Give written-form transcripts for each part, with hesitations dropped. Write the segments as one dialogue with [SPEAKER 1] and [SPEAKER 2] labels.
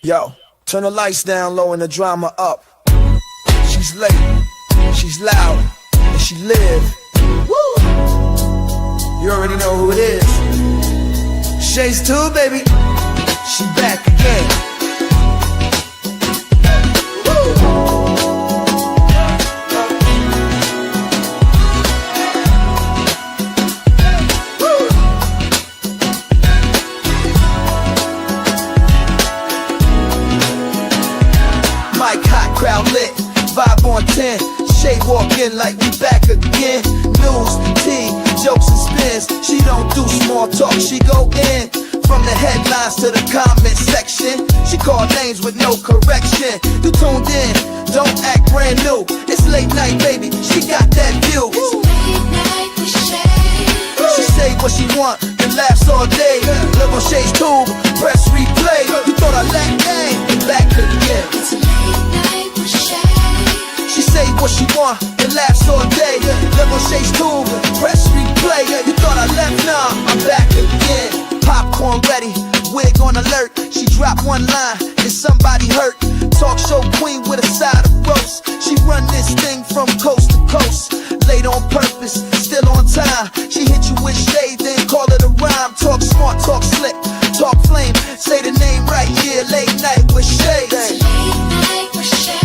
[SPEAKER 1] Yo, turn the lights down low and the drama up. She's late, she's loud, and she live. Woo! You already know who it is. Shades too, baby. She back again. Crowd lit, vibe on 10. Shay walk in like we back again. News, tea, jokes and spins. She don't do small talk, she go in. From the headlines to the comment section, she call names with no correction. You tuned in, don't act brand new. It's late night, baby, she got that view.
[SPEAKER 2] It's late night with Shay.
[SPEAKER 1] She say what she want and laughs all day. Live on Shay's tube, press replay. You thought I lacked game, back again.
[SPEAKER 2] It's late night with Shay.
[SPEAKER 1] She say what she want and laughs all day. Live on Shay's tube, press replay. You thought I left, nah, I'm back again. Popcorn ready, wig on alert. She dropped one line and somebody hurt. Talk show queen with a side of roast. She run this thing from coast to coast. Late on purpose, still on time. She hit you with shade, then call it a rhyme. Talk smart, talk slick, talk flame. Say the name right here, late night with Shay.
[SPEAKER 2] It's late night with Shay.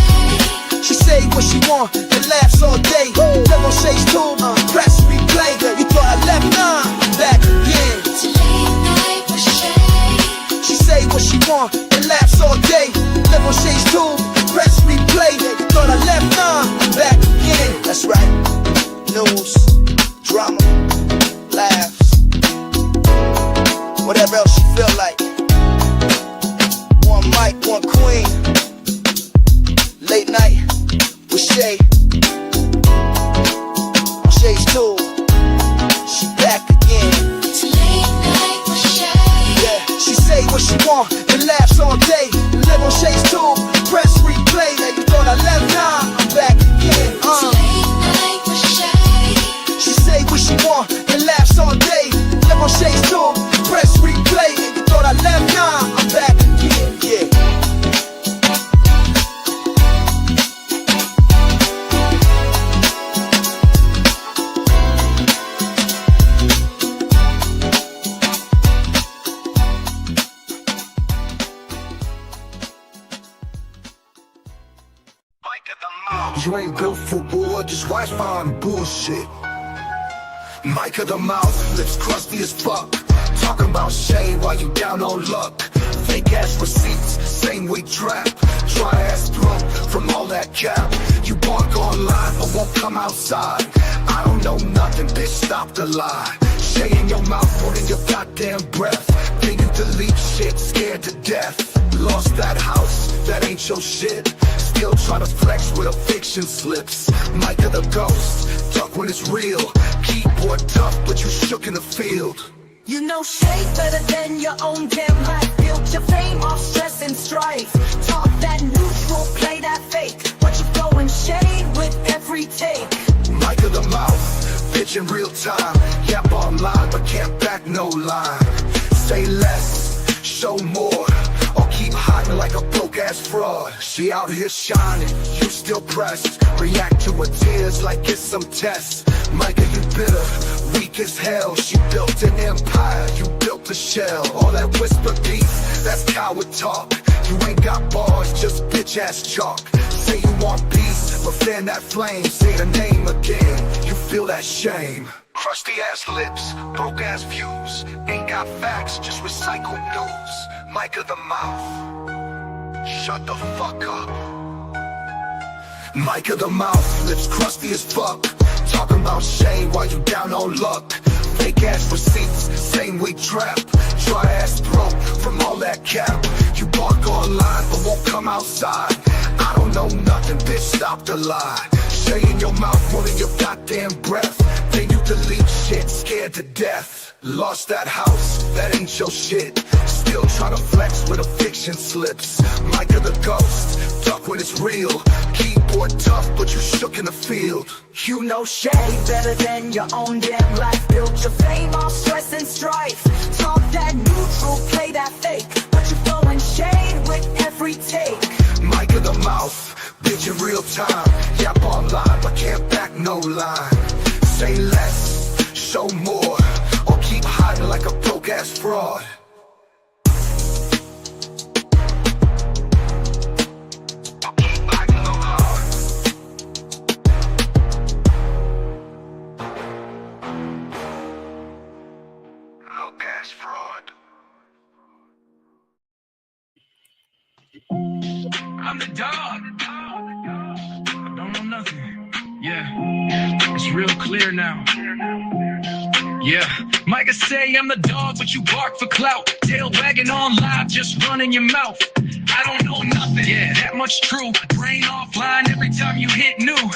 [SPEAKER 1] She say what she want and laughs all day. Live on Shay's tube, press replay. You thought I left, nah, I'm back again.
[SPEAKER 2] It's late night with Shay.
[SPEAKER 1] She say what she want and laughs all day. Live on Shay's tube, press replay. You thought I left, nah, I'm back again. That's right. News, drama, laughs, whatever else she feel like. One mic, one queen. Late night with Shay. On Shay's tube, she back again.
[SPEAKER 2] It's late night with Shay.
[SPEAKER 1] Yeah, she say what she want and laughs all day. Live on Shay's tube, press replay. You thought I left, nah, I'm back again.
[SPEAKER 2] It's late night with Shay.
[SPEAKER 1] She say what she want and laughs all day. Live on Shay's tube, press replay. You thought I left, nah, I'm back again. Yeah.
[SPEAKER 3] You ain't built for war, just watch fine bullshit. Mic of the mouth, lips crusty as fuck. Talking about shade while you down on luck. Fake ass receipts, same week trap. Dry ass throat from all that cap. You bark online but won't come outside. I don't know nothing, bitch, stop the lie. Shade in your mouth more than your goddamn breath. Then you delete shit, scared to death. Lost that house, that ain't your shit. Still try to flex with a fiction slips. Mic of the ghost, talk when it's real. Keyboard tough, but you shook in the field.
[SPEAKER 4] You know shade better than your own damn life. Built your fame off stress and strife. Talk that neutral, play that fake. But you throwing shade with every take.
[SPEAKER 3] Mic of the mouth, bitch in real time. Yap online, but can't back no line. Say less, show more, or keep hiding like a broke-ass fraud. She out here shining, you still pressed. React to her tears like it's some test. Micah, you bitter, weak as hell. She built an empire, you built a shell. All that whisper beef, that's coward talk. You ain't got bars, just bitch-ass chalk. Say you want peace, but fan that flame. Say the name again, you feel that shame. Crusty ass lips, broke ass views. Ain't got facts, just recycled news. Mic of the mouth, shut the fuck up. Mic of the mouth, lips crusty as fuck. Talking about shame while you down on luck. Fake ass receipts, same week trap. Dry ass throat from all that cap. You bark online but won't come outside. I don't know nothing, bitch, stop the lie. Shay in your mouth more than your goddamn breath. Then you delete shit, scared to death. Lost that house, that ain't your shit. Still try to flex with a fiction slips. Mic of the ghost, duck when it's real. Keyboard tough, but you shook in the field.
[SPEAKER 4] You know shade better than your own damn life. Built your fame off stress and strife. Talk that neutral, play that fake. But you're throwing shade with every take.
[SPEAKER 3] Mic of the mouth, bitch in real time. Yap online, but can't back no line. Say less, show more, or keep hiding like a broke ass fraud. Broke ass fraud.
[SPEAKER 5] I'm the dog. I don't know nothing. Yeah, it's real clear now. Yeah, Micah say I'm the dog, but you bark for clout. Tail wagging on live, just running your mouth. I don't know nothing. Yeah, that much true. Brain offline every time you hit new.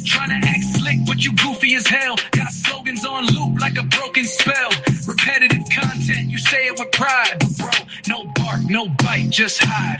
[SPEAKER 5] Trying to act slick, but you goofy as hell. Got slogans on loop like a broken spell. Repetitive content, you say it with pride. But bro, no bark, no bite, just hide.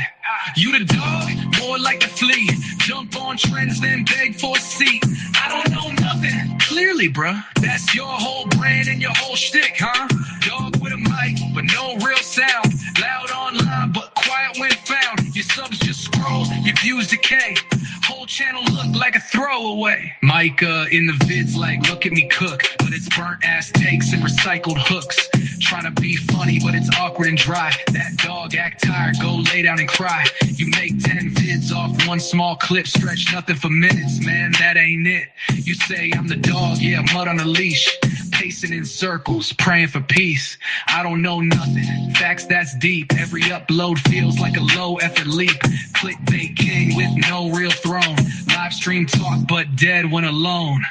[SPEAKER 5] You the dog, more like the flea. Jump on trends, then beg for a seat. I don't know nothing. Clearly, bruh, that's your whole brand and your whole shtick, huh? Dog with a mic, but no real sound. Loud online, but quiet when found. Your subs just scroll, your views decay. Whole channel look like a throwaway. Micah in the vids like, look at me cook. But it's burnt ass takes and recycled hooks. Trying to be funny, but it's awkward and dry. That dog act tired, go lay down and cry. You make 10 vids off one small clip, stretch nothing for minutes, man, that ain't it. You say I'm the dog, yeah, mud on a leash. Pacing in circles, praying for peace. I don't know nothing, facts that's deep. Every upload feels like a low effort leap. Clickbait king with no real throne. Live stream talk but dead when alone.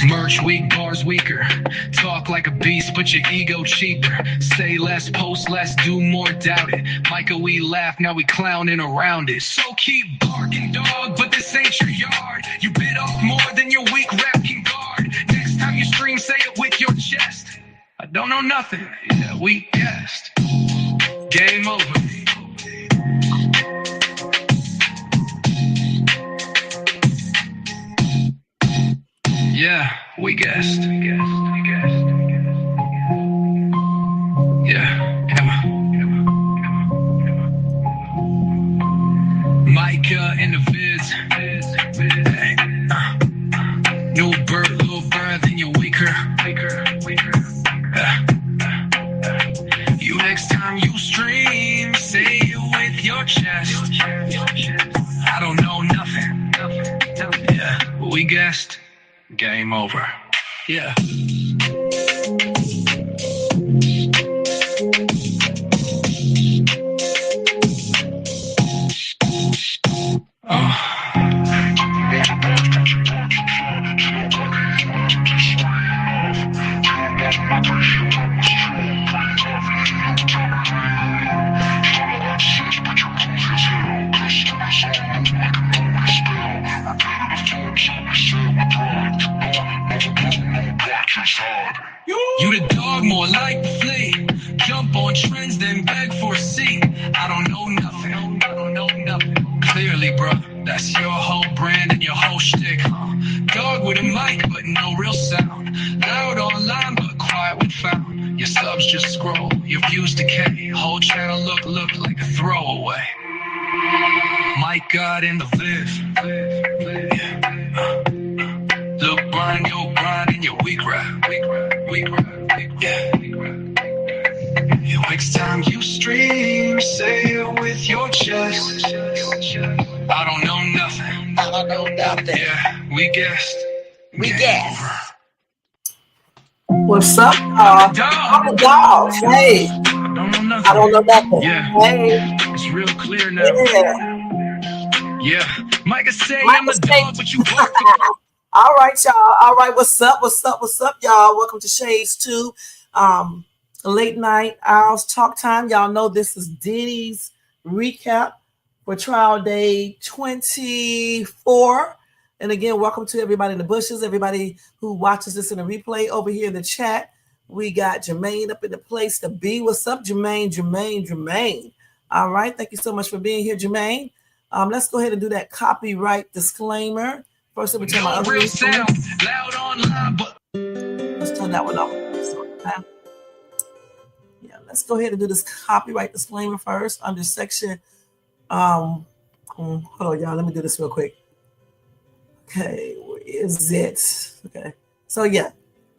[SPEAKER 5] Merch weak, bars weaker. Talk like a beast, but your ego cheaper. Say less, post less, do more, doubt it. Micah, we laugh, now we clowning around it. So keep barking, dog, but this ain't your yard. You bit off more than your weak rap can guard. Next time you stream, say it with your chest. I don't know nothing, yeah, we guessed. Game over. Yeah, we guessed. Yeah. Micah in the vids. Hey, new bird, little bird, then you're weaker. You next time you stream, say it with your chest. I don't know nothing. Yeah, we guessed. Game over. Yeah. You the dog, more like the flea. Jump on trends, then beg for a seat. I don't know nothing. Clearly, bro, that's your whole brand and your whole shtick, huh? Dog with a mic, but no real sound. Loud online, but quiet when found. Your subs just scroll, your views decay. Whole channel look like a throwaway. Mike got in the viv. Look, grind your grind and your weak rap. Yeah. Next time you stream, say it with your chest. I don't know nothing. Yeah, we guessed.
[SPEAKER 6] What's up, y'all? I'm a dog. Hey. I don't know nothing.
[SPEAKER 5] Yeah.
[SPEAKER 6] Hey.
[SPEAKER 5] It's real clear now.
[SPEAKER 6] Yeah.
[SPEAKER 5] Micah say I'm the dog, but you bark.
[SPEAKER 6] All right, y'all. All right, what's up, y'all? Welcome to Shades 2. Late night Owls Talk Time. Y'all know this is Diddy's recap for trial day 24. And again, welcome to everybody in the bushes, everybody who watches this in a replay over here in the chat. We got Jermaine up in the place to be. What's up, Jermaine? All right, thank you so much for being here, Jermaine. Let's go ahead and do that copyright disclaimer. First, let me turn my other
[SPEAKER 5] real sound, loud online, but
[SPEAKER 6] let's turn that one off. Yeah, let's go ahead and do this copyright disclaimer first under section Hold on, y'all. Let me do this real quick. Okay, where is it? Okay, so yeah,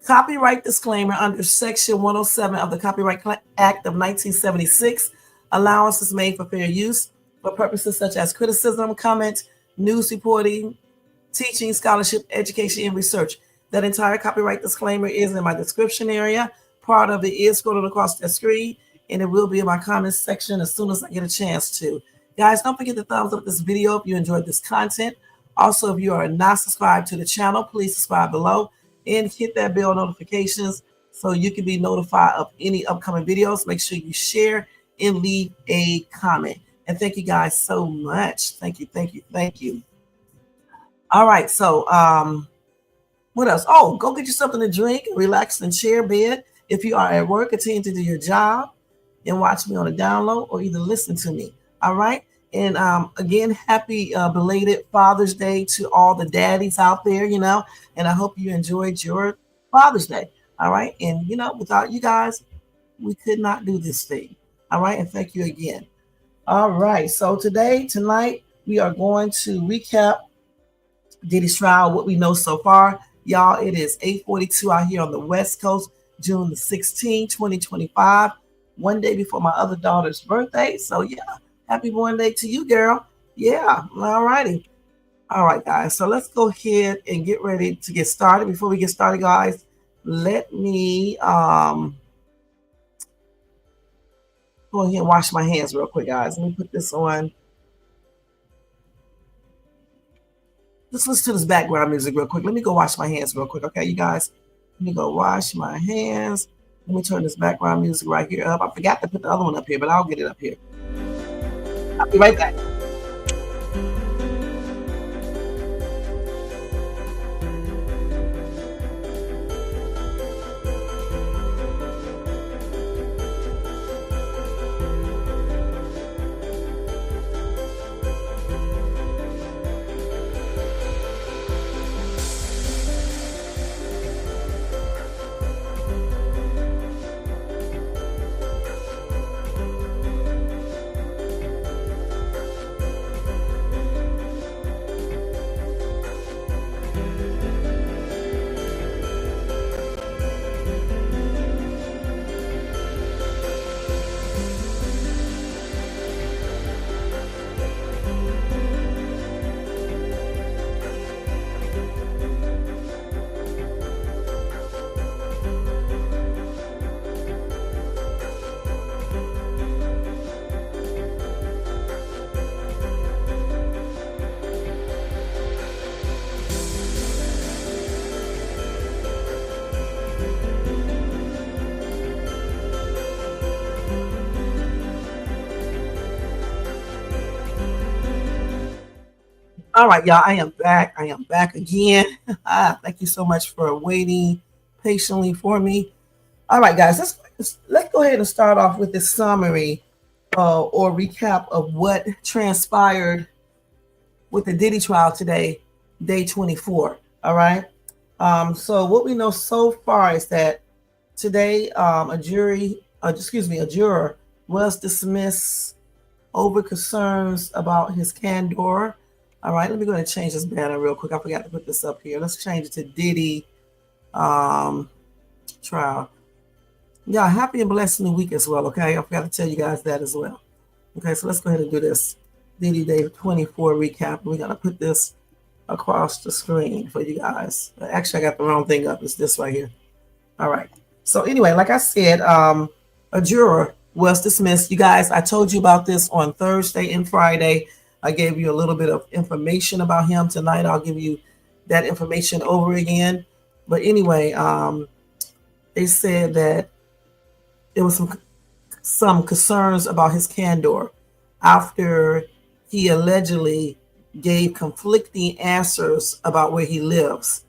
[SPEAKER 6] copyright disclaimer under Section 107 of the Copyright Act of 1976. Allowance is made for fair use for purposes such as criticism, comment, news reporting, teaching, scholarship, education, and research. That entire copyright disclaimer is in my description area. Part of it is scrolling across the screen, and it will be in my comments section as soon as I get a chance to. Guys, don't forget to thumbs up this video if you enjoyed this content. Also, if you are not subscribed to the channel, please subscribe below and hit that bell notifications so you can be notified of any upcoming videos. Make sure you share and leave a comment. And thank you guys so much. Thank you, thank you, thank you. All right, so what else? Oh, go get you something to drink, relax and share bed. If you are at work, continue to do your job and watch me on a download or either listen to me. All right. And again, happy belated Father's Day to all the daddies out there, and I hope you enjoyed your Father's Day. All right. And, without you guys, we could not do this thing. All right. And thank you again. All right. So tonight, we are going to recap Diddy's trial, what we know so far. Y'all, it is 8:42 out here on the West Coast, June the 16th, 2025, one day before my other daughter's birthday. So, yeah. Happy born day to you, girl. Yeah, all righty. All right, guys. So let's go ahead and get ready to get started. Before we get started, guys, let me go ahead and wash my hands real quick, guys. Let me put this on. Let's listen to this background music real quick. Let me go wash my hands real quick, okay, you guys? Let me go wash my hands. Let me turn this background music right here up. I forgot to put the other one up here, but I'll get it up here. I'll be right back. All right, y'all, I am back. I am back again. Thank you so much for waiting patiently for me. All right, guys, let's go ahead and start off with this summary or recap of what transpired with the Diddy trial today, day 24. All right. So what we know so far is that today a juror was dismissed over concerns about his candor. All right, let me go ahead and change this banner real quick. I forgot to put this up here. Let's change it to Diddy trial. Yeah, happy and blessed new week as well, okay? I forgot to tell you guys that as well. Okay, so let's go ahead and do this Diddy Day 24 recap. We're going to put this across the screen for you guys. Actually, I got the wrong thing up. It's this right here. All right. So anyway, like I said, a juror was dismissed. You guys, I told you about this on Thursday and Friday. I gave you a little bit of information about him. Tonight, I'll give you that information over again. But anyway, they said that there was some concerns about his candor after he allegedly gave conflicting answers about where he lives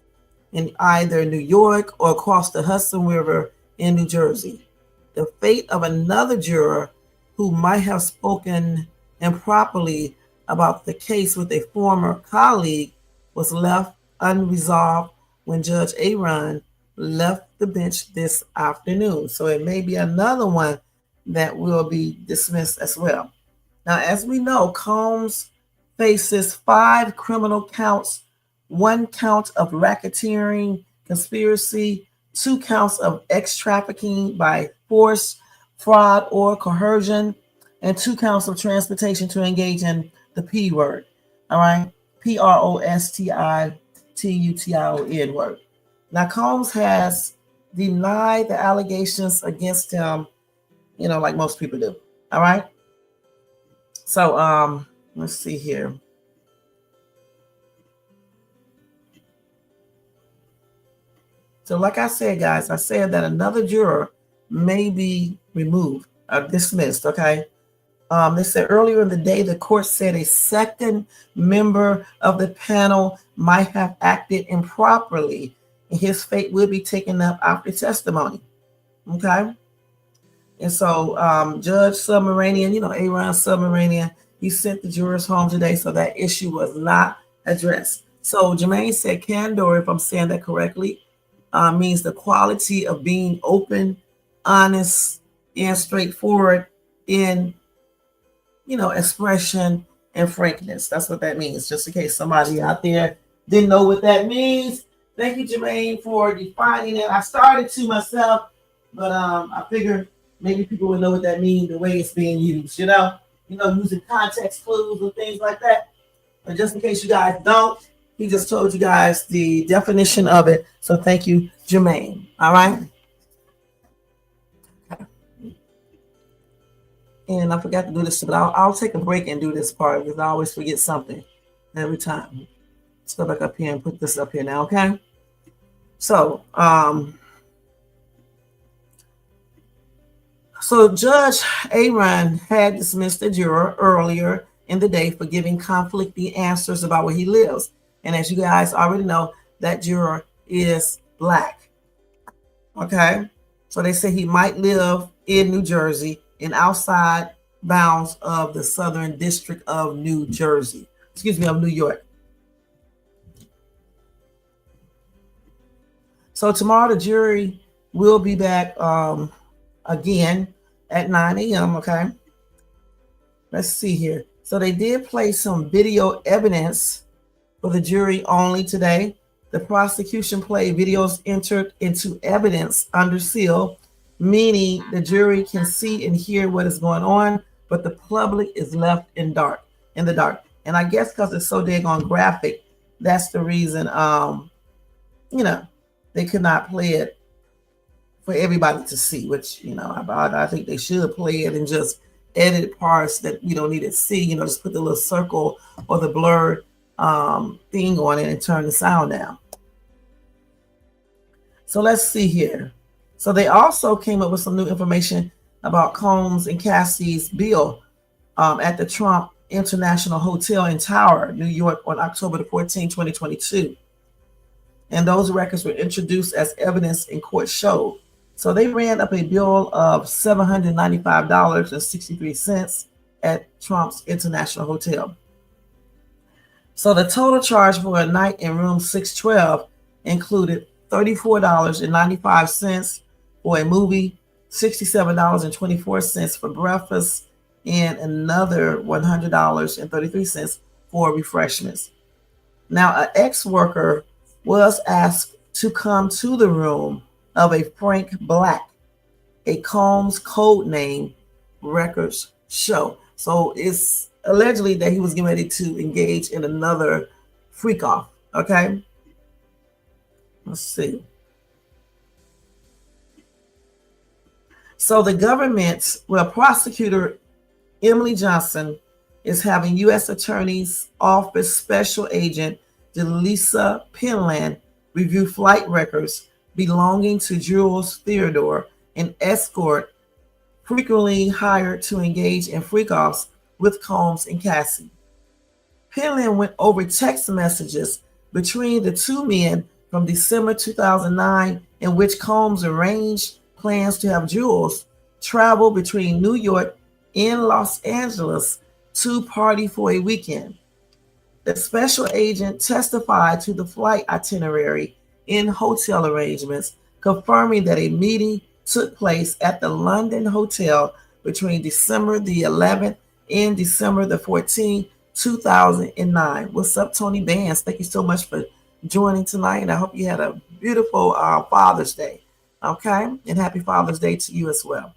[SPEAKER 6] in either New York or across the Hudson River in New Jersey. The fate of another juror who might have spoken improperly about the case with a former colleague was left unresolved when Judge Aaron left the bench this afternoon. So it may be another one that will be dismissed as well. Now, as we know, Combs faces 5 criminal counts, 1 count of racketeering, conspiracy, 2 counts of ex-trafficking by force, fraud, or coercion, and 2 counts of transportation to engage in the P word. All right, prostitution word. Now, Combs has denied the allegations against him, like most people do. All right. So, let's see here. So, like I said, guys, I said that another juror may be removed or dismissed. Okay. They said earlier in the day, the court said a second member of the panel might have acted improperly, and his fate will be taken up after testimony. Okay. And so Judge Submaranian, Aaron Submaranian, he sent the jurors home today, so that issue was not addressed. So Jermaine said candor, if I'm saying that correctly, means the quality of being open, honest, and straightforward in, expression and frankness. That's what that means, just in case somebody out there didn't know what that means. Thank you, Jermaine, for defining it. I started to myself, but I figured maybe people would know what that means, the way it's being used, using context clues and things like that. But just in case you guys don't, he just told you guys the definition of it. So thank you, Jermaine. All right. And I forgot to do this, but I'll take a break and do this part because I always forget something every time. Let's go back up here and put this up here now, okay? So, So Judge Aaron had dismissed a juror earlier in the day for giving conflicting answers about where he lives. And as you guys already know, that juror is Black. Okay. So they say he might live in New Jersey and outside bounds of the Southern District of New York. So tomorrow the jury will be back again at 9 a.m. Okay. Let's see here. So they did play some video evidence for the jury only today. The prosecution played videos entered into evidence under seal, meaning the jury can see and hear what is going on, but the public is left in the dark. And I guess because it's so daggone graphic, that's the reason they could not play it for everybody to see, which, I think they should play it and just edit parts that we don't need to see, just put the little circle or the blurred thing on it and turn the sound down. So let's see here. So they also came up with some new information about Combs and Cassie's bill at the Trump International Hotel in Tower, New York on October the 14th, 2022. And those records were introduced as evidence in court showed. So they ran up a bill of $795.63 at Trump's International Hotel. So the total charge for a night in room 612 included $34.95 for a movie, $67.24 for breakfast, and another $100.33 for refreshments. Now, an ex-worker was asked to come to the room of a Frank Black, a Combs code name records show. So it's allegedly that he was getting ready to engage in another freak off. Okay. Let's see. So the prosecutor Emily Johnson is having U.S. Attorney's Office Special Agent Delisa Penland review flight records belonging to Jules Theodore, an escort frequently hired to engage in freak-offs with Combs and Cassie. Penland went over text messages between the two men from December 2009 in which Combs arranged plans to have Jules travel between New York and Los Angeles to party for a weekend. The special agent testified to the flight itinerary in hotel arrangements, confirming that a meeting took place at the London Hotel between December the 11th in December the 14th, 2009. What's up, Tony Vance? Thank you so much for joining tonight, and I hope you had a beautiful Father's Day. Okay, and happy Father's Day to you as well.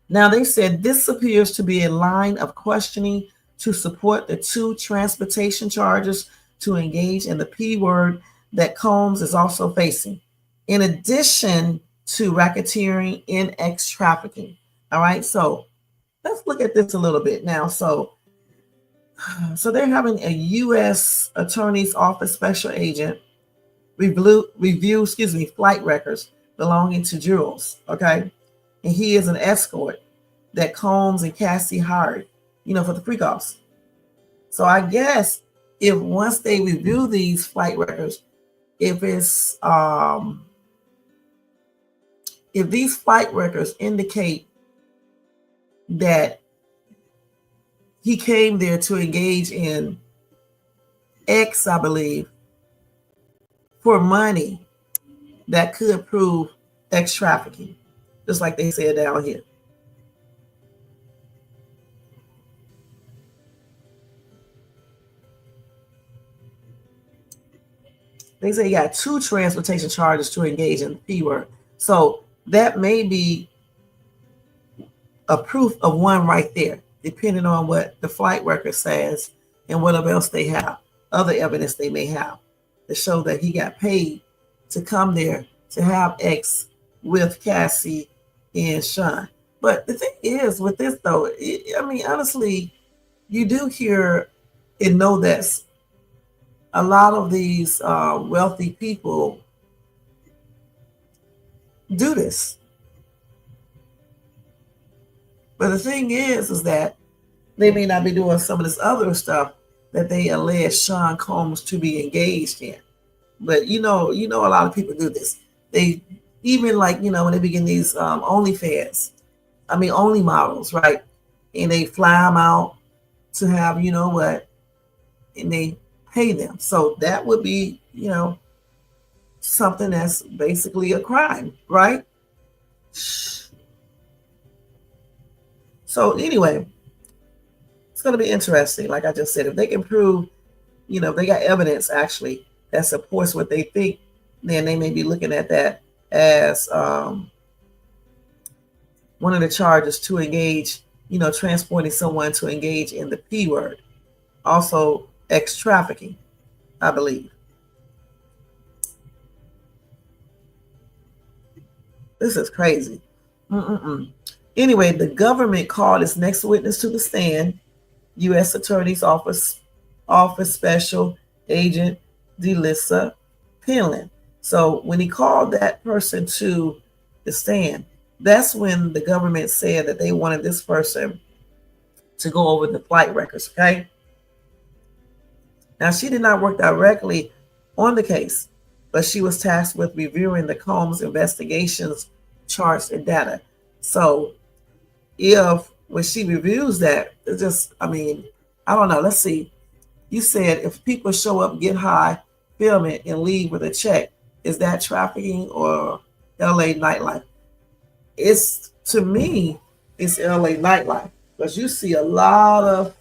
[SPEAKER 6] Now, they said this appears to be a line of questioning to support the 2 transportation charges to engage in the P word that Combs is also facing, in addition to racketeering and X trafficking. All right, so let's look at this a little bit now. So they're having a U.S. Attorney's Office special agent review flight records belonging to Jurors. Okay, and he is an escort that Combs and Cassie hired, for the freak offs. So I guess if once they review these flight records, if these flight records indicate that he came there to engage in X, I believe, for money, that could prove X trafficking, just like they said down here. They say you got 2 transportation charges to engage in the P word. So that may be a proof of one right there, depending on what the flight record says and whatever else they have, other evidence they may have to show that he got paid to come there to have X with Cassie and Sean. But the thing is with this, though, honestly, you do hear and know that a lot of these wealthy people do this. But the thing is that they may not be doing some of this other stuff that they allege Sean Combs to be engaged in. But a lot of people do this. They even when they begin these OnlyFans, only models, right? And they fly them out to have, and they pay them. So that would be, something that's basically a crime, right? So anyway, it's going to be interesting. Like I just said, if they can prove, if they got evidence actually that supports what they think, then they may be looking at that as one of the charges to engage, transporting someone to engage in the P word. Also, X trafficking, I believe. This is crazy. Anyway, the government called its next witness to the stand, U.S. Attorney's Office Special Agent Delissa Penland. So when he called that person to the stand, that's when the government said that they wanted this person to go over the flight records, okay? Now, she did not work directly on the case, but she was tasked with reviewing the Combs investigations, charts, and data. So when she reviews that, it's just, I don't know. Let's see. You said if people show up, get high, film it, and leave with a check, is that trafficking or LA nightlife? To me, it's LA nightlife, because you see a lot of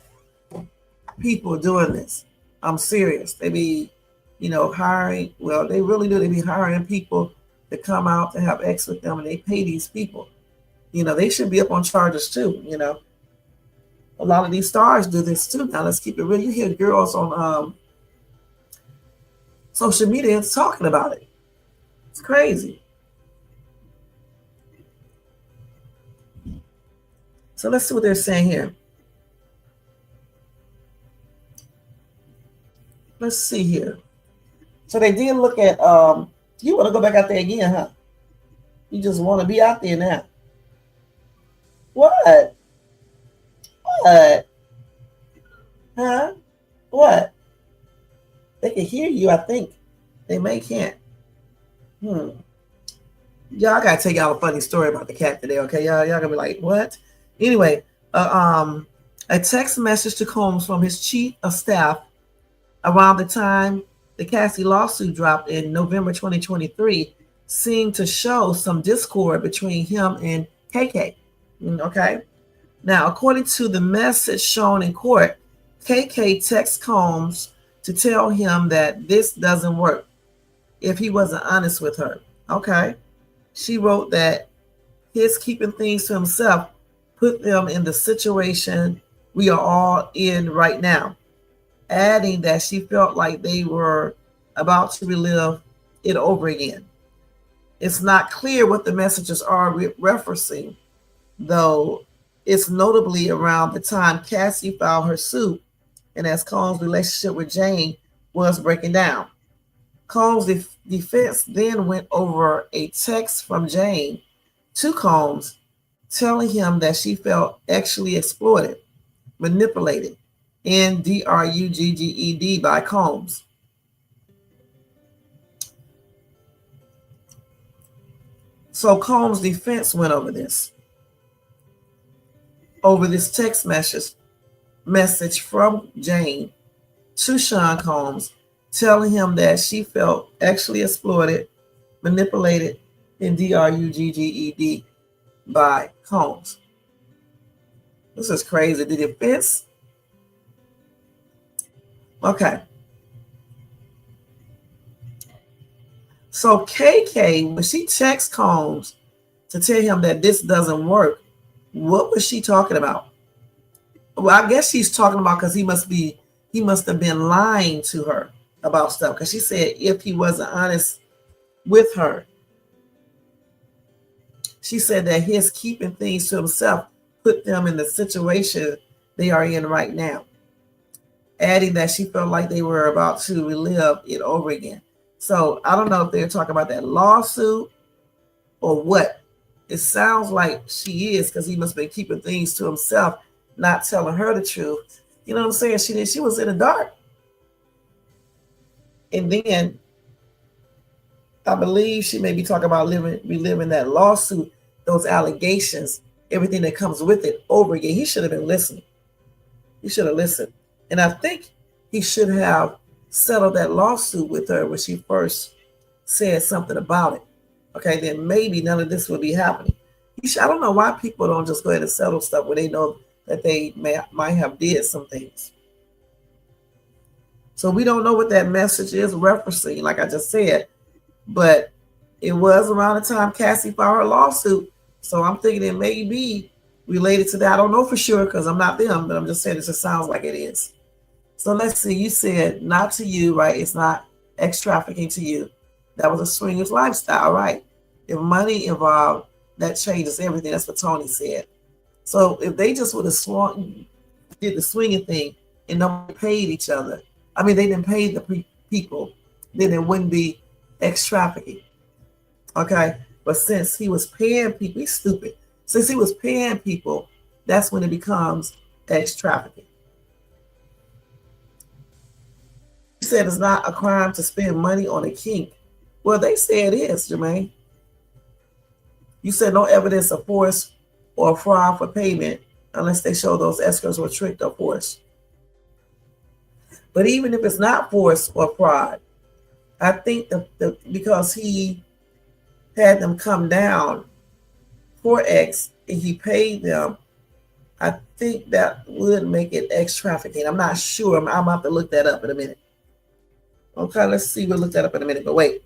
[SPEAKER 6] people doing this. I'm serious. They be, hiring. Well, they really do. They be hiring people to come out to have X with them, and they pay these people. They should be up on charges too. A lot of these stars do this too. Now, let's keep it real. You hear girls on social media talking about it. It's crazy. So let's see what they're saying here. Let's see here. So they did look at, you want to go back out there again, huh? You just want to be out there now. What? Huh? What? They can hear you, I think. They may can't. Y'all, I gotta tell y'all a funny story about the cat today, okay? Y'all gonna be like, what? Anyway, a text message to Combs from his chief of staff around the time the Cassie lawsuit dropped in November 2023 seemed to show some discord between him and KK. Okay. Now, according to the message shown in court, KK texts Combs to tell him that this doesn't work if he wasn't honest with her. Okay. She wrote that his keeping things to himself put them in the situation we are all in right now, adding that she felt like they were about to relive it over again. It's not clear what the messages are referencing, though it's notably around the time Cassie filed her suit and as Combs' relationship with Jane was breaking down. Combs' defense then went over a text from Jane to Combs telling him that she felt actually exploited, manipulated, and drugged by Combs. So Combs' defense went over this text message from Jane to Sean Combs telling him that she felt actually exploited, manipulated, and drugged by Combs. This is crazy. The defense. Okay. So KK, when she texts Combs to tell him that this doesn't work, what was she talking about? Well, I guess she's talking about because he must have been lying to her about stuff. Because she said if he wasn't honest with her, she said that his keeping things to himself put them in the situation they are in right now, adding that she felt like they were about to relive it over again. So I don't know if they're talking about that lawsuit or what. It sounds like she is, because he must have been keeping things to himself, not telling her the truth. You know what I'm saying? She was in the dark. And then I believe she may be talking about reliving that lawsuit, those allegations, everything that comes with it over again. He should have been listening. He should have listened. And I think he should have settled that lawsuit with her when she first said something about it. Okay, then maybe none of this would be happening. I don't know why people don't just go ahead and settle stuff when they know that they might have did some things. So we don't know what that message is referencing, like I just said, but it was around the time Cassie filed her lawsuit. So I'm thinking it may be related to that. I don't know for sure because I'm not them, but I'm just saying it just sounds like it is. So let's see, you said not to you, right? It's not ex trafficking to you. That was a swinger's lifestyle, right? If money involved, that changes everything. That's what Tony said. So if they just would have did the swinging thing and nobody paid each other, I mean, they didn't pay the people, then it wouldn't be ex trafficking. Okay? But since he was paying people, he's stupid. Since he was paying people, that's when it becomes ex trafficking. He said it's not a crime to spend money on a kink. Well, they say it is, Jermaine. You said no evidence of force or fraud for payment unless they show those escorts were tricked or forced. But even if it's not force or fraud, I think because he had them come down for X and he paid them, I think that would make it ex trafficking. I'm not sure. I'm about to have to look that up in a minute. Okay, let's see. We'll look that up in a minute, but wait.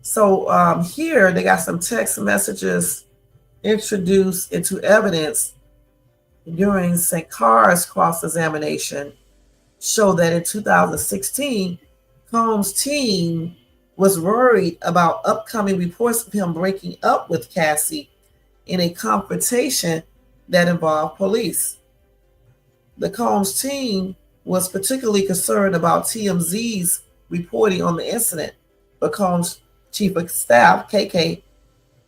[SPEAKER 6] So here they got some text messages introduced into evidence during St. Carr's cross-examination show that in 2016, Combs' team was worried about upcoming reports of him breaking up with Cassie in a confrontation that involved police. The Combs team was particularly concerned about TMZ's reporting on the incident, but Combs' chief of staff, KK,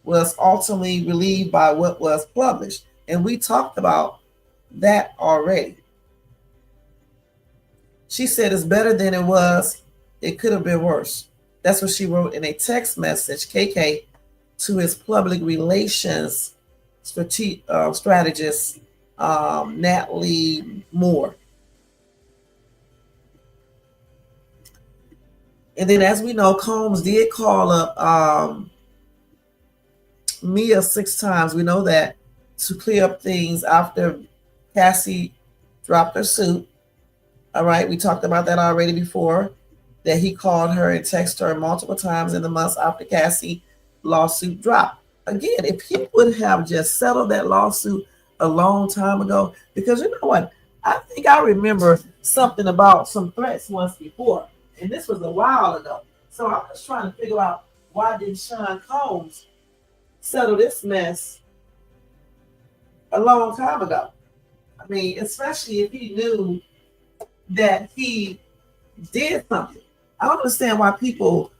[SPEAKER 6] was ultimately relieved by what was published. And we talked about that already. She said it's better than it was. It could have been worse. That's what she wrote in a text message, KK, to his public relations strategist, Natalie Moore. And then, as we know, Combs did call up Mia 6 times. We know that to clear up things after Cassie dropped her suit. All right, we talked about that already before, that he called her and texted her multiple times in the months after Cassie lawsuit dropped. Again, if he would have just settled that lawsuit a long time ago, because you know what? I think I remember something about some threats once before, and this was a while ago. So I'm just trying to figure out, why did Sean Combs settle this mess a long time ago? I mean, especially if he knew that he did something. I don't understand why people,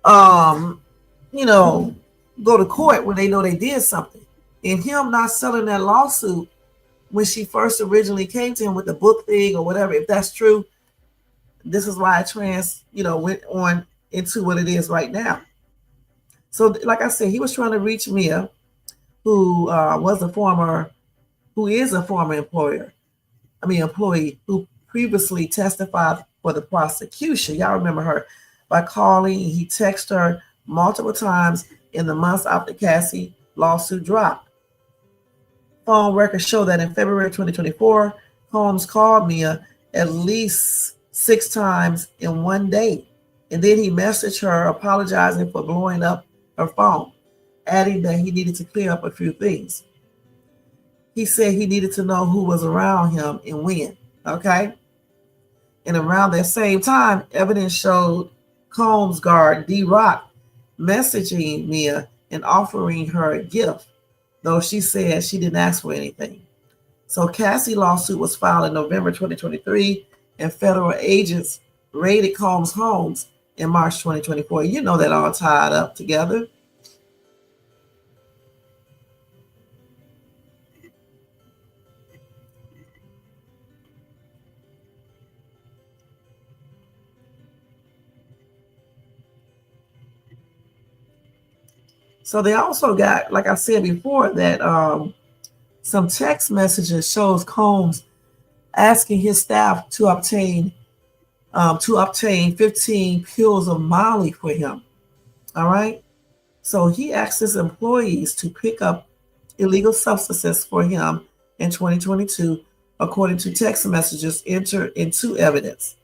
[SPEAKER 6] you know, go to court when they know they did something. And him not selling that lawsuit when she first originally came to him with the book thing or whatever, if that's true, this is why went on into what it is right now. So, like I said, he was trying to reach Mia, who is a former employee who previously testified for the prosecution. Y'all remember her, by calling. He texted her multiple times in the months after Cassie lawsuit dropped. Phone records show that in February 2024, Combs called Mia at least 6 times in one day. And then he messaged her apologizing for blowing up her phone, adding that he needed to clear up a few things. He said he needed to know who was around him and when. Okay. And around that same time, evidence showed Combs guard D-Rock messaging Mia and offering her a gift, though she said she didn't ask for anything. So Cassie lawsuit was filed in November 2023, and federal agents raided Combs' homes in March 2024. You know that all tied up together. So they also got, like I said before, that some text messages shows Combs asking his staff to obtain 15 pills of Molly for him. All right. So he asked his employees to pick up illegal substances for him in 2022, according to text messages entered into evidence.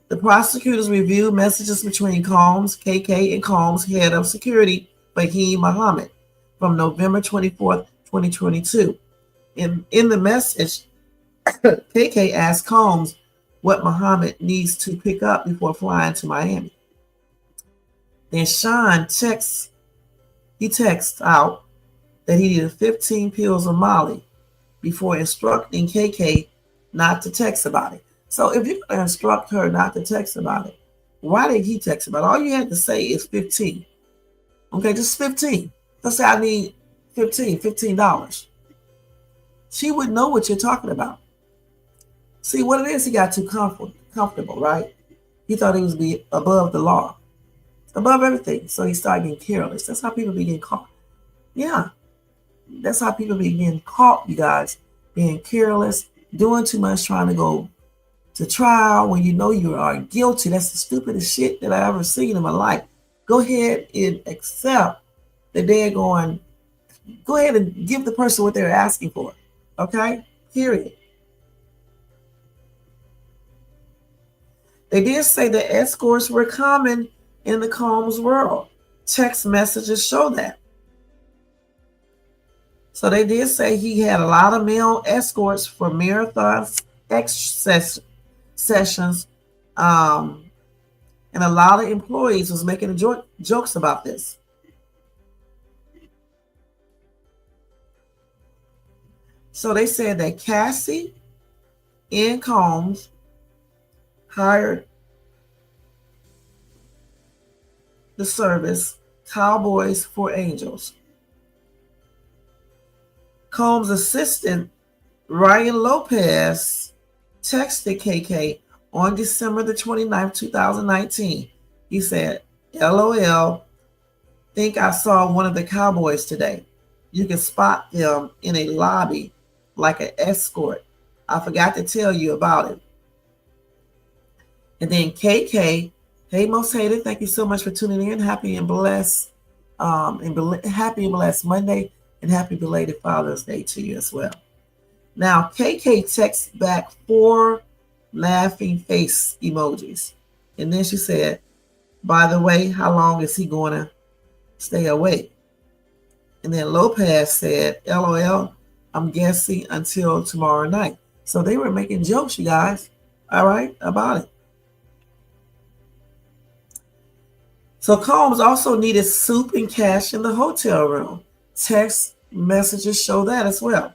[SPEAKER 6] The prosecutors reviewed messages between Combs, KK, and Combs' head of security, Fahim Muhammad, from November 24th, 2022. In the message, KK asked Combs what Muhammad needs to pick up before flying to Miami. Then Sean texts out that he needed 15 pills of Molly before instructing KK not to text about it. So if you're going to instruct her not to text about it, why did he text about it? All you had to say is 15. Okay, just 15. Let's say I need $15. She would know what you're talking about. See, what it is, he got too comfortable, right? He thought he was above the law, above everything. So he started getting careless. That's how people be getting caught. Yeah, that's how people be getting caught, you guys. Being careless, doing too much, trying to go to trial when you know you are guilty. That's the stupidest shit that I ever seen in my life. Go ahead and accept that they're going. Go ahead and give the person what they're asking for. Okay? Period. They did say that escorts were common in the Combs world. Text messages show that. So they did say he had a lot of male escorts for marathon sessions, and a lot of employees was making jokes about this. So they said that Cassie and Combs hired the service Cowboys for Angels. Combs' assistant, Ryan Lopez, texted KK on December the 29th, 2019. He said, LOL, think I saw one of the Cowboys today. You can spot them in a lobby like an escort. I forgot to tell you about it. And then KK, hey most hated, thank you so much for tuning in. Happy and blessed Monday. and happy belated Father's Day to you as well. Now, KK texts back 4 laughing face emojis. And then she said, by the way, how long is he going to stay awake? And then Lopez said, LOL, I'm guessing until tomorrow night. So they were making jokes, you guys, all right, about it. So Combs also needed soup and cash in the hotel room. Text messages show that as well.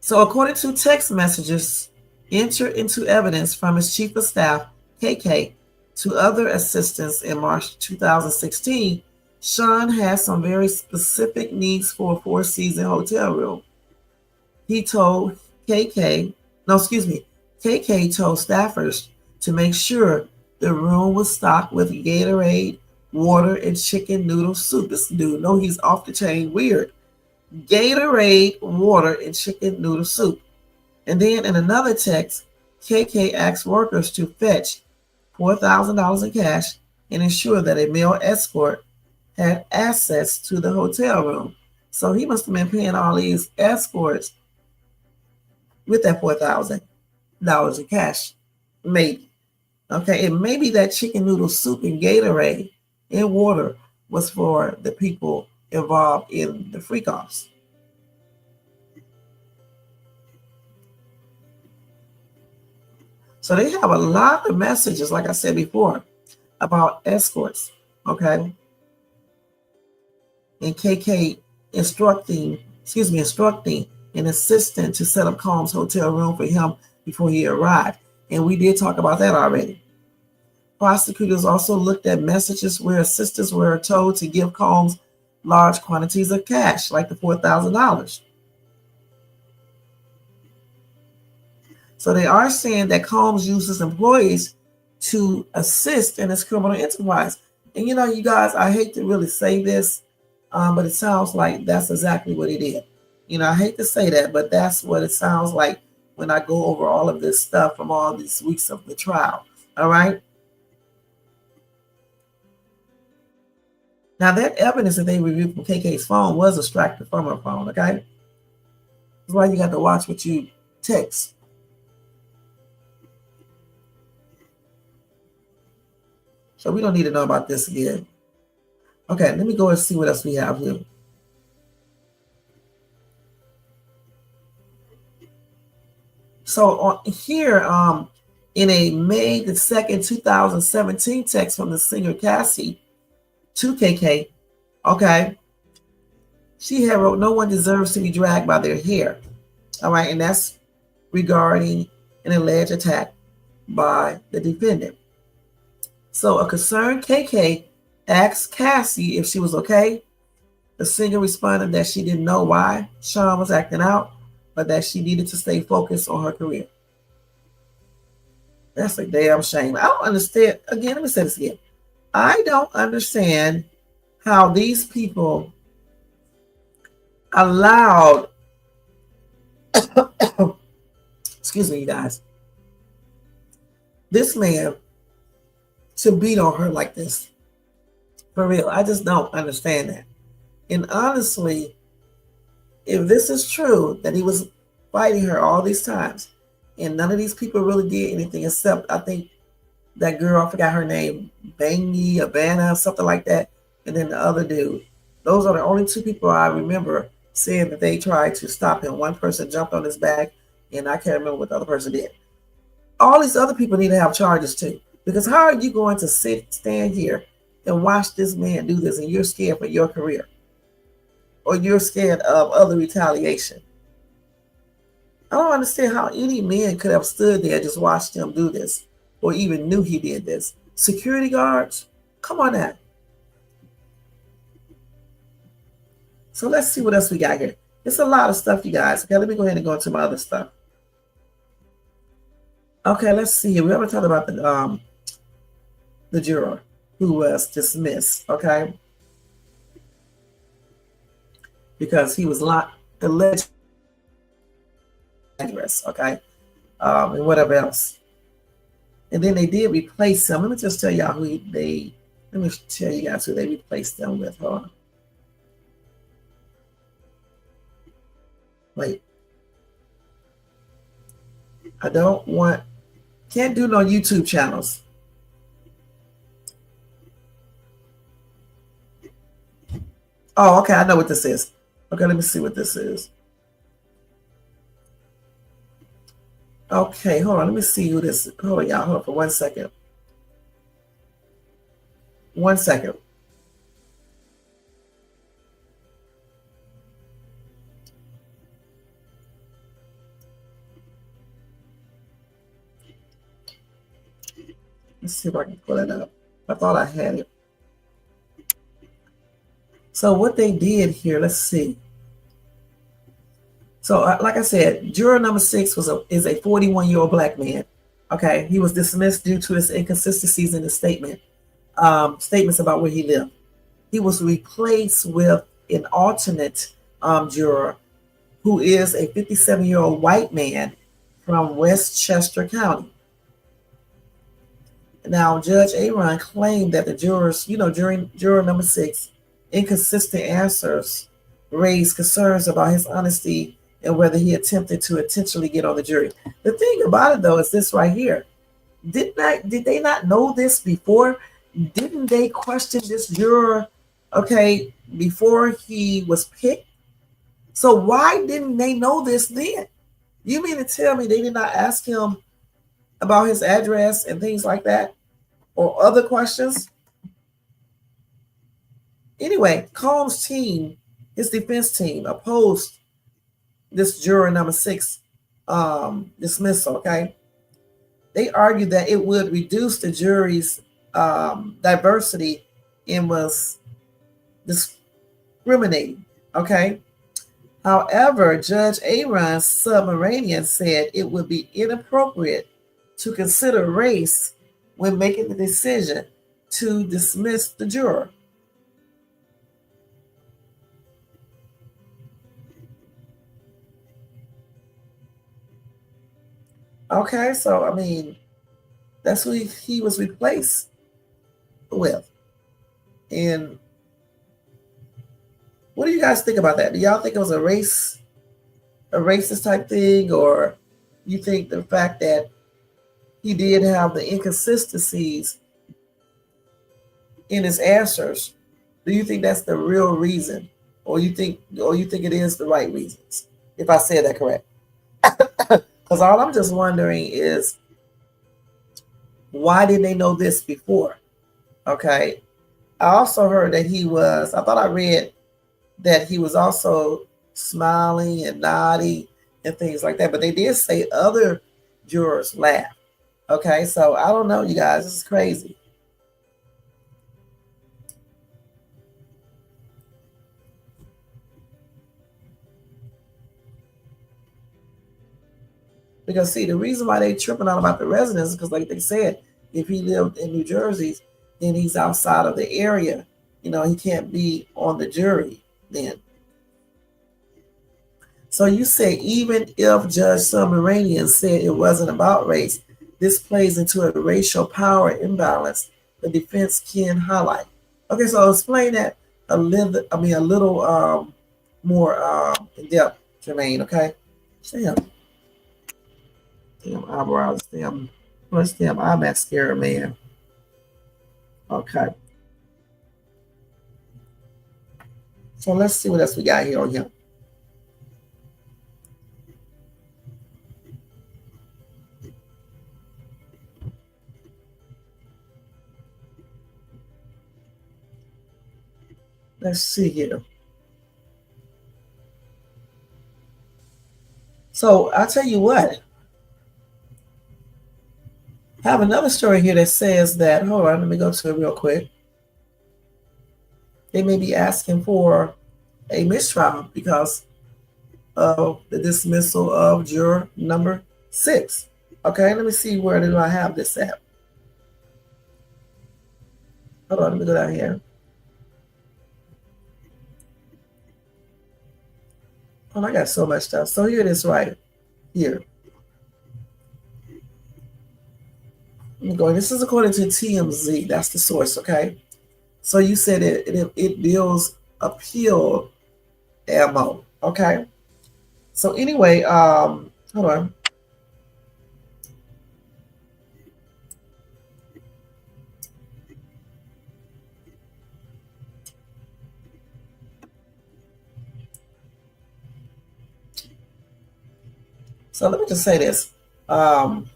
[SPEAKER 6] So according to text messages entered into evidence from his chief of staff, KK, to other assistants in March 2016, Sean had some very specific needs for a 4-season hotel room. He told KK told staffers to make sure the room was stocked with Gatorade, water, and chicken noodle soup. This dude, no, he's off the chain weird. Gatorade, water, and chicken noodle soup. And then in another text, KK asked workers to fetch $4,000 in cash and ensure that a male escort had access to the hotel room. So he must have been paying all these escorts with that $4,000 in cash. Maybe. Okay, and maybe that chicken noodle soup and Gatorade and water was for the people involved in the freak-offs. So they have a lot of messages, like I said before, about escorts, okay? And KK instructing an assistant to set up Combs' hotel room for him before he arrived. And we did talk about that already. Prosecutors also looked at messages where assistants were told to give Combs large quantities of cash, like the $4,000. So they are saying that Combs uses employees to assist in his criminal enterprise. And you know, you guys, I hate to really say this, but it sounds like that's exactly what he did. You know, I hate to say that, but that's what it sounds like when I go over all of this stuff from all these weeks of the trial. All right. Now, that evidence that they reviewed from KK's phone was extracted from her phone, okay? That's why you got to watch what you text. So we don't need to know about this again. Okay, let me go and see what else we have here. So on here, in a May the 2nd, 2017 text from the singer Cassie to KK, okay, she had wrote, "No one deserves to be dragged by their hair." All right, and that's regarding an alleged attack by the defendant. So a concerned KK asked Cassie if she was okay. The singer responded that she didn't know why Sean was acting out, but that she needed to stay focused on her career. That's a damn shame. I don't understand. Again, let me say this again. I don't understand how these people allowed, excuse me, you guys, this man to beat on her like this. For real, I just don't understand that. And honestly, if this is true, that he was fighting her all these times, and none of these people really did anything except, I think, that girl, I forgot her name, Bangy, Abana, something like that, and then the other dude. Those are the only two people I remember saying that they tried to stop him. One person jumped on his back, and I can't remember what the other person did. All these other people need to have charges too. Because how are you going to stand here and watch this man do this, and you're scared for your career? Or you're scared of other retaliation? I don't understand how any man could have stood there and just watched him do this, or even knew he did this. Security guards? Come on now. So let's see what else we got here. It's a lot of stuff, you guys. Okay, let me go ahead and go into my other stuff. Okay, let's see. We haven't talked about the juror who was dismissed, okay? Because he was alleged address, okay? And whatever else. And then they did replace him. Let me just tell y'all let me tell you guys who they replaced them with. Hold on. Wait. I don't want, can't do no YouTube channels. Oh, okay, I know what this is. Okay, let me see what this is. Okay, hold on, let me see who this is. Hold on, y'all, hold on for 1 second. 1 second. Let's see if I can pull it up. I thought I had it. So what they did here, let's see. So like I said, juror number 6 is a 41-year-old black man. Okay, he was dismissed due to his inconsistencies in his statements about where he lived. He was replaced with an alternate juror who is a 57-year-old white man from Westchester County. Now, Judge Aaron claimed that the jurors, during juror number 6, inconsistent answers raised concerns about his honesty and whether he attempted to intentionally get on the jury. The thing about it, though, is this right here. Did they not know this before? Didn't they question this juror, okay, before he was picked? So why didn't they know this then? You mean to tell me they did not ask him about his address and things like that, or other questions? Anyway, Combs' team, his defense team, opposed this juror number 6 dismissal. Okay, they argued that it would reduce the jury's diversity and was discriminating. Okay. However, Judge Aaron Submaranian said it would be inappropriate to consider race when making the decision to dismiss the juror. Okay, so I mean, that's who he was replaced with. And what do you guys think about that? Do y'all think it was a racist type thing, or you think the fact that he did have the inconsistencies in his answers, do you think that's the real reason, or you think it is the right reasons? If I said that correct, because all I'm just wondering is, why didn't they know this before? Okay, I also heard that I thought I read that he was also smiling and nodding and things like that, but they did say other jurors laughed. Okay, so I don't know, you guys, this is crazy. Because see, the reason why they tripping out about the residents is because, like they said, if he lived in New Jersey, then he's outside of the area. He can't be on the jury then. So you say even if Judge Submaranian said it wasn't about race, this plays into a racial power imbalance the defense can highlight. Okay, so I'll explain that a little more in depth, Jermaine. Okay, damn eyebrows, damn eye mascara, man. Okay, so let's see what else we got here on him. Let's see here. So I'll tell you what. I have another story here that says that, hold on, let me go to it real quick. They may be asking for a mistrial because of the dismissal of juror number 6. Okay, let me see, where do I have this at? Hold on, let me go down here. Oh, I got so much stuff. So here it is right here. I'm going. This is according to TMZ. That's the source, okay? So you said it deals appeal ammo, okay? So anyway, hold on. So let me just say this. Um,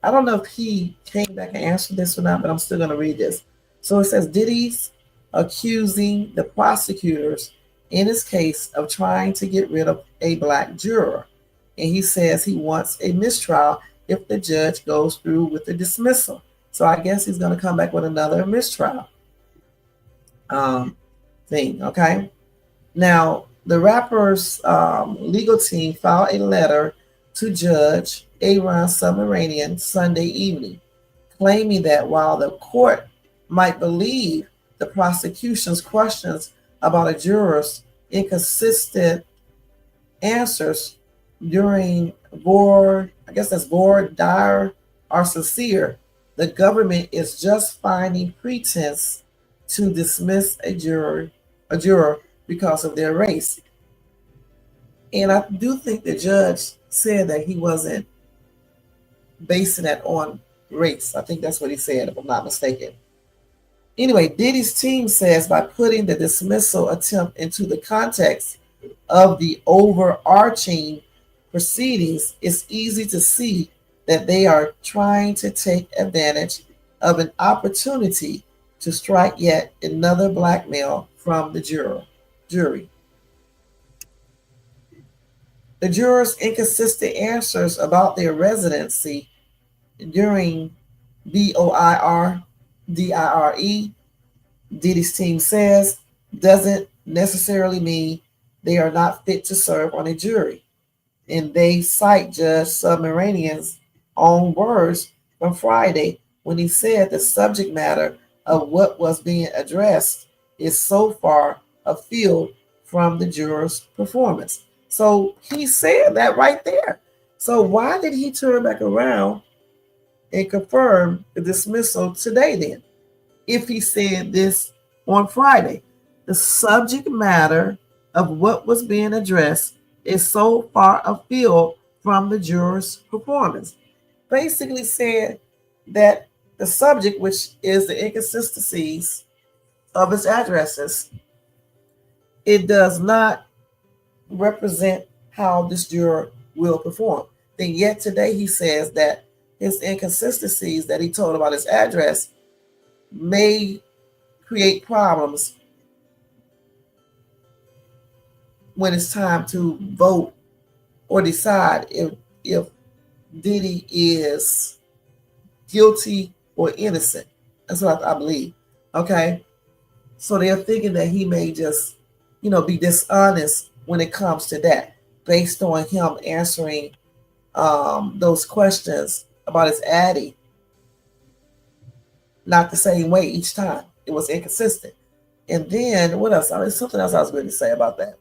[SPEAKER 6] I don't know if he came back and answered this or not, but I'm still going to read this. So it says Diddy's accusing the prosecutors in his case of trying to get rid of a black juror. And he says he wants a mistrial if the judge goes through with the dismissal. So I guess he's going to come back with another mistrial thing. Okay. Now, the rapper's legal team filed a letter to Judge Aaron Submaranian Sunday evening, claiming that while the court might believe the prosecution's questions about a juror's inconsistent answers during I guess that's voir dire, are sincere, the government is just finding pretense to dismiss a juror because of their race. And I do think the judge said that he wasn't basing that on race. I think that's what he said, if I'm not mistaken. Anyway, Diddy's team says by putting the dismissal attempt into the context of the overarching proceedings, it's easy to see that they are trying to take advantage of an opportunity to strike yet another black male from the jury. The jurors' inconsistent answers about their residency during BOIR, DIRE, Diddy's team says, doesn't necessarily mean they are not fit to serve on a jury. And they cite Judge Submaranian's own words from Friday when he said the subject matter of what was being addressed is so far afield from the juror's performance. So he said that right there. So why did he turn back around and confirm the dismissal today then? If he said this on Friday, the subject matter of what was being addressed is so far afield from the juror's performance. Basically said that the subject, which is the inconsistencies of his addresses, it does not represent how this juror will perform. Then yet today he says that his inconsistencies that he told about his address may create problems when it's time to vote or decide if Diddy is guilty or innocent. That's what I believe. Okay. So they're thinking that he may just, be dishonest when it comes to that, based on him answering those questions about his addy not the same way each time. It was inconsistent. And then what else? There's something else I was going to say about that.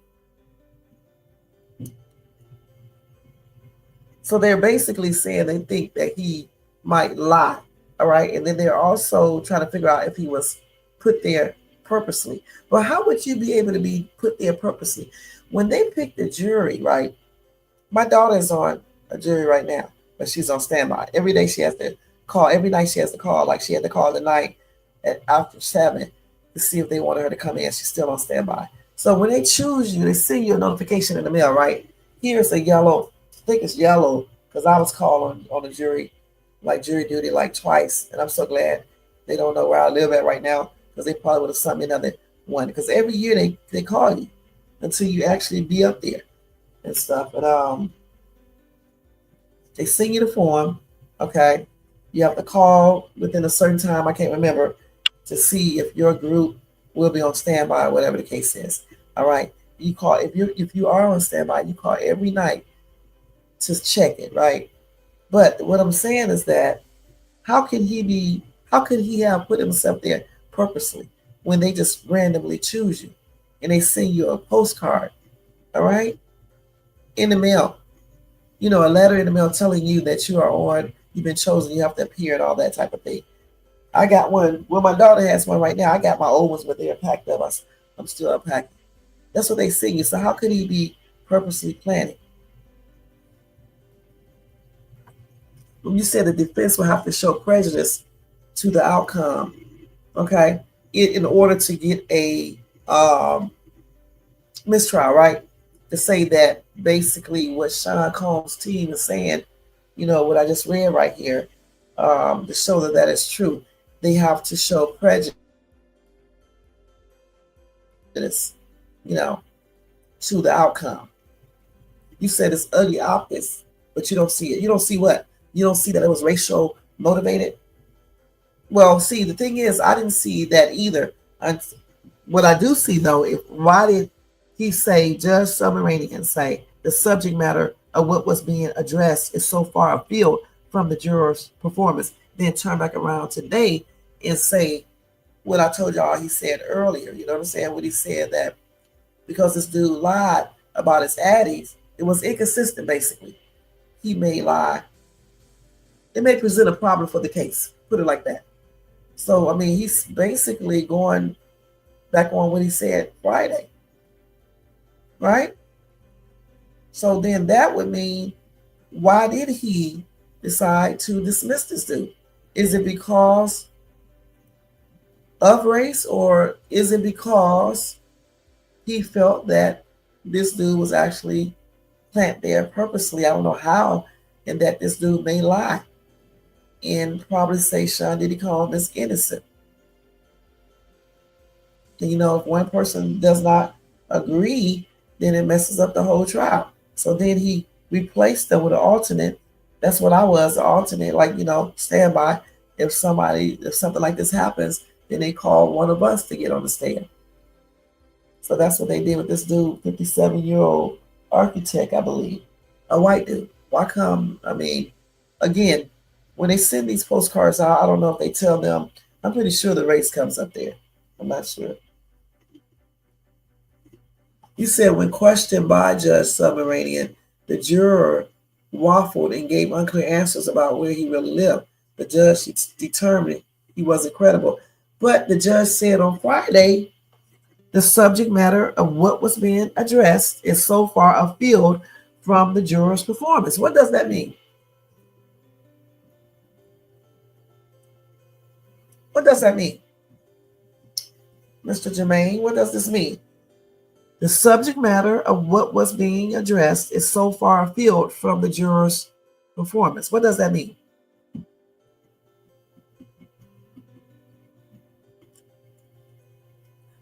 [SPEAKER 6] So they're basically saying they think that he might lie. All right. And then they're also trying to figure out if he was put there purposely. But how would you be able to be put there purposely? When they pick the jury, right? My daughter's on a jury right now, but she's on standby. Every day she has to call. Every night she has to call. Like she had to call tonight after 7 to see if they wanted her to come in. She's still on standby. So when they choose you, they send you a notification in the mail, right? Here's a yellow. I think it's yellow because I was called on a jury, like jury duty, like twice. And I'm so glad they don't know where I live at right now because they probably would have sent me another one. Because every year they call you until you actually be up there and stuff. And they send you the form, okay? You have to call within a certain time, I can't remember, to see if your group will be on standby or whatever the case is. All right. You call if you are on standby, you call every night to check it, right? But what I'm saying is that how could he have put himself there purposely when they just randomly choose you and they send you a postcard, all right, in the mail, a letter in the mail telling you that you've been chosen, you have to appear and all that type of thing. I got one. Well, my daughter has one right now. I got my old ones, but they're packed up. I'm still unpacking. That's what they send you. So how could he be purposely planning? You said the defense will have to show prejudice to the outcome, okay, in order to get a mistrial, right? To say that basically what Sean Combs' team is saying, what I just read right here, to show that is true, they have to show prejudice, to the outcome. You said it's ugly optics, but you don't see it. You don't see what? You don't see that it was racial motivated? Well, see, the thing is, I didn't see that either. What I do see, though, why did he say, Judge Submarinian say, the subject matter of what was being addressed is so far afield from the juror's performance, then turn back around today and say what I told y'all he said earlier. You know what I'm saying? What he said, that because this dude lied about his addies, it was inconsistent, basically. He may lie. It may present a problem for the case, put it like that. So, I mean, he's basically going back on what he said Friday, right? So then that would mean, why did he decide to dismiss this dude? Is it because of race, or is it because he felt that this dude was actually planted there purposely? I don't know how, and that this dude may lie and probably say Sean Diddy Combs is innocent. And if one person does not agree, then it messes up the whole trial. So then he replaced them with an alternate. That's what I was, an alternate, like, standby. If something like this happens, then they call one of us to get on the stand. So that's what they did with this dude, 57-year-old architect, I believe, a white dude. Why come? I mean, again, when they send these postcards out, I don't know if they tell them. I'm pretty sure the race comes up there. I'm not sure. You said when questioned by Judge Submarinian, the juror waffled and gave unclear answers about where he really lived. The judge determined he wasn't credible. But the judge said on Friday, the subject matter of what was being addressed is so far afield from the juror's performance. What does that mean? What does that mean? Mr. Jermaine, what does this mean? The subject matter of what was being addressed is so far afield from the juror's performance. What does that mean?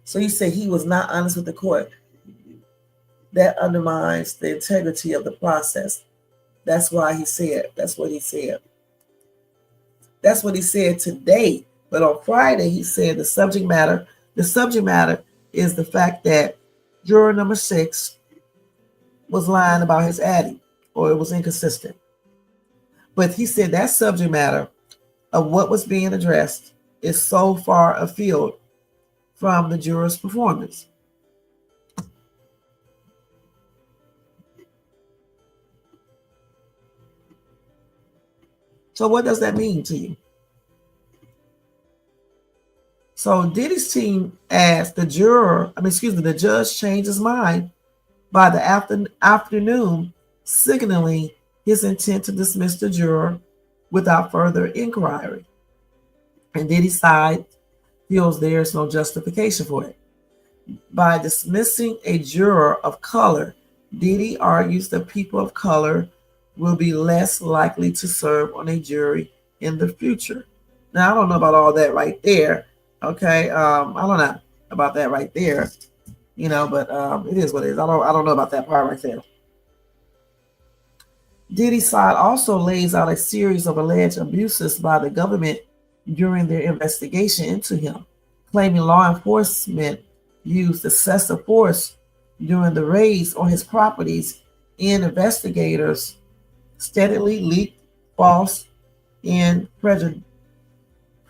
[SPEAKER 6] So you say he was not honest with the court. That undermines the integrity of the process. That's why he said, that's what he said. That's what he said today. But on Friday, he said the subject matter is the fact that juror number 6 was lying about his adding, or it was inconsistent. But he said that subject matter of what was being addressed is so far afield from the juror's performance. So what does that mean to you? So Diddy's team asked the judge changed his mind by the afternoon, signaling his intent to dismiss the juror without further inquiry. And Diddy's side feels there's no justification for it. By dismissing a juror of color, Diddy argues that people of color will be less likely to serve on a jury in the future. Now, I don't know about all that right there. Okay, I don't know about that right there, but it is what it is. I don't know about that part right there. Diddy's side also lays out a series of alleged abuses by the government during their investigation into him, claiming law enforcement used excessive force during the raids on his properties, and investigators steadily leaked false and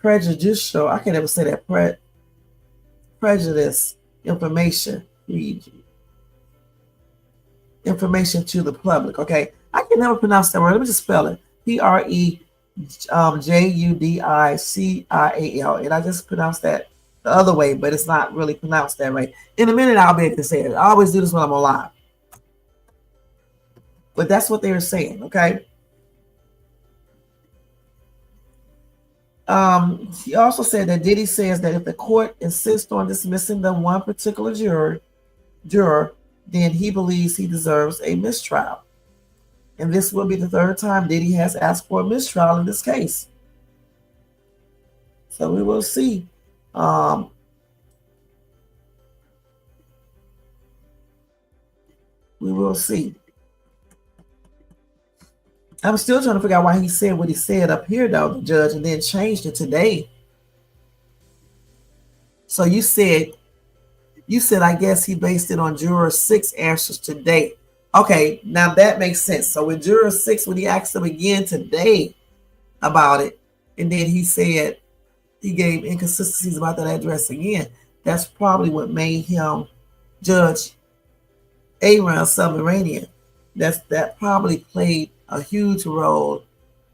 [SPEAKER 6] prejudicial, I can't ever say that, prejudice information to the public. Okay, I can never pronounce that word. Let me just spell it. Prejudical, and I just pronounced that the other way, but it's not really pronounced that way. In a minute, I'll be able to say it. I always do this when I'm on live, but that's what they were saying. Okay. He also said that Diddy says that if the court insists on dismissing the one particular juror, then he believes he deserves a mistrial. And this will be the third time Diddy has asked for a mistrial in this case. So we will see. We will see. I'm still trying to figure out why he said what he said up here, though, the judge, and then changed it today. So you said, I guess he based it on Juror 6 answers today. Okay, now that makes sense. So with Juror 6, when he asked him again today about it, and then he said he gave inconsistencies about that address again, that's probably what made him judge Aaron Submarinian. That probably played a huge role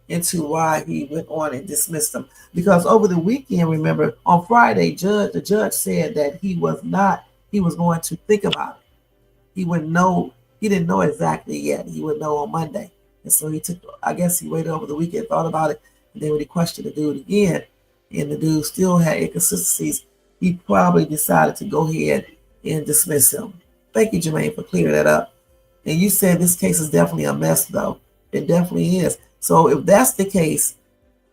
[SPEAKER 6] into why he went on and dismissed him. Because over the weekend, remember, on Friday, the judge said that he was going to think about it. He didn't know exactly yet. He would know on Monday. And so I guess he waited over the weekend, thought about it, and then when he questioned the dude again, and the dude still had inconsistencies, he probably decided to go ahead and dismiss him. Thank you, Jermaine, for clearing that up. And you said this case is definitely a mess, though. It definitely is. So if that's the case,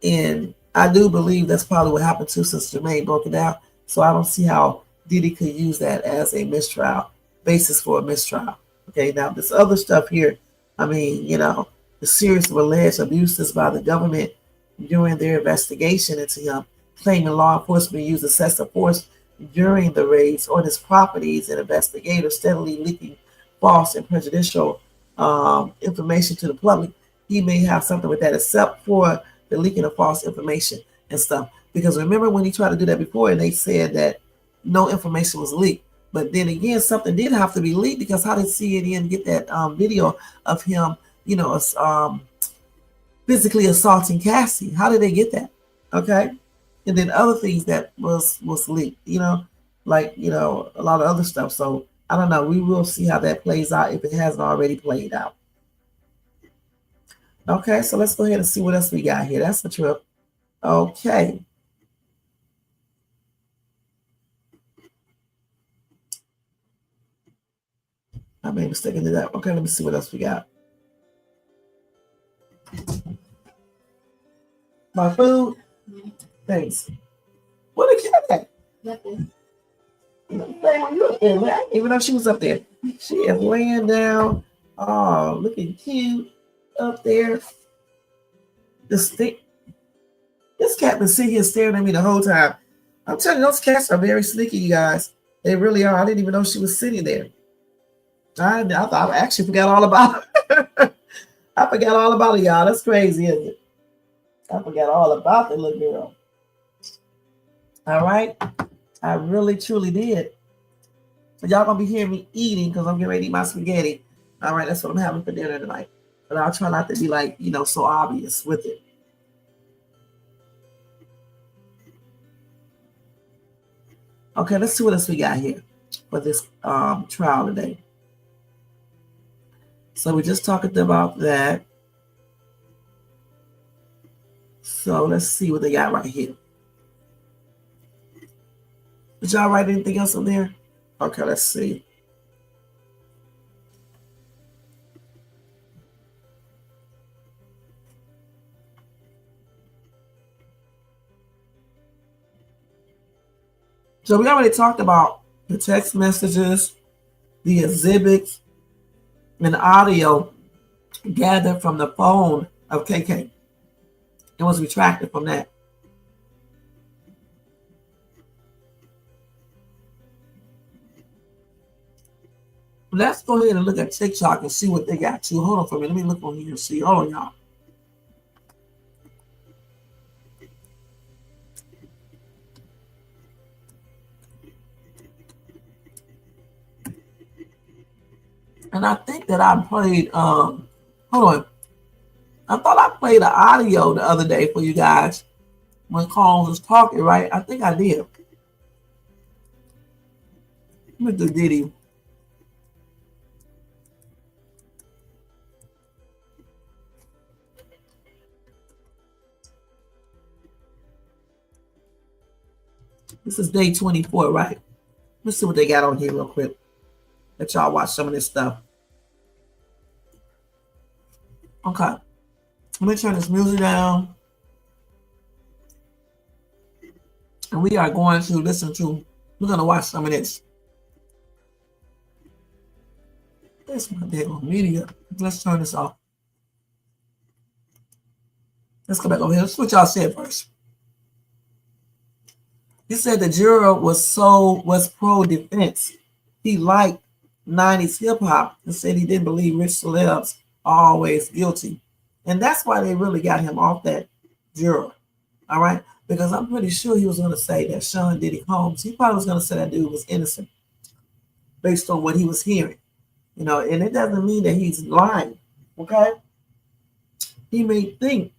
[SPEAKER 6] and I do believe that's probably what happened too, since Jermaine broke it down. So I don't see how Diddy could use that as a mistrial, basis for a mistrial. Okay, now this other stuff here, I mean, the series of alleged abuses by the government during their investigation into him, claiming law enforcement used excessive force during the raids on his properties, and investigators steadily leaking false and prejudicial information to the public. He may have something with that, except for the leaking of false information and stuff. Because remember when he tried to do that before, and they said that no information was leaked. But then again, something did have to be leaked, because how did CNN get that video of him, physically assaulting Cassie? How did they get that? Okay. And then other things that was leaked, a lot of other stuff. So I don't know. We will see how that plays out if it hasn't already played out. Okay, so let's go ahead and see what else we got here. That's the trip. Okay. I made a mistake into that. Okay, let me see what else we got. My food? Thanks. What the cat at?
[SPEAKER 2] Nothing.
[SPEAKER 6] I didn't even know she was up there. She is laying down. Oh, looking cute up there. This cat been sitting here staring at me the whole time. I'm telling you, those cats are very sneaky, you guys. They really are. I didn't even know she was sitting there. I actually forgot all about her. I forgot all about it, y'all. That's crazy, isn't it? I forgot all about the little girl. All right. I really, truly did. So y'all gonna be hearing me eating because I'm getting ready to eat my spaghetti. All right, that's what I'm having for dinner tonight. But I'll try not to be like, so obvious with it. Okay, let's see what else we got here for this trial today. So we just talked about that. So let's see what they got right here. Did y'all write anything else on there? Okay, let's see. So we already talked about the text messages, the exhibits, and audio gathered from the phone of KK. It was retracted from that. Let's go ahead and look at TikTok and see what they got too. Hold on for me. Let me look on here and see. Hold on, y'all. And I think that I played, hold on. I thought I played the audio the other day for you guys when Carl was talking, right? I think I did. Let me do Diddy. This is day 24, right? Let's see what they got on here real quick. Let y'all watch some of this stuff. Okay. Let me turn this music down. And we are going to we're going to watch some of this. That's my damn media. Let's turn this off. Let's go back over here. Let's see what y'all said first. He said the juror was pro-defense. He liked 90s hip-hop and said he didn't believe rich celebs are always guilty. And that's why they really got him off that juror. All right? Because I'm pretty sure he was going to say that Sean Diddy Combs, he probably was going to say that dude was innocent based on what he was hearing. You know, and it doesn't mean that he's lying. Okay? He may think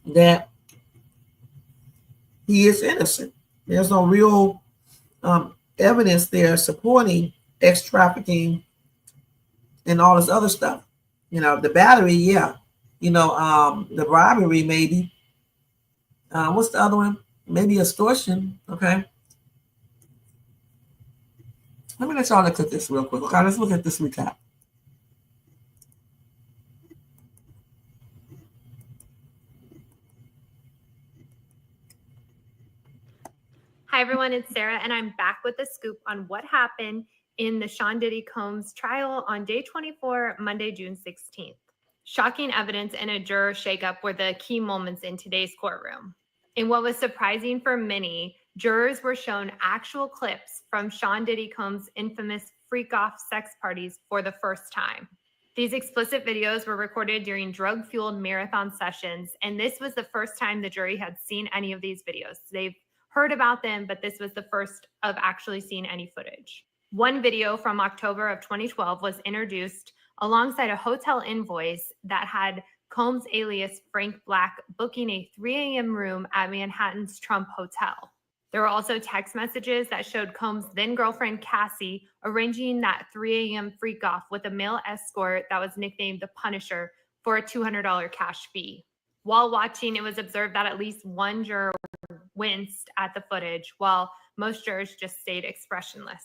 [SPEAKER 6] that he is innocent. There's no real evidence there supporting ex trafficking and all this other stuff. You know, the battery, yeah. You know, the robbery, maybe. What's the other one? Maybe extortion. Okay. Let me let y'all look at this real quick. Okay, let's look at this recap.
[SPEAKER 7] Hi, everyone. It's Sarah, and I'm back with the scoop on what happened in the Sean Diddy Combs trial on day 24, Monday, June 16th. Shocking evidence and a juror shakeup were the key moments in today's courtroom. In what was surprising for many, jurors were shown actual clips from Sean Diddy Combs' infamous freak-off sex parties for the first time. These explicit videos were recorded during drug-fueled marathon sessions, and this was the first time the jury had seen any of these videos. They've heard about them, but this was the first of actually seeing any footage. One video from October of 2012 was introduced alongside a hotel invoice that had Combs alias Frank Black booking a 3 a.m. room at Manhattan's Trump Hotel. There were also text messages that showed Combs' then girlfriend Cassie arranging that 3 a.m. freak off with a male escort that was nicknamed the Punisher for a $200 cash fee. While watching, it was observed that at least one juror winced at the footage, while most jurors just stayed expressionless.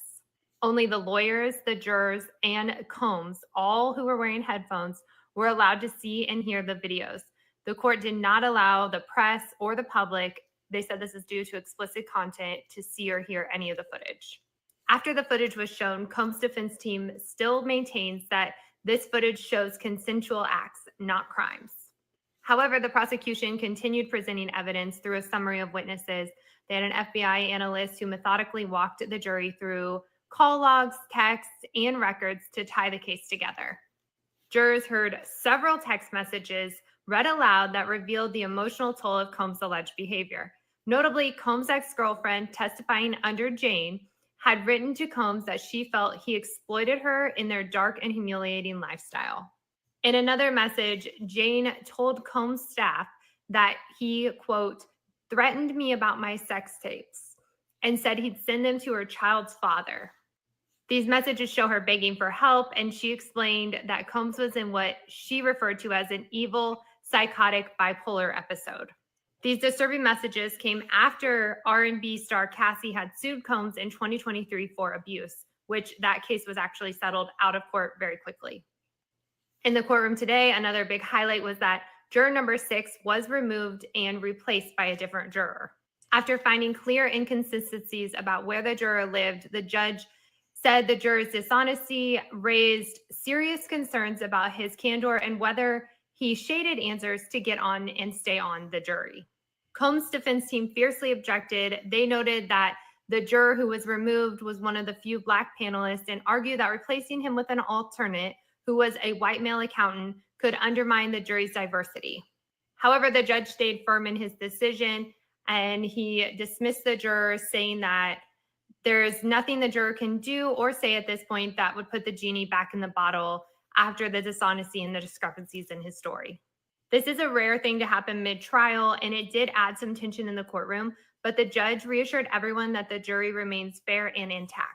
[SPEAKER 7] Only the lawyers, the jurors, and Combs, all who were wearing headphones, were allowed to see and hear the videos. The court did not allow the press or the public, they said this is due to explicit content, to see or hear any of the footage. After the footage was shown, Combs' defense team still maintains that this footage shows consensual acts, not crimes. However, the prosecution continued presenting evidence through a summary of witnesses. They had an FBI analyst who methodically walked the jury through call logs, texts, and records to tie the case together. Jurors heard several text messages read aloud that revealed the emotional toll of Combs' alleged behavior. Notably, Combs' ex-girlfriend, testifying under Jane, had written to Combs that she felt he exploited her in their dark and humiliating lifestyle. In another message, Jane told Combs' staff that he, quote, threatened me about my sex tapes and said he'd send them to her child's father. These messages show her begging for help, and she explained that Combs was in what she referred to as an evil, psychotic, bipolar episode. These disturbing messages came after R&B star Cassie had sued Combs in 2023 for abuse, which that case was actually settled out of court very quickly. In the courtroom today, another big highlight was that juror number 6 was removed and replaced by a different juror. After finding clear inconsistencies about where the juror lived, the judge said the juror's dishonesty raised serious concerns about his candor and whether he shaded answers to get on and stay on the jury. Combs' defense team fiercely objected. They noted that the juror who was removed was one of the few Black panelists and argued that replacing him with an alternate who was a white male accountant could undermine the jury's diversity. However, the judge stayed firm in his decision and he dismissed the juror, saying that there's nothing the juror can do or say at this point that would put the genie back in the bottle after the dishonesty and the discrepancies in his story. This is a rare thing to happen mid-trial, and it did add some tension in the courtroom, but the judge reassured everyone that the jury remains fair and intact.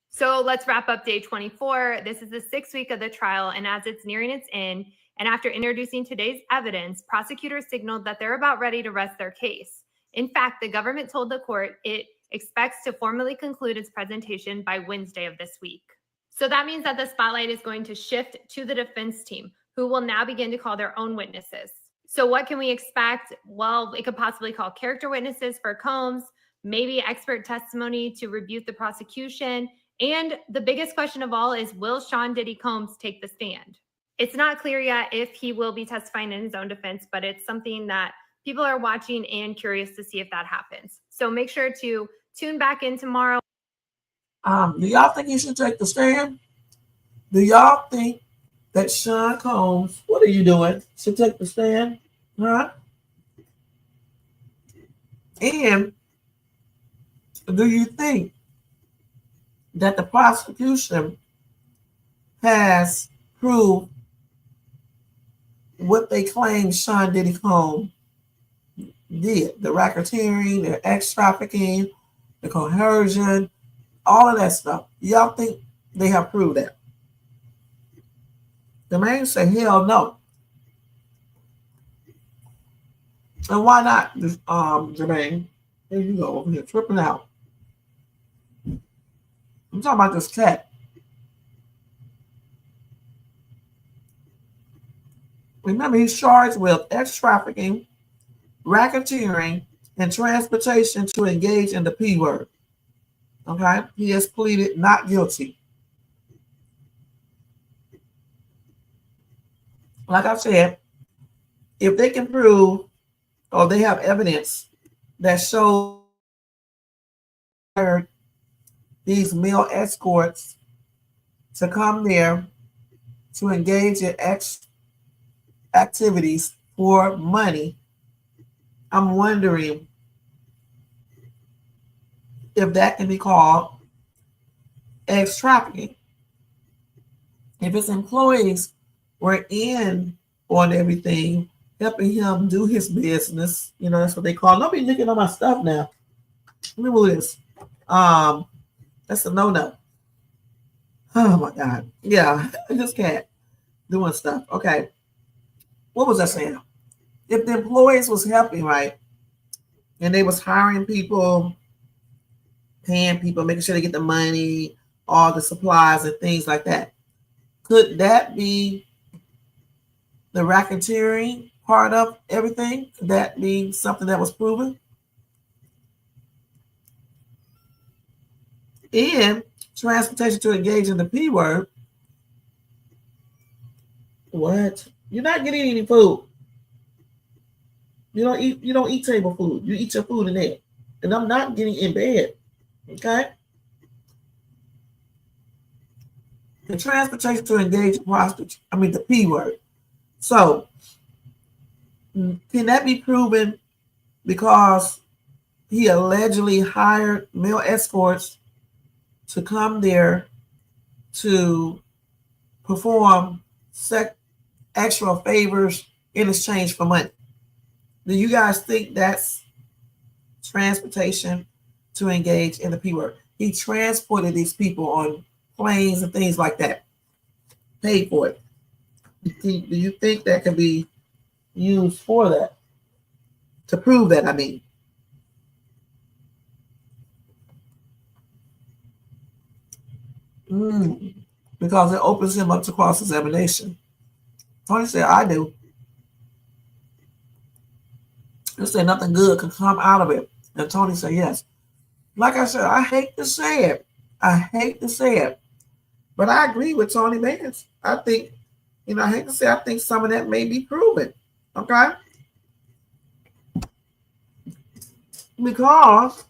[SPEAKER 7] So let's wrap up day 24. This is the 6th week of the trial, and as it's nearing its end, and after introducing today's evidence, prosecutors signaled that they're about ready to rest their case. In fact, the government told the court it expects to formally conclude its presentation by Wednesday of this week. So that means that the spotlight is going to shift to the defense team, who will now begin to call their own witnesses. So what can we expect? Well, it could possibly call character witnesses for Combs, maybe expert testimony to refute the prosecution. And the biggest question of all is, will Sean Diddy Combs take the stand? It's not clear yet if he will be testifying in his own defense, but it's something that people are watching and curious to see if that happens. So make sure to tune back in tomorrow.
[SPEAKER 6] Do y'all think he should take the stand? Do y'all think that Sean Combs, what are you doing, should take the stand? Huh? And do you think that the prosecution has proved what they claim Sean Diddy Combs did? The racketeering, the ex-trafficking, the coercion, all of that stuff. Y'all think they have proved that? The man said, hell no. And why not, Jermaine? There you go, over here, tripping out. I'm talking about this cat. Remember, he's charged with ex-trafficking, racketeering, and transportation to engage in the P word. Okay? He has pleaded not guilty. Like I said, if they can prove or they have evidence that shows these male escorts to come there to engage in activities for money, I'm wondering if that can be called ex-trafficking. If his employees were in on everything, helping him do his business, you know, that's what they call it. Don't be looking at my stuff now. Let me move this. That's a no-no. Oh my God. Yeah, this cat doing stuff. Okay. What was I saying? If the employees was helping, right, and they was hiring people, paying people, making sure they get the money, all the supplies and things like that, could that be the racketeering part of everything? Could that be something that was proven? And transportation to engage in the P word. What? You're not getting any food. You don't eat table food. You eat your food in there. And I'm not getting in bed. Okay? The transportation to engage in prostitution. I mean the P word. So can that be proven because he allegedly hired male escorts to come there to perform extra favors in exchange for money? Do you guys think that's transportation to engage in the P word? He transported these people on planes and things like that, paid for it. Do you think that can be used for that? To prove that, I mean. Because it opens him up to cross-examination. Tony said, I do. He said nothing good can come out of it. And Tony said, yes. Like I said, I hate to say it. But I agree with Tony Mans. I think, I hate to say, I think some of that may be proven. Okay? Because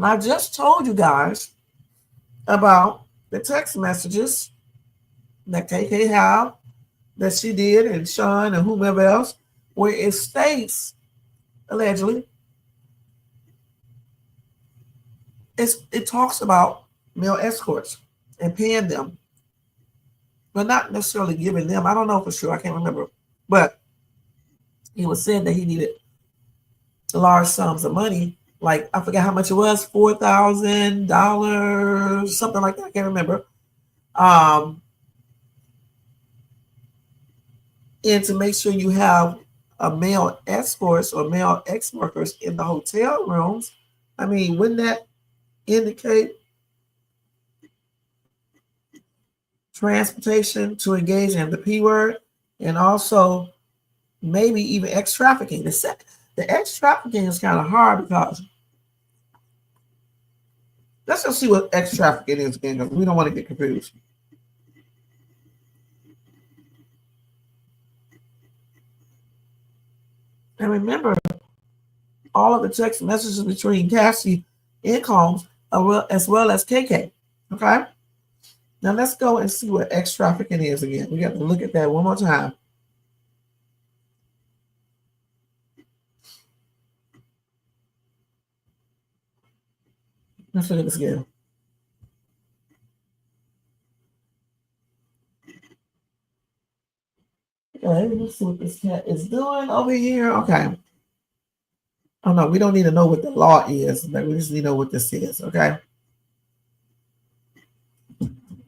[SPEAKER 6] I just told you guys about the text messages that KK have, that she did, and Sean and whomever else, where it states, allegedly, it talks about male escorts and paying them, but not necessarily giving them. I don't know for sure. I can't remember. But he was saying that he needed large sums of money. Like, I forgot how much it was, $4,000, something like that. I can't remember. And to make sure you have male escorts or male ex workers in the hotel rooms. I mean, wouldn't that indicate transportation to engage in the P word, and also maybe even ex trafficking? The ex trafficking is kind of hard because let's just see what ex trafficking is again, because we don't want to get confused. And remember, all of the text messages between Cassie and Combs, as well as KK. Okay? Now let's go and see what ex trafficking is again. We got to look at that one more time. Let's look at this again. Okay, let's see what this cat is doing over here. Okay. Oh no, we don't need to know what the law is, but we just need to know what this is. Okay.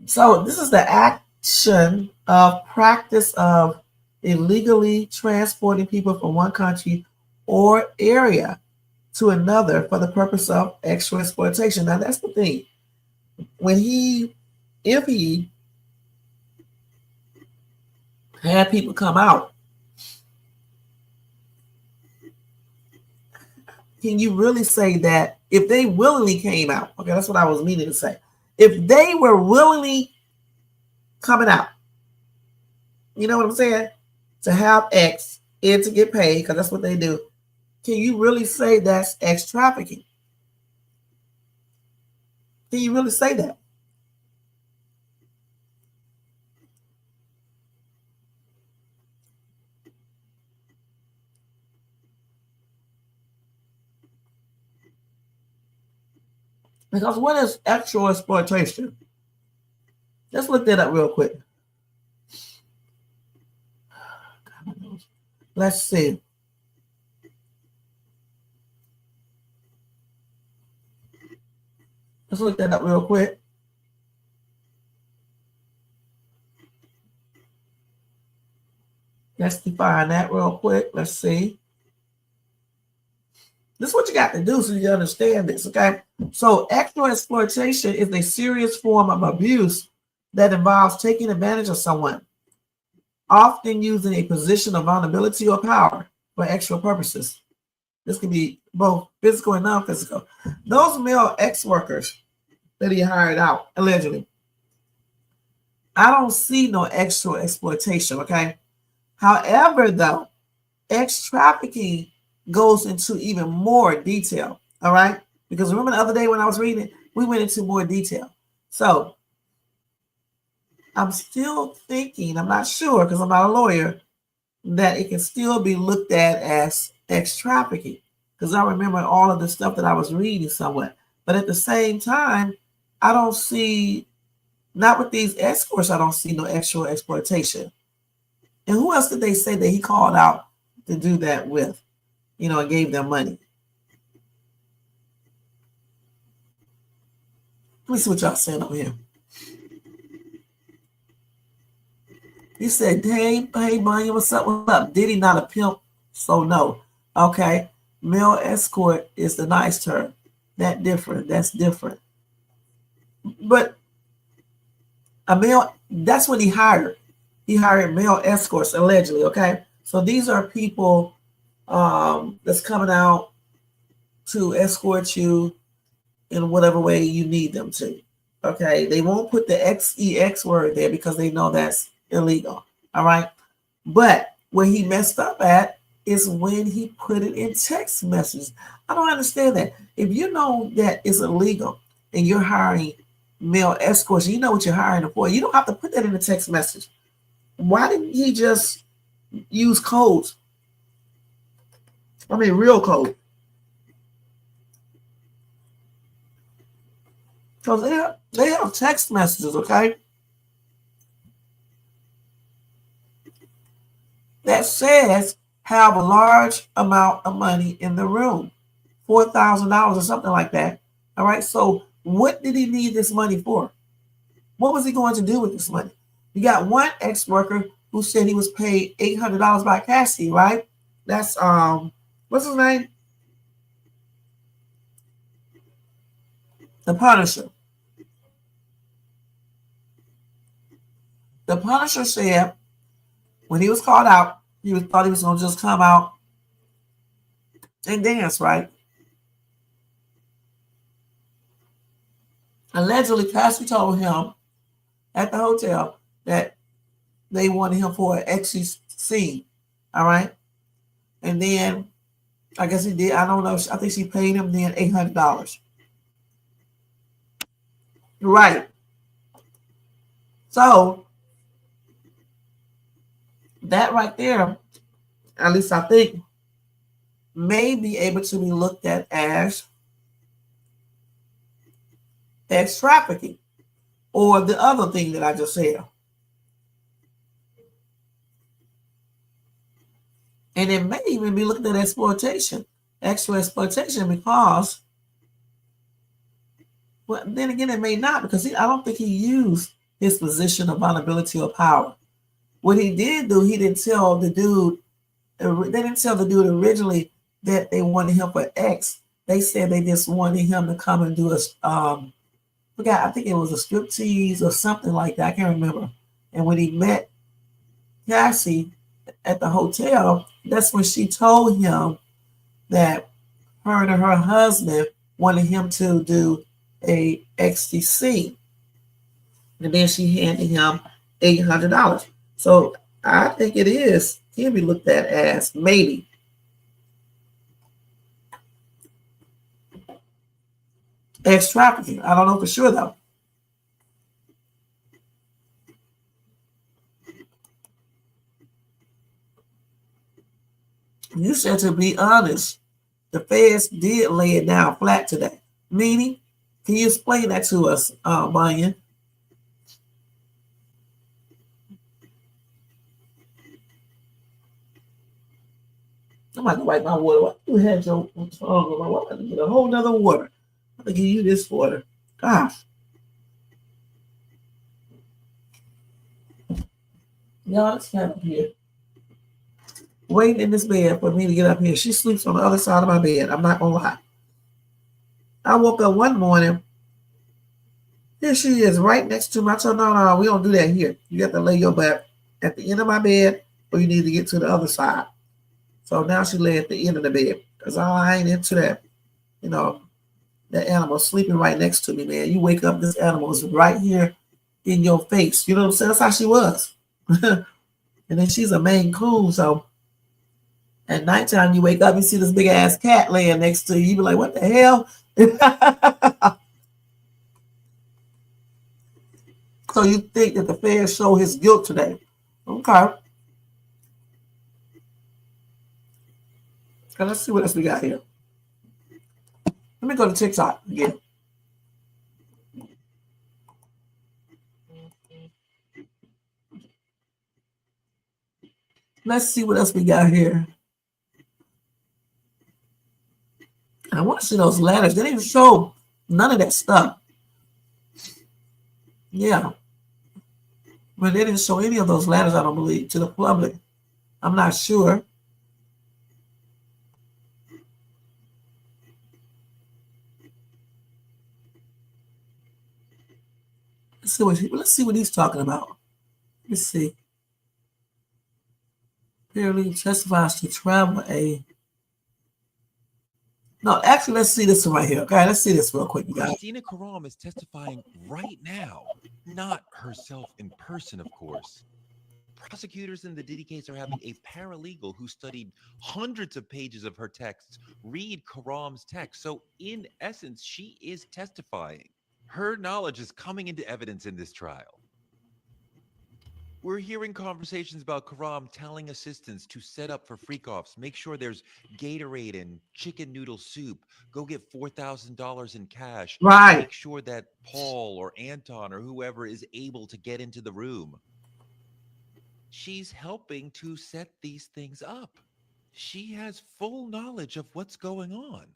[SPEAKER 6] So this is the action of practice of illegally transporting people from one country or area to another for the purpose of extra exploitation. Now that's the thing. If he had people come out, can you really say that if they willingly came out? Okay, that's what I was meaning to say. If they were willingly coming out, you know what I'm saying? To have X and to get paid, because that's what they do. Can you really say that's ex trafficking? Can you really say that? Because what is actual exploitation? Let's look that up real quick. Let's see. Let's look that up real quick. Let's define that real quick. Let's see. This is what you got to do so you understand this, okay? So actual exploitation is a serious form of abuse that involves taking advantage of someone, often using a position of vulnerability or power for extra purposes. This can be both physical and non-physical. Those male ex-workers that he hired out, allegedly, I don't see no extra exploitation, okay? However, though, ex-trafficking goes into even more detail, all right? Because remember the other day when I was reading it, we went into more detail. So I'm still thinking, I'm not sure because I'm not a lawyer, that it can still be looked at as ex-trafficking, because I remember all of the stuff that I was reading somewhat. But at the same time, I don't see, not with these escorts, I don't see no actual exploitation. And who else did they say that he called out to do that with, you know, and gave them money? Let me see what y'all saying over here. He said, hey, Bunny, what's up? What's up? Diddy not a pimp, so no. Okay. Male escort is the nice term. That's different. But a male, that's what he hired. He hired male escorts, allegedly, okay? So these are people that's coming out to escort you in whatever way you need them to, okay? They won't put the XEX word there because they know that's illegal, all right? But where he messed up at is when he put it in text messages. I don't understand that. If you know that it's illegal and you're hiring male escorts, you know what you're hiring them for, you don't have to put that in the text message. Why didn't he just use codes? I mean, real code. Because they have text messages, okay? That says have a large amount of money in the room, $4,000 or something like that. All right. So what did he need this money for? What was he going to do with this money? You got one ex-worker who said he was paid $800 by Cassie, right? That's what's his name? The Punisher. The Punisher said when he was called out, thought he was gonna just come out and dance, right? Allegedly, Cassie told him at the hotel that they wanted him for an XC. All right. And then I guess he did. I don't know. I think she paid him then $800. Right. So that right there, at least I think, may be able to be looked at as sex trafficking or the other thing that I just said. And it may even be looked at exploitation, extra exploitation, because, well, then again, it may not, because I don't think he used his position of vulnerability or power. What he did do, he didn't tell the dude, they didn't tell the dude originally that they wanted him for X. They said they just wanted him to come and do a, I think it was a striptease or something like that. I can't remember. And when he met Cassie at the hotel, that's when she told him that her and her husband wanted him to do a XTC. And then she handed him $800. So I think it can be looked at as maybe. Ex trafficking. I don't know for sure though. You said, to be honest, the feds did lay it down flat today. Meaning, can you explain that to us, Brian? I'm about to wipe my water. Why you had your tongue on my water? I'm going to get a whole nother water. I'm going to give you this water. Gosh. Y'all, this cat up here waiting in this bed for me to get up here. She sleeps on the other side of my bed. I'm not going to lie. I woke up one morning. Here she is right next to me. I told her, no, we don't do that here. You have to lay your butt at the end of my bed, or you need to get to the other side. So now she lay at the end of the bed, because I ain't into that, that animal sleeping right next to me, man. You wake up, this animal is right here in your face. You know what I'm saying? That's how she was. And then she's a Maine Coon, so at nighttime you wake up, you see this big ass cat laying next to you. You be like, what the hell? So you think that the feds show his guilt today? Okay. Okay, let's see what else we got here. Let me go to TikTok again. Let's see what else we got here. I want to see those ladders. They didn't show none of that stuff. Yeah. But they didn't show any of those ladders, I don't believe, to the public. I'm not sure. Let's see what he's talking about. Let's see. Apparently testifies to travel a. No, actually, let's see this one right here. Okay, let's see this real quick, you guys.
[SPEAKER 8] Christina Karam is testifying right now, not herself in person, of course. Prosecutors in the Diddy case are having a paralegal who studied hundreds of pages of her texts read Karam's text. So, in essence, she is testifying. Her knowledge is coming into evidence in this trial. We're hearing conversations about Karam telling assistants to set up for freak-offs, make sure there's Gatorade and chicken noodle soup, go get $4,000 in cash,
[SPEAKER 6] Right.
[SPEAKER 8] make sure that Paul or Anton or whoever is able to get into the room. She's helping to set these things up. She has full knowledge of what's going on.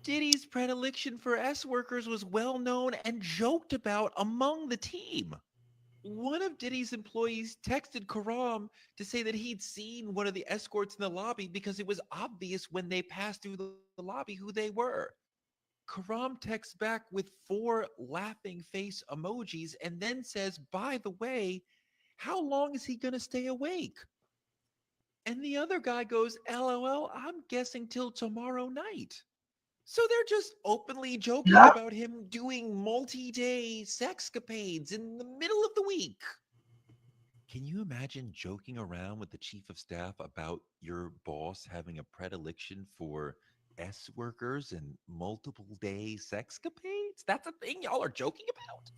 [SPEAKER 8] Diddy's predilection for S workers was well known and joked about among the team. one of Diddy's employees texted Karam to say that he'd seen one of the escorts in the lobby because it was obvious when they passed through the lobby who they were. Karam texts back with 4 laughing face emojis and then says, by the way, how long is he going to stay awake? And the other guy goes, LOL, I'm guessing till tomorrow night. So they're just openly joking
[SPEAKER 6] Yeah.
[SPEAKER 8] about him doing multi-day sexcapades in the middle of the week. Can you imagine joking around with the chief of staff about your boss having a predilection for S workers and multiple day sexcapades? That's a thing y'all are joking about?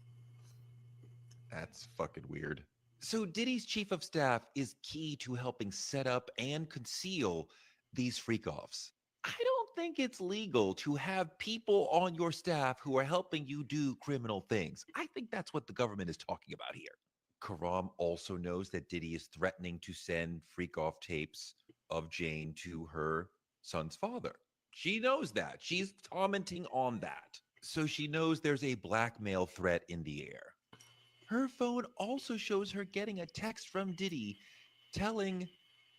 [SPEAKER 8] That's fucking weird. So Diddy's chief of staff is key to helping set up and conceal these freak-offs. I don't think it's legal to have people on your staff who are helping you do criminal things. I think that's what the government is talking about here. Karam also knows that Diddy is threatening to send freak-off tapes of Jane to her son's father. She knows that. She's commenting on that. So she knows there's a blackmail threat in the air. Her phone also shows her getting a text from Diddy telling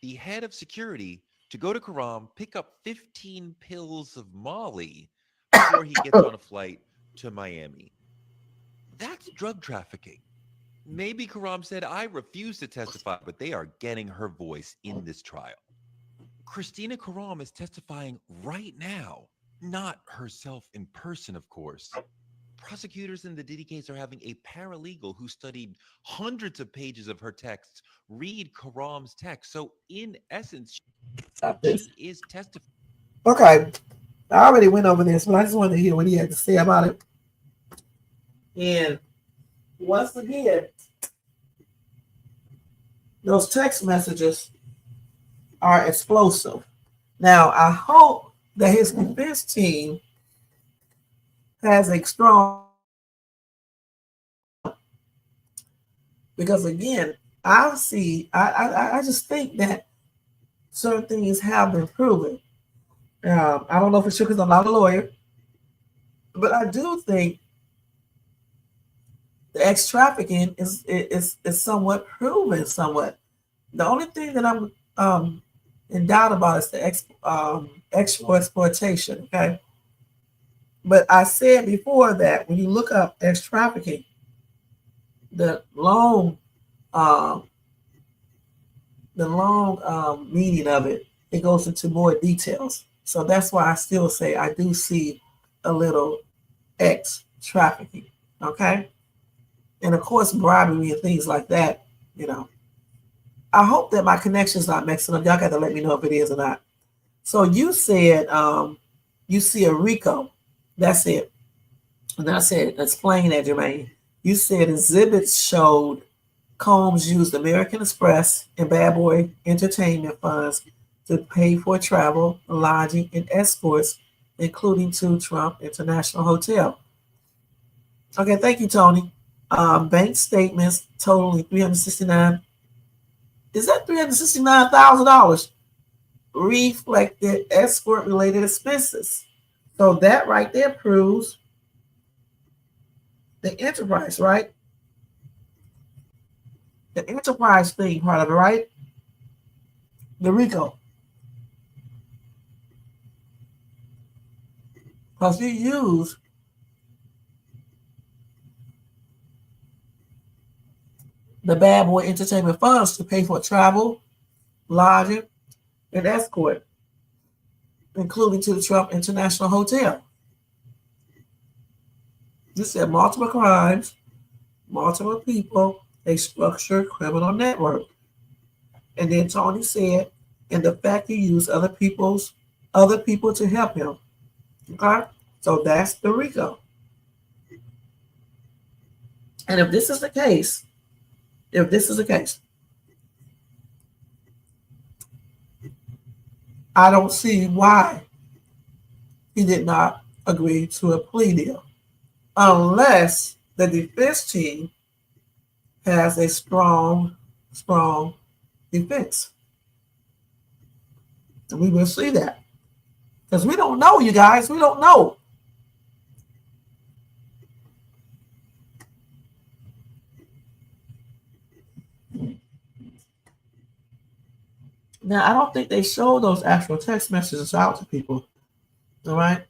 [SPEAKER 8] the head of security to go to Karam, pick up 15 pills of Molly before he gets on a flight to Miami. That's drug trafficking. Maybe Karam said, I refuse to testify, but they are getting her voice in this trial. Christina Karam is testifying right now, not herself in person, of course. Prosecutors in the Diddy case are having a paralegal who studied hundreds of pages of her texts read Karam's text. So, in essence,
[SPEAKER 6] Stop this.
[SPEAKER 8] she is testifying.
[SPEAKER 6] Okay. I already went over this, but I just wanted to hear what he had to say about it. And once again, those text messages are explosive. Now, I hope that his defense team has a strong, because again, I just think that certain things have been proven. I don't know for sure because I'm not a lawyer, but I do think the ex trafficking is somewhat proven. Somewhat. The only thing that I'm in doubt about is the extra exploitation. Okay, but I said before that when you look up ex trafficking, the long meaning of it, it goes into more details. So that's why I still say I do see a little ex trafficking. Okay. And of course, bribery and things like that, you know. I hope that my connection's not mixing up. Y'all got to let me know if it is or not. So you said you see a RICO. That's it. And I said, explain that, Jermaine. You said exhibits showed Combs used American Express and Bad Boy Entertainment funds to pay for travel, lodging, and escorts, including to Trump International Hotel. Okay, thank you, Tony. Bank statements totaling $369. Is that $369,000 reflected escort-related expenses? So that right there proves the enterprise, right? The enterprise thing part of it, right? The RICO. Because you use the Bad Boy Entertainment funds to pay for travel, lodging, and escort, including to the Trump International Hotel. This said multiple crimes, multiple people, a structured criminal network. And then Tony said, and the fact he used other people to help him. Okay? So that's the RICO. And if this is the case, I don't see why he did not agree to a plea deal unless the defense team has a strong defense. And we will see that. Because we don't know, you guys. We don't know. Now, I don't think they showed those actual text messages out to people. All right.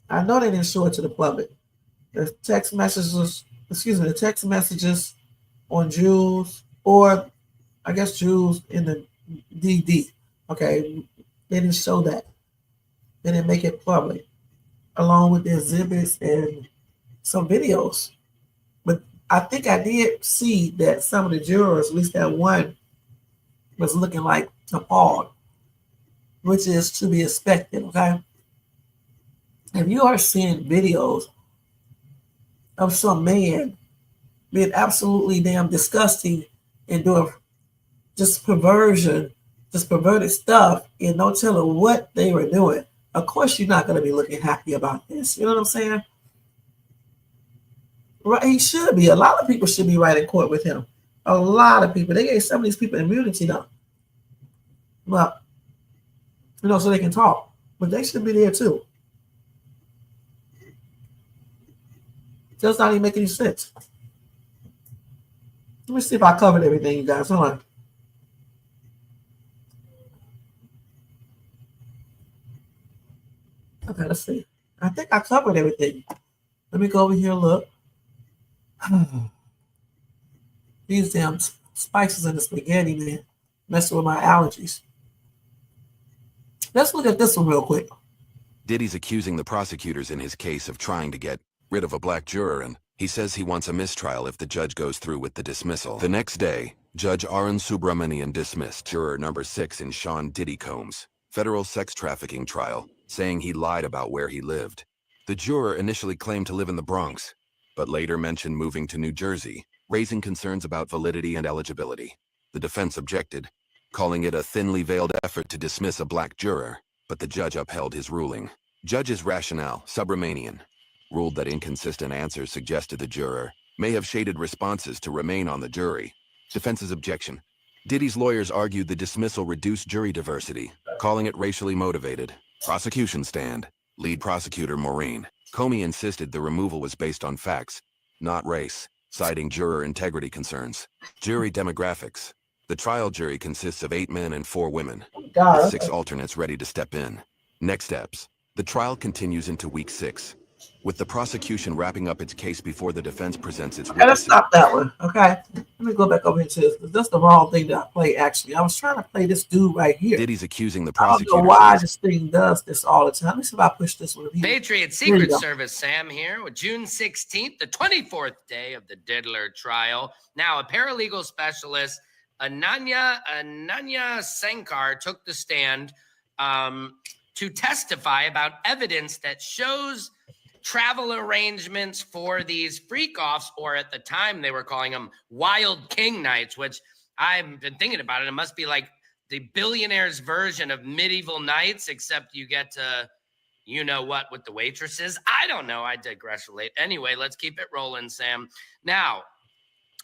[SPEAKER 6] I know they didn't show it to the public. The text messages, the text messages on Jews, or I guess Jews in the DD. Okay. They didn't show that. They didn't make it public, along with the exhibits and some videos. But I think I did see that some of the jurors, at least that one, was looking like appalled, which is to be expected, okay? If you are seeing videos of some man being absolutely damn disgusting and doing just perversion, just perverted stuff, and no telling what they were doing, of course you're not going to be looking happy about this. You know what I'm saying? Right? He should be. A lot of people should be right in court with him. A lot of people. They gave some of these people immunity now. Well, so they can talk. But they should be there too. Does not even make any sense. Let me see if I covered everything, you guys. Hold on. Okay, let's see. I think I covered everything. Let me go over here and look. These damn spices in the spaghetti, man, messing with my allergies. Let's look at this one real quick.
[SPEAKER 9] Diddy's accusing the prosecutors in his case of trying to get rid of a black juror, and he says he wants a mistrial if the judge goes through with the dismissal. The next day, Judge Arun Subramanian dismissed juror number 6 in Sean Diddy Combs' federal sex trafficking trial, saying he lied about where he lived. The juror initially claimed to live in the Bronx, but later mentioned moving to New Jersey, raising concerns about validity and eligibility. The defense objected, calling it a thinly veiled effort to dismiss a black juror, but the judge upheld his ruling. Judge's rationale, Subramanian, ruled that inconsistent answers suggested the juror may have shaded responses to remain on the jury. Defense's objection. Diddy's lawyers argued the dismissal reduced jury diversity, calling it racially motivated. Prosecution stand. Lead prosecutor Maureen Comey insisted the removal was based on facts, not race, citing juror integrity concerns. Jury demographics. The trial jury consists of 8 men and 4 women, with 6 alternates ready to step in. Next steps. The trial continues into week 6, with the prosecution wrapping up its case before the defense presents its
[SPEAKER 6] Okay, let's
[SPEAKER 9] witnesses.
[SPEAKER 6] stop that one. Okay, let me go back over into this. That's the wrong thing that I played. Actually, I was trying to play this dude right here.
[SPEAKER 9] Diddy's accusing the
[SPEAKER 6] I don't know
[SPEAKER 9] prosecutors.
[SPEAKER 6] why this thing does this all the time. Let me see if I push this one here.
[SPEAKER 10] Patriot
[SPEAKER 6] There you
[SPEAKER 10] Secret
[SPEAKER 6] go.
[SPEAKER 10] Service, Sam here with June 16th, the 24th day of the Diddler trial. Now, a paralegal specialist, Ananya Sankar, took the stand to testify about evidence that shows travel arrangements for these freak-offs, or at the time they were calling them Wild King Nights, which I've been thinking about it. It must be like the billionaire's version of Medieval Nights, except you get to, you know what, with the waitresses. I don't know. I digress. Anyway, let's keep it rolling, Sam. Now,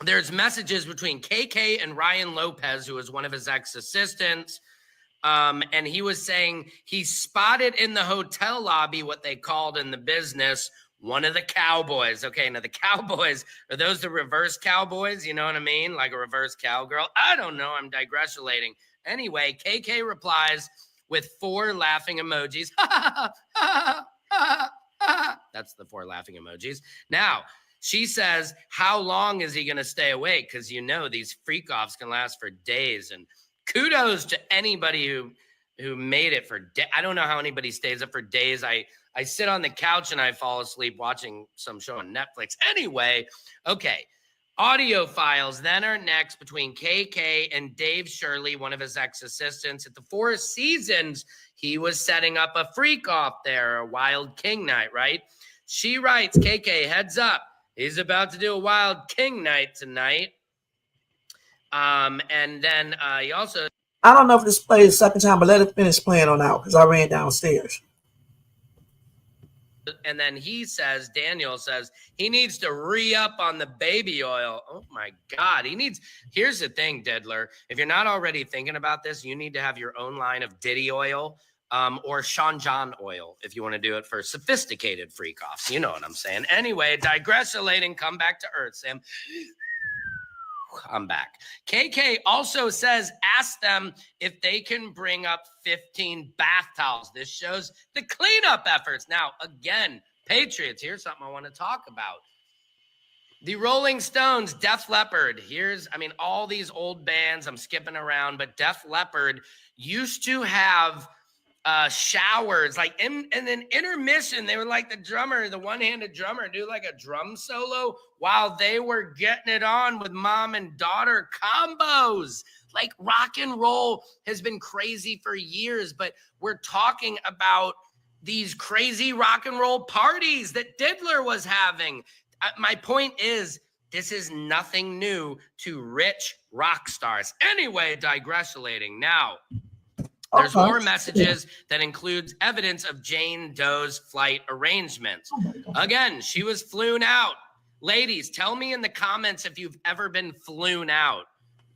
[SPEAKER 10] there's messages between KK and Ryan Lopez, who was one of his ex-assistants. And he was saying he spotted in the hotel lobby what they called in the business one of the cowboys. Okay, now the cowboys, are those the reverse cowboys? You know what I mean? Like a reverse cowgirl? I don't know. I'm digressulating. Anyway, KK replies with 4 laughing emojis. That's the 4 laughing emojis. Now, she says, how long is he going to stay awake? Because, these freak-offs can last for days. And kudos to anybody who made it for days. I don't know how anybody stays up for days. I sit on the couch and I fall asleep watching some show on Netflix. Anyway, okay. Audio files then are next between KK and Dave Shirley, one of his ex-assistants. At the 4 Seasons, he was setting up a freak-off there, a Wild King Night, right? She writes, KK, heads up. He's about to do a Wild King Night tonight. And then he also...
[SPEAKER 6] I don't know if this plays the second time, but let it finish playing on out because I ran downstairs.
[SPEAKER 10] And then Daniel says, he needs to re-up on the baby oil. Oh my God. Here's the thing, Diddler. If you're not already thinking about this, you need to have your own line of Diddy oil or Sean John oil if you want to do it for sophisticated freak-offs. You know what I'm saying. Anyway, digressulating, come back to earth, Sam. I'm back. KK also says, ask them if they can bring up 15 bath towels. This shows the cleanup efforts. Now, again, Patriots, here's something I want to talk about. The Rolling Stones, Def Leppard. All these old bands, I'm skipping around, but Def Leppard used to have showers, like and then intermission. They were like the one-handed drummer, do like a drum solo while they were getting it on with mom and daughter combos. Like rock and roll has been crazy for years, but we're talking about these crazy rock and roll parties that Diddler was having. My point is, this is nothing new to rich rock stars. Anyway, digressulating. Now, there's more messages that includes evidence of Jane Doe's flight arrangements. Again, she was flown out. Ladies, tell me in the comments if you've ever been flown out.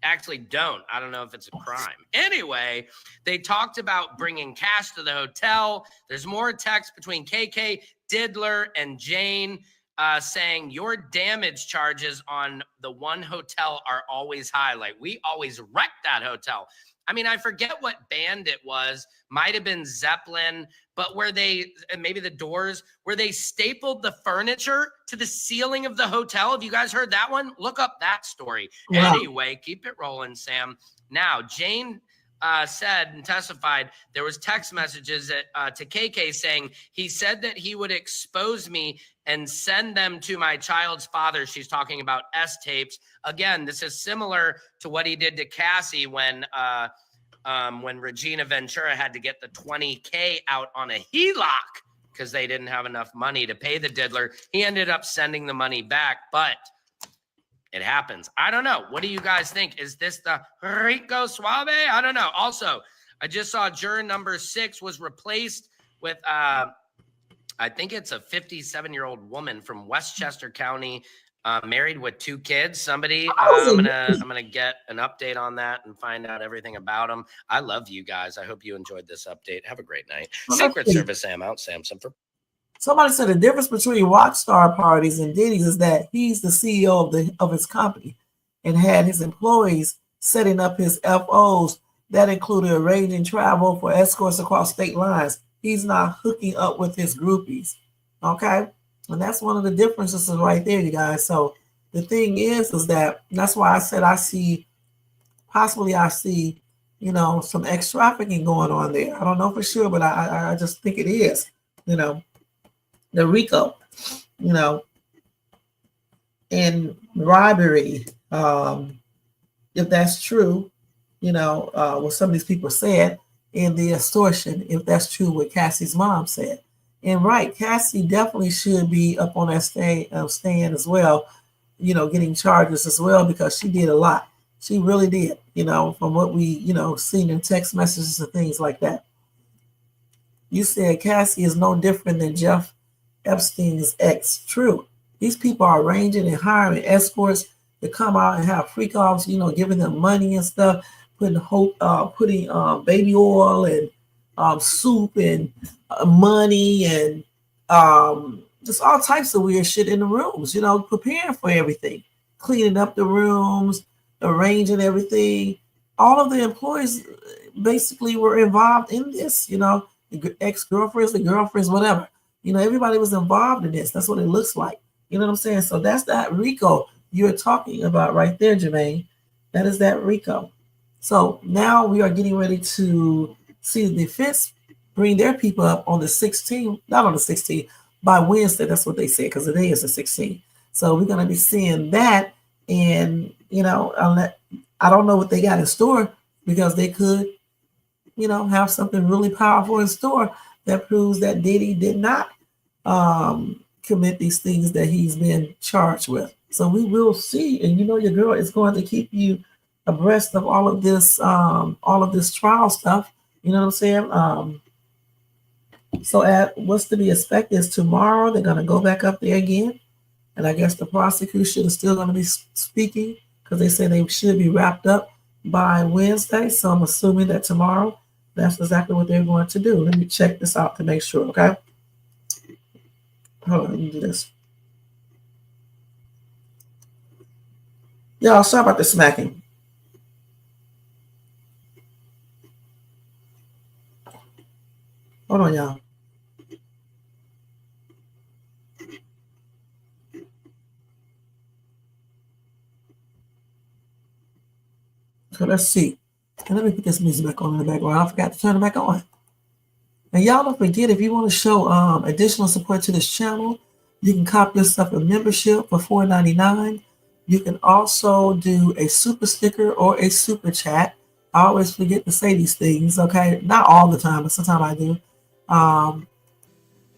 [SPEAKER 10] Actually, don't. I don't know if it's a crime. Anyway, they talked about bringing cash to the hotel. There's more text between KK, Diddler, and Jane saying your damage charges on the one hotel are always high. Like, we always wreck that hotel. I forget what band it was. Might have been Zeppelin, but maybe the Doors, where they stapled the furniture to the ceiling of the hotel. Have you guys heard that one? Look up that story. Wow. Anyway, keep it rolling, Sam. Now, Jane said and testified there was text messages to KK saying he said that he would expose me and send them to my child's father. She's talking about S tapes. Again, this is similar to what he did to Cassie when Regina Ventura had to get the $20K out on a HELOC because they didn't have enough money to pay the Diddler. He ended up sending the money back, but it happens. I don't know. What do you guys think? Is this the Rico Suave? I don't know. Also, I just saw juror number 6 was replaced with, I think it's a 57-year-old woman from Westchester County, married with 2 kids. Somebody, I'm gonna get an update on that and find out everything about them. I love you guys. I hope you enjoyed this update. Have a great night. Secret Service Sam out. Samson for.
[SPEAKER 6] Somebody said the difference between rock star parties and Diddy's is that he's the CEO of his company and had his employees setting up his FOs that included arranging travel for escorts across state lines. He's not hooking up with his groupies. Okay. And that's one of the differences right there, you guys. So the thing is that's why I said I see, some ex trafficking going on there. I don't know for sure, but I just think it is, the RICO, and robbery. If that's true, what some of these people said, and the extortion, if that's true, what Cassie's mom said. And right, Cassie definitely should be up on that stand as well, getting charges as well, because she did a lot. She really did, from what we, seen in text messages and things like that. You said Cassie is no different than Jeff Epstein's ex. True. These people are arranging and hiring escorts to come out and have freak offs, giving them money and stuff, putting baby oil and soup and money and just all types of weird shit in the rooms, preparing for everything, cleaning up the rooms, arranging everything. All of the employees basically were involved in this, the ex-girlfriends, the girlfriends, whatever. Everybody was involved in this. That's what it looks like. You know what I'm saying? So that's that RICO you're talking about right there, Jermaine. That is that RICO. So now we are getting ready to see the defense bring their people up on the 16th, not on the 16th, by Wednesday. That's what they said, because today is the 16th. So we're going to be seeing that. And, I don't know what they got in store, because they could, have something really powerful in store that proves that Diddy did not commit these things that he's been charged with. So we will see. And, your girl is going to keep you abreast of all of this trial stuff. You know what I'm saying? So at what's to be expected is tomorrow they're going to go back up there again. And I guess the prosecution is still going to be speaking, because they say they should be wrapped up by Wednesday. So I'm assuming that tomorrow, that's exactly what they're going to do. Let me check this out to make sure, okay? Hold on, let me do this. Y'all, sorry about the smacking. Hold on, y'all. So let's see. And let me put this music back on in the background. I forgot to turn it back on. And y'all don't forget, if you want to show additional support to this channel, you can copy yourself a membership for $4.99. You can also do a super sticker or a super chat. I always forget to say these things, okay? Not all the time, but sometimes I do.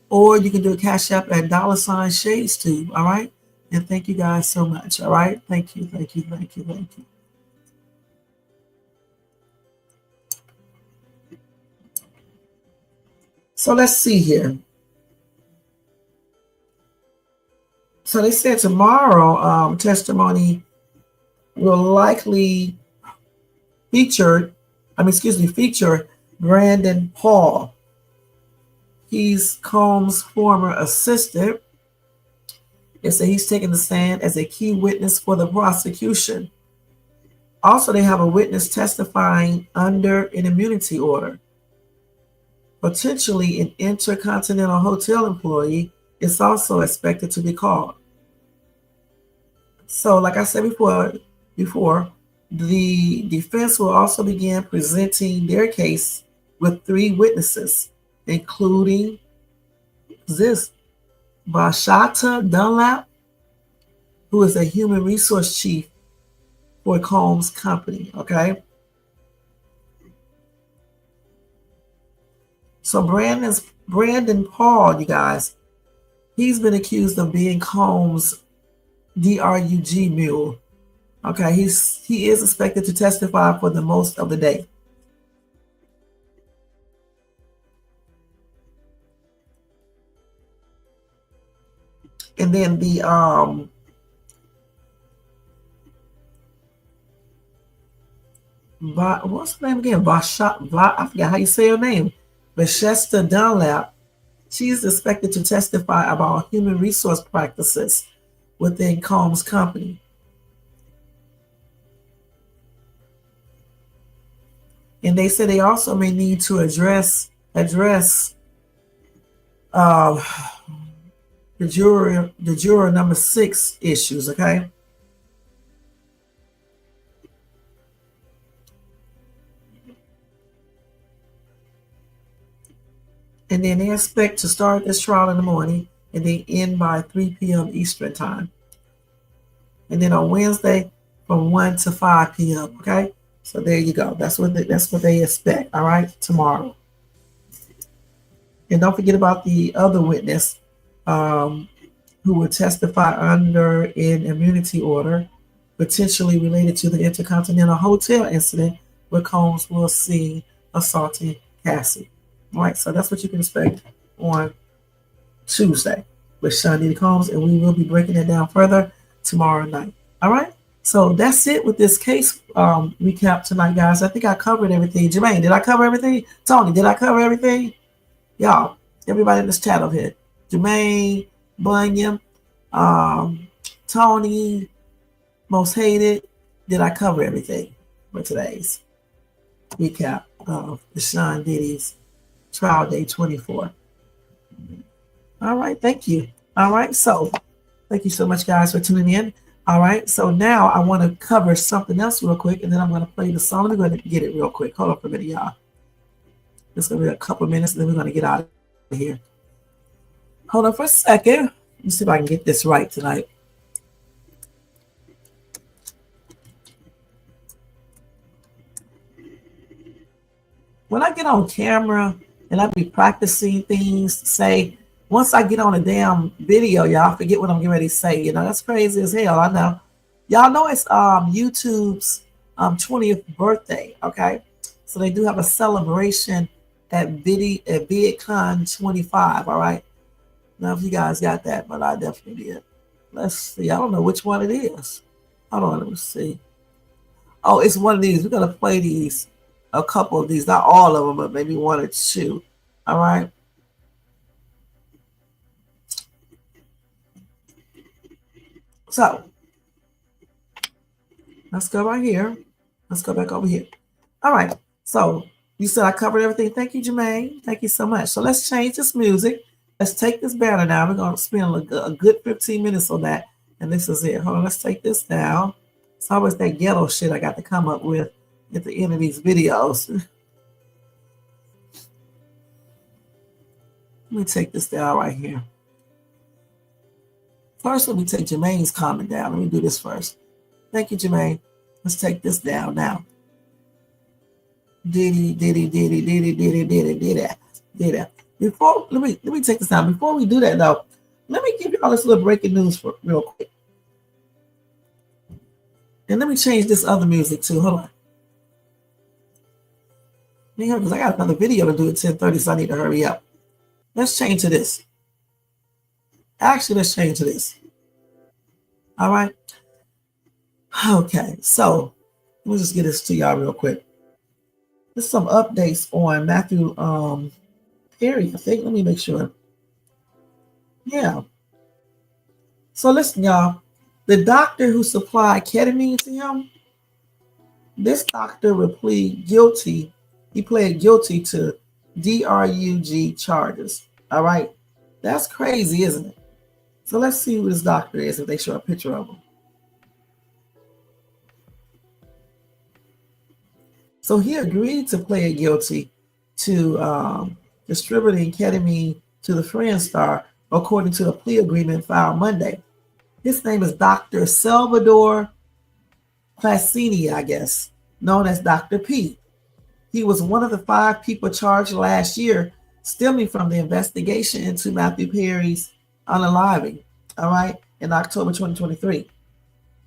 [SPEAKER 6] Or you can do a cash app at $ShadesTube, all right? And thank you guys so much, all right? Thank you, thank you, thank you, thank you. So let's see here. So they said tomorrow testimony will likely feature Brandon Paul. He's Combs' former assistant. They say he's taking the stand as a key witness for the prosecution. Also, they have a witness testifying under an immunity order. Potentially an Intercontinental Hotel employee is also expected to be called. So, like I said before, the defense will also begin presenting their case with 3 witnesses, including this Bashata Dunlap, who is a human resource chief for Combs Company. Okay. So Brandon Paul, you guys, he's been accused of being Combs' DRUG mule. Okay, he is expected to testify for the most of the day. And then the what's her name again? I forgot how you say her name. Bashesta Dunlap. She's expected to testify about human resource practices within Combs Company. And they said they also may need to address the juror number 6 issues, okay? And then they expect to start this trial in the morning and they end by 3 p.m. Eastern time. And then on Wednesday from 1 to 5 p.m., okay? So there you go. That's what they expect, all right, tomorrow. And don't forget about the other witness who will testify under an immunity order, potentially related to the Intercontinental Hotel incident where Combs was seen assaulting Cassie. All right, so that's what you can expect on Tuesday with Sean Diddy Combs, and we will be breaking it down further tomorrow night. All right, so that's it with this case recap tonight, guys. I think I covered everything. Jermaine, did I cover everything? Tony, did I cover everything? Y'all, everybody in this chat over here. Jermaine, Bunyan, Tony, Most Hated. Did I cover everything for today's recap of the Sean Diddy's trial day 24? All right, thank you. All right, so thank you so much, guys, for tuning in. All right, so now I want to cover something else real quick, and then I'm going to play the song. Let me go ahead and get it real quick. Hold on for a minute, y'all. It's going to be a couple minutes, and then we're going to get out of here. Hold on for a second. Let me see if I can get this right tonight. When I get on camera and I be practicing things to say, once I get on a damn video, y'all forget what I'm getting ready to say. You know, that's crazy as hell. I know. Y'all know it's YouTube's 20th birthday, okay? So they do have a celebration at VidCon 25, all right? Now, if you guys got that, but I definitely did. Let's see. I don't know which one it is. Hold on, let me see. Oh, it's one of these. We're going to play these, a couple of these, not all of them, but maybe 1 or 2, all right? So, Let's go right here. Let's go back over here. All right. So you said I covered everything. Thank you, Jermaine. Thank you so much. So let's change this music. Let's take this banner now. We're going to spend a good 15 minutes on that. And this is it. Hold on. Let's take this down. It's always that ghetto shit I got to come up with at the end of these videos. Let me take this down right here. First, let me take Jermaine's comment down. Let me do this first. Thank you, Jermaine. Let's take this down now. Diddy. Before, let me take this down. Before we do that, though, let me give you all this little breaking news for real quick. And let me change this other music too. Hold on. Because I got another video to do at 10:30, so I need to hurry up. Let's change to this. Actually, let's change to this. All right. Okay, so let me just get this to y'all real quick. There's some updates on Matthew Perry, I think. Let me make sure. Yeah. So listen, y'all. The doctor who supplied ketamine to him, this doctor will plead guilty. He pled guilty to DRUG charges. All right. That's crazy, isn't it? So let's see who this doctor is if they show a picture of him. So he agreed to plead guilty to distributing ketamine to the Friend Star, according to a plea agreement filed Monday. His name is Dr. Salvador Placini, I guess, known as Dr. P. He was one of the 5 people charged last year, stemming from the investigation into Matthew Perry's unaliving, all right, in October 2023.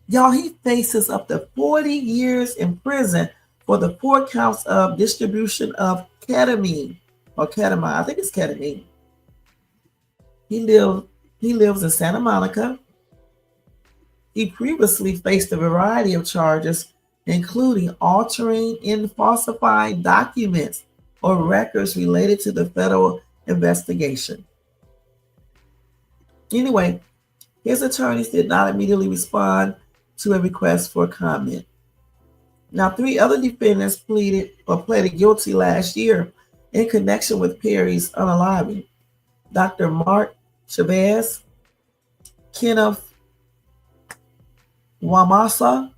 [SPEAKER 6] Y'all, he faces up to 40 years in prison for the 4 counts of distribution of ketamine, or ketamine, I think it's ketamine. He lives in Santa Monica. He previously faced a variety of charges, including altering and falsifying documents or records related to the federal investigation. Anyway, his attorneys did not immediately respond to a request for comment. Now, 3 other defendants pleaded guilty last year in connection with Perry's unaliving. Dr. Mark Chavez, Kenneth Wamasa,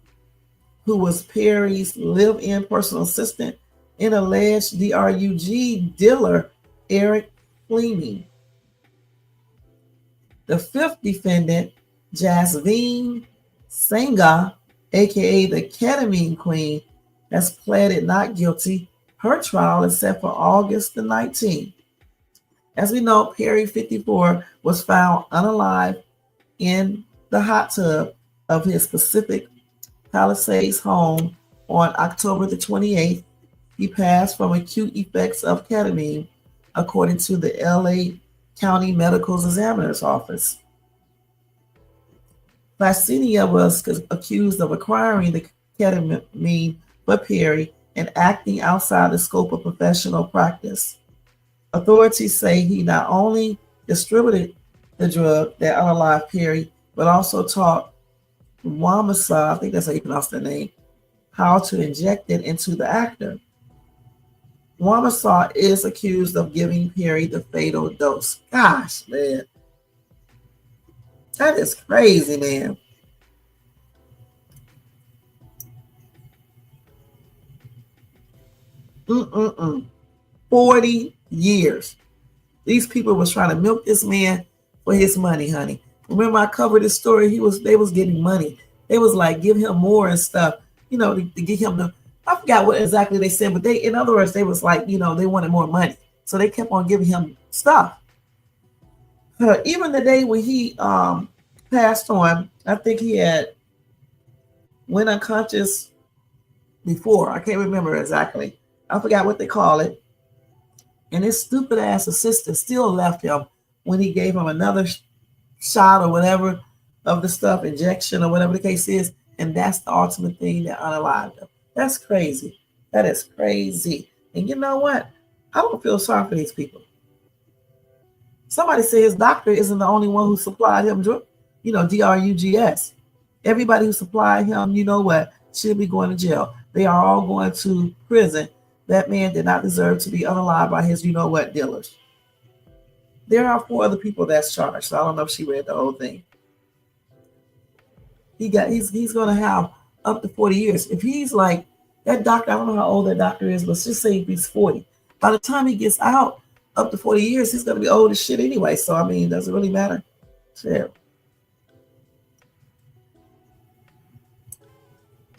[SPEAKER 6] who was Perry's live-in personal assistant, and alleged DRUG dealer Eric Fleming. The 5th defendant, Jasveen Sangha, aka the Ketamine Queen, has pleaded not guilty. Her trial is set for August the 19th. As we know, Perry, 54, was found unalive in the hot tub of his Pacific Palisades home on October the 28th. He passed from acute effects of ketamine, according to the LA County Medical Examiner's Office. Placinia was accused of acquiring the ketamine for Perry and acting outside the scope of professional practice. Authorities say he not only distributed the drug that unalived Perry, but also taught Wamasa, I think that's how you pronounce the name, how to inject it into the actor. Wamasa is accused of giving Perry the fatal dose. Gosh, man. That is crazy, man. 40 years. These people was trying to milk this man for his money, honey. Remember I covered this story? They was getting money. They was like, give him more and stuff, to get him the, I forgot what exactly they said, but in other words, they was like, they wanted more money. So they kept on giving him stuff. Even the day when he passed on, I think he had went unconscious before. I can't remember exactly. I forgot what they call it. And his stupid ass assistant still left him when he gave him another shot or whatever of the stuff, injection or whatever the case is. And that's the ultimate thing that unalived him. That's crazy. That is crazy. And you know what? I don't feel sorry for these people. Somebody said his doctor isn't the only one who supplied him, DRUGS. Everybody who supplied him, should be going to jail. They are all going to prison. That man did not deserve to be unalive by his you-know-what dealers. There are 4 other people that's charged. So I don't know if she read the whole thing. He's going to have up to 40 years. If he's like that doctor, I don't know how old that doctor is, but let's just say he's 40. By the time he gets out, up to 40 years, he's going to be old as shit anyway. So, I mean, does it really matter? Shit.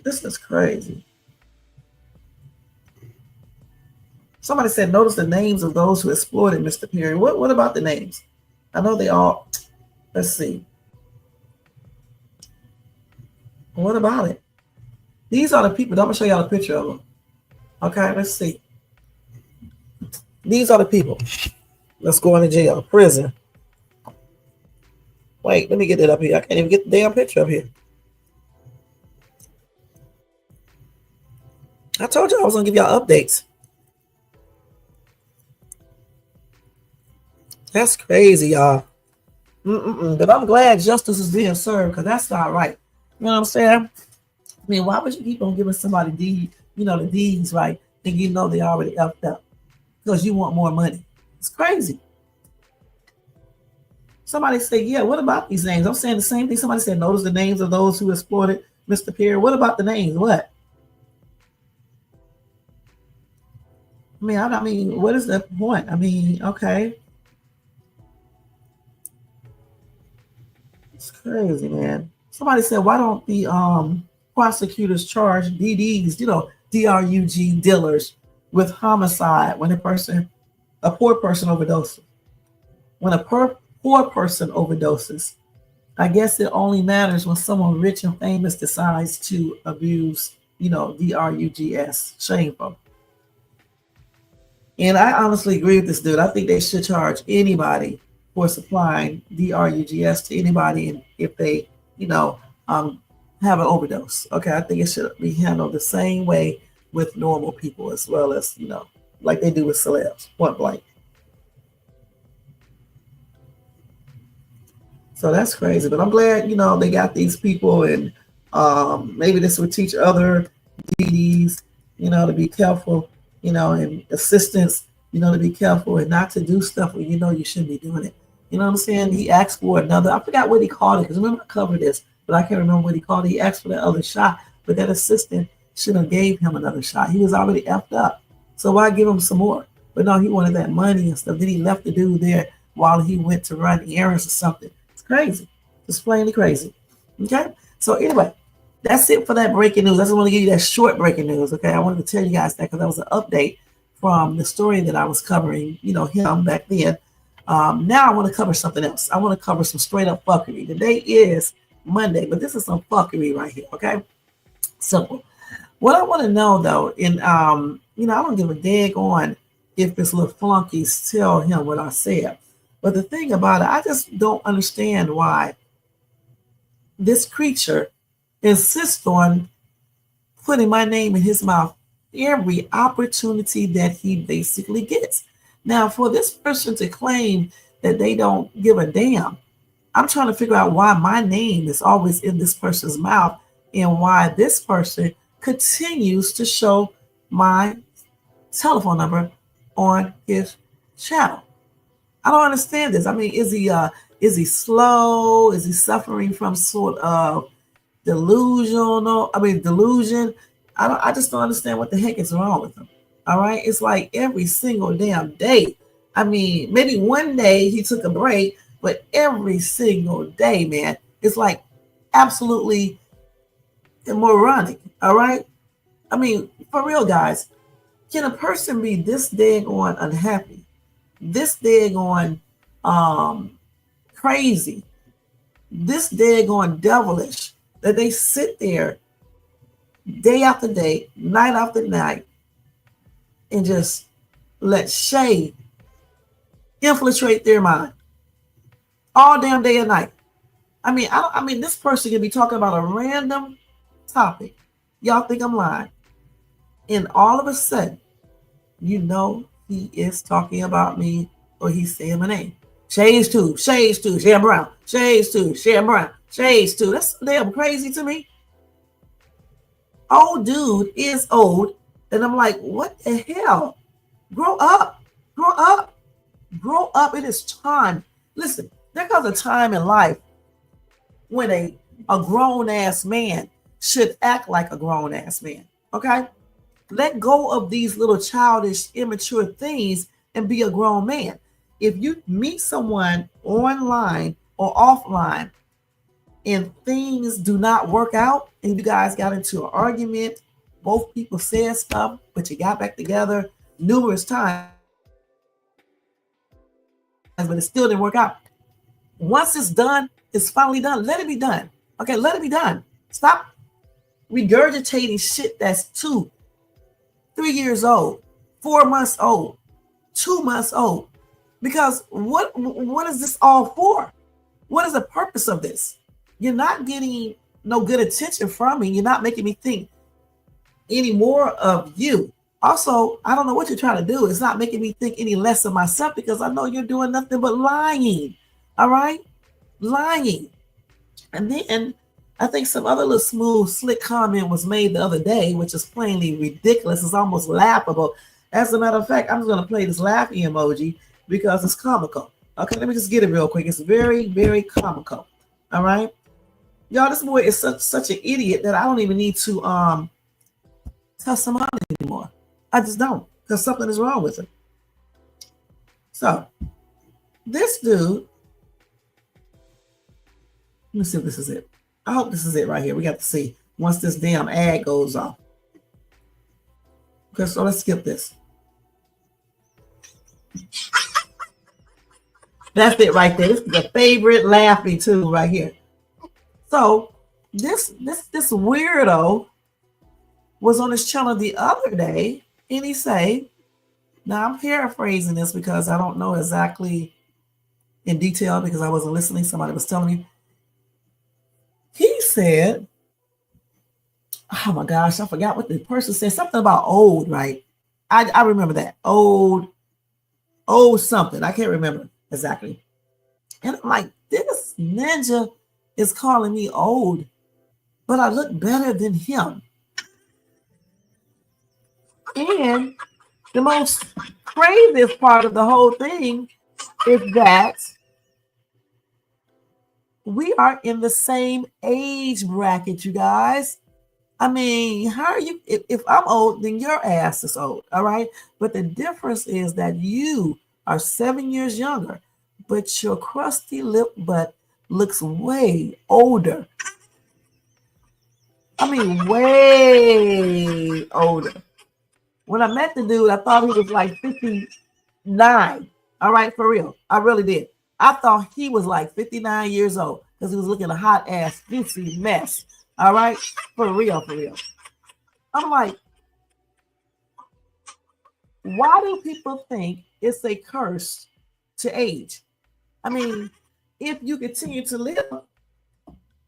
[SPEAKER 6] This is crazy. Somebody said, notice the names of those who exploited Mr. Perry. What about the names? I know they all, let's see. What about it? These are the people. I'm going to show y'all a picture of them. Okay, let's see. These are the people that's going to jail, prison. Wait, let me get it up here. I can't even get the damn picture up here. I told you I was going to give y'all updates. That's crazy, y'all. But I'm glad justice is being served, because that's not right. You know what I'm saying? I mean, why would you keep on giving somebody the deeds, right? And you know they already effed up because you want more money. It's crazy. Somebody say, yeah, what about these names? I'm saying the same thing. Somebody said, notice the names of those who exploited Mr. Perry. What about the names? What? I mean, what is the point? I mean, okay. It's crazy, man. Somebody said, why don't the prosecutors charge DDs, DRUG dealers with homicide when a poor person overdoses? When a poor person overdoses, I guess it only matters when someone rich and famous decides to abuse, DRUGS. Shameful. And I honestly agree with this dude. I think they should charge anybody for supplying DRUGS to anybody, and if they, have an overdose. Okay, I think it should be handled the same way with normal people as well as, like they do with celebs, point blank. So that's crazy. But I'm glad, they got these people, and maybe this would teach other DDs, to be careful, and assistants, to be careful and not to do stuff when you shouldn't be doing it. You know what I'm saying? He asked for another, I forgot what he called it, because remember I covered this, but I can't remember what he called it. He asked for that other shot, but that assistant should have gave him another shot. He was already effed up. So why give him some more? But no, he wanted that money and stuff. Then he left the dude there while he went to run errands or something. It's crazy. It's plainly crazy. Okay? So anyway, that's it for that breaking news. I just want to give you that short breaking news. Okay? I wanted to tell you guys that because that was an update from the story that I was covering, him back then. Now I want to cover something else. I want to cover some straight up fuckery. Today is Monday, but this is some fuckery right here. Okay? Simple. What I want to know though, and I don't give a dag on if this little flunkies tell him what I said. But the thing about it, I just don't understand why this creature insists on putting my name in his mouth every opportunity that he basically gets. Now, for this person to claim that they don't give a damn, I'm trying to figure out why my name is always in this person's mouth and why this person continues to show my telephone number on his channel. I don't understand this. I mean, is he slow? Is he suffering from sort of delusion? I just don't understand what the heck is wrong with him. All right. It's like every single damn day. I mean, maybe one day he took a break, but every single day, man, it's like absolutely moronic. All right. I mean, for real, guys, can a person be this daggone unhappy, this daggone crazy, this daggone devilish that they sit there day after day, night after night, and just let shade infiltrate their mind all damn day and night? I mean, this person can be talking about a random topic. Y'all think I'm lying? And all of a sudden, he is talking about me, or he's saying my name. Shades 2, Sharon Brown. Shades 2, Sharon Brown. Shades 2. That's damn crazy to me. old dude is old. And I'm like, what the hell? Grow up. Grow up. Grow up. It is time. Listen, there comes a time in life when a grown-ass man should act like a grown-ass man. Okay? Let go of these little childish, immature things and be a grown man. If you meet someone online or offline and things do not work out and you guys got into an argument, both people said stuff, but you got back together numerous times, but it still didn't work out. Once it's done, it's finally done. Let it be done. Okay, let it be done. Stop regurgitating shit that's 2, 3 years old, 4 months old, 2 months old. Because what is this all for? What is the purpose of this? You're not getting no good attention from me. You're not making me think any more of you. Also, I don't know what you're trying to do. It's not making me think any less of myself because I know you're doing nothing but lying. All right? Lying. And then I think some other little smooth, slick comment was made the other day, which is plainly ridiculous. It's almost laughable. As a matter of fact, I'm just going to play this laughing emoji because it's comical. Okay, let me just get it real quick. It's very, very comical. All right? Y'all, this boy is such an idiot that I don't even need to tell him out anymore. I just don't, because something is wrong with him. So, this dude, let me see if this is it. I hope this is it right here. We got to see once this damn ad goes off. Okay, so let's skip this. That's it right there. This is the favorite laughing too right here. So this weirdo was on his channel the other day, and he say, now I'm paraphrasing this because I don't know exactly in detail because I wasn't listening. Somebody was telling me. He said, oh my gosh, I forgot what the person said. Something about old, right? I remember that. Old something. I can't remember exactly. And I'm like, this ninja is calling me old, but I look better than him. And the most craziest part of the whole thing is that we are in the same age bracket, you guys. I mean, how are you? If I'm old, then your ass is old, all right? But the difference is that you are 7 years younger, but your crusty lip butt looks way older. I mean, way older. When I met the dude, I thought he was like 59. All right, for real. I really did. I thought he was like 59 years old because he was looking a hot ass, juicy mess. All right, for real, for real. I'm like, why do people think it's a curse to age? I mean, if you continue to live,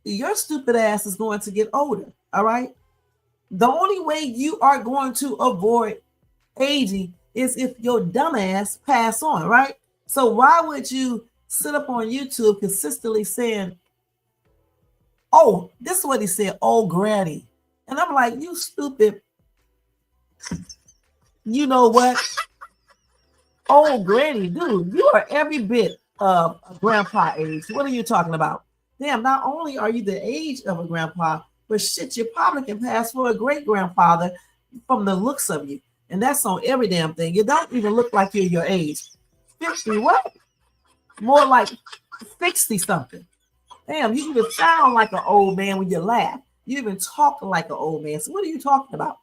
[SPEAKER 6] your stupid ass is going to get older. All right. The only way you are going to avoid aging is if your dumb ass pass on, right? So why would you sit up on YouTube consistently saying, oh, this is what he said, old granny. And I'm like, you stupid. You know what? Old granny, dude, you are every bit of a grandpa age. What are you talking about? Damn, not only are you the age of a grandpa, but shit, you probably can pass for a great grandfather from the looks of you. And that's on every damn thing. You don't even look like you're your age. 50 what? More like 60 something. Damn, you even sound like an old man when you laugh. You even talk like an old man. So what are you talking about?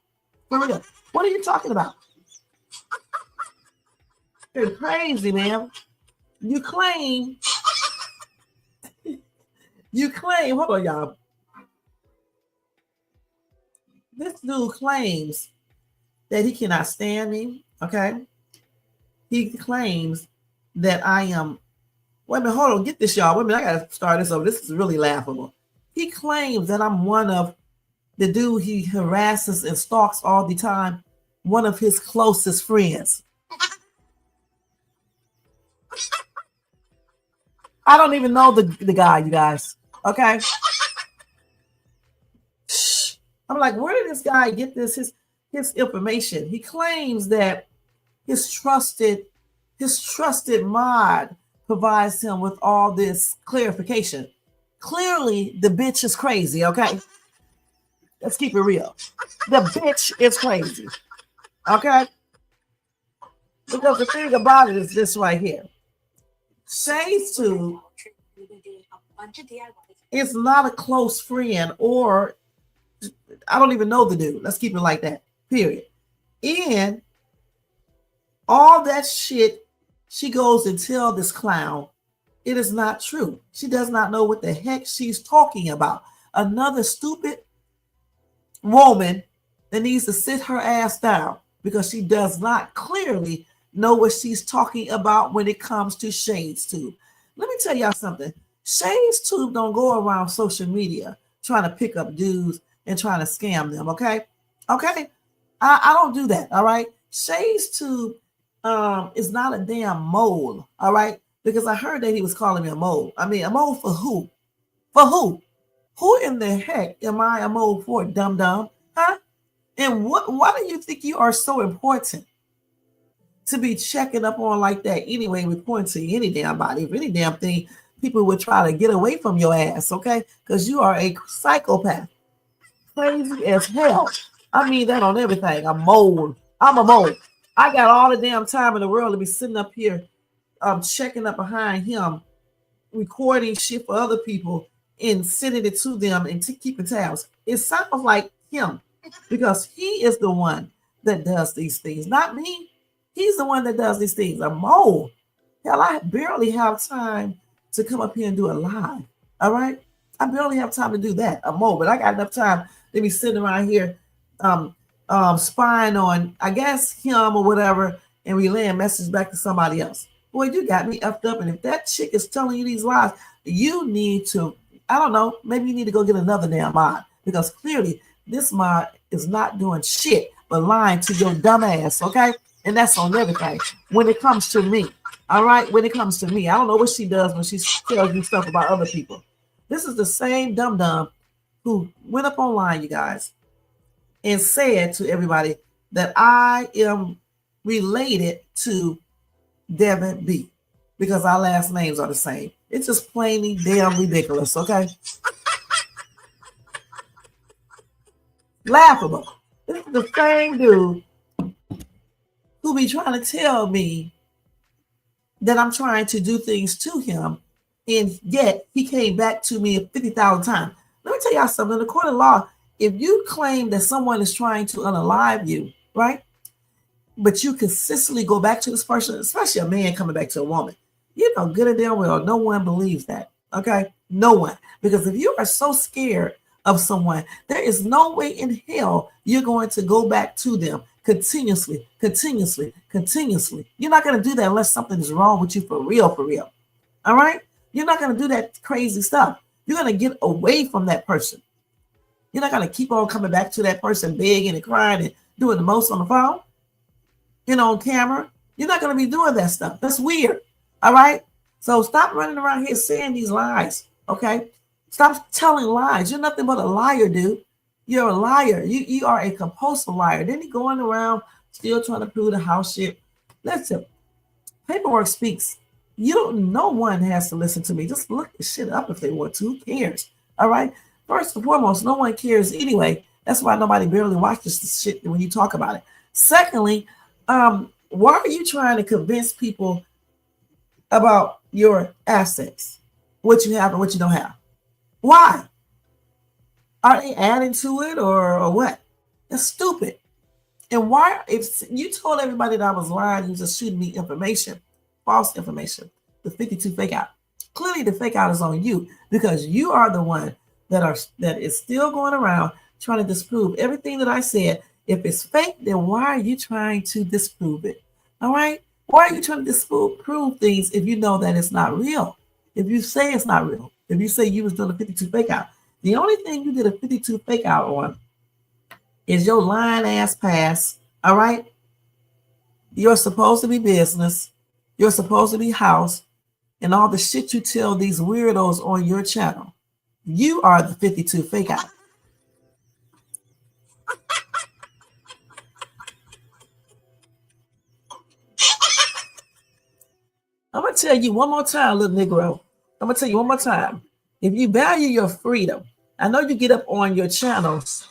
[SPEAKER 6] For real. What are you talking about? You're crazy, man. You claim, hold on, y'all. This dude claims that he cannot stand me, okay? He claims that I am, wait a minute, hold on, get this, y'all. Wait a minute, I gotta start this over. This is really laughable. He claims that I'm one of the dude he harasses and stalks all the time, one of his closest friends. I don't even know the guy, you guys, okay? Shh. I'm I'm like, where did this guy get his information? He claims that his trusted mod provides him with all this clarification. Clearly, the bitch is crazy, okay? Let's keep it real. The bitch is crazy, okay? Because the thing about it is this right here. Shades Tube is not a close friend, or I don't even know the dude. Let's keep it like that, period. And all that shit she goes and tell this clown, it is not true. She does not know what the heck she's talking about. Another stupid woman that needs to sit her ass down because she does not clearly know what she's talking about when it comes to Shades Tube. Let me tell y'all something. Shades Tube don't go around social media trying to pick up dudes and trying to scam them, okay? Okay? I don't do that, all right? Shades Tube is not a damn mole, all right? Because I heard that he was calling me a mole. I mean, a mole for who? For who? Who in the heck am I a mole for, dum-dum? Huh? And why do you think you are so important to be checking up on like that anyway, reporting to any damn body, if any damn thing, people would try to get away from your ass, okay? Because you are a psychopath. Crazy as hell. I mean that on everything. I'm a mole. I got all the damn time in the world to be sitting up here checking up behind him, recording shit for other people and sending it to them and keeping tabs. It sounds like him because he is the one that does these things, not me. He's the one that does these things. A mole. Hell, I barely have time to come up here and do a live. All right? I barely have time to do that. A mole, but I got enough time to be sitting around here spying on, I guess, him or whatever, and relaying messages back to somebody else. Boy, you got me effed up. And if that chick is telling you these lies, you need to, I don't know, maybe you need to go get another damn mod, because clearly this mod is not doing shit but lying to your dumb ass, okay? And that's on everything when it comes to me. All right, when it comes to me, I don't know what she does when she tells you stuff about other people. This is the same dum-dum who went up online, you guys, and said to everybody that I am related to Devin B because our last names are the same. It's just plainly damn ridiculous, okay? Laughable. This is the same dude who be trying to tell me that I'm trying to do things to him, and yet he came back to me 50,000 times. Let me tell y'all something. In the court of law, if you claim that someone is trying to unalive you, right, but you consistently go back to this person, especially a man coming back to a woman, you know good and damn well no one believes that, okay? No one. Because if you are so scared of someone, there is no way in hell you're going to go back to them continuously. You're not going to do that unless something is wrong with you for real. All right? You're not going to do that crazy stuff. You're going to get away from that person. You're not going to keep on coming back to that person begging and crying and doing the most on the phone, on camera. You're not going to be doing that stuff. That's weird. All right? So stop running around here saying these lies, okay? Stop telling lies. You're nothing but a liar, dude. You're a liar. You are a compulsive liar. Then you going around still trying to prove the house shit. Listen, paperwork speaks. No one has to listen to me. Just look the shit up if they want to. Who cares? All right? First and foremost, no one cares anyway. That's why nobody barely watches this shit when you talk about it. Secondly, why are you trying to convince people about your assets, what you have and what you don't have? Why? Are they adding to it or what? That's stupid. And why, if you told everybody that I was lying, you just shooting me information, false information, the 52 fake out. Clearly the fake out is on you because you are the one that is still going around trying to disprove everything that I said. If it's fake, then why are you trying to disprove it? All right? Why are you trying to disprove things if you know that it's not real? If you say it's not real, if you say you was doing a 52 fake out, the only thing you did a 52 fake out on is your lying ass pass. All right? You're supposed to be business. You're supposed to be house and all the shit you tell these weirdos on your channel. You are the 52 fake out. I'm gonna tell you one more time, little Negro. I'm gonna tell you one more time. If you value your freedom, I know you get up on your channels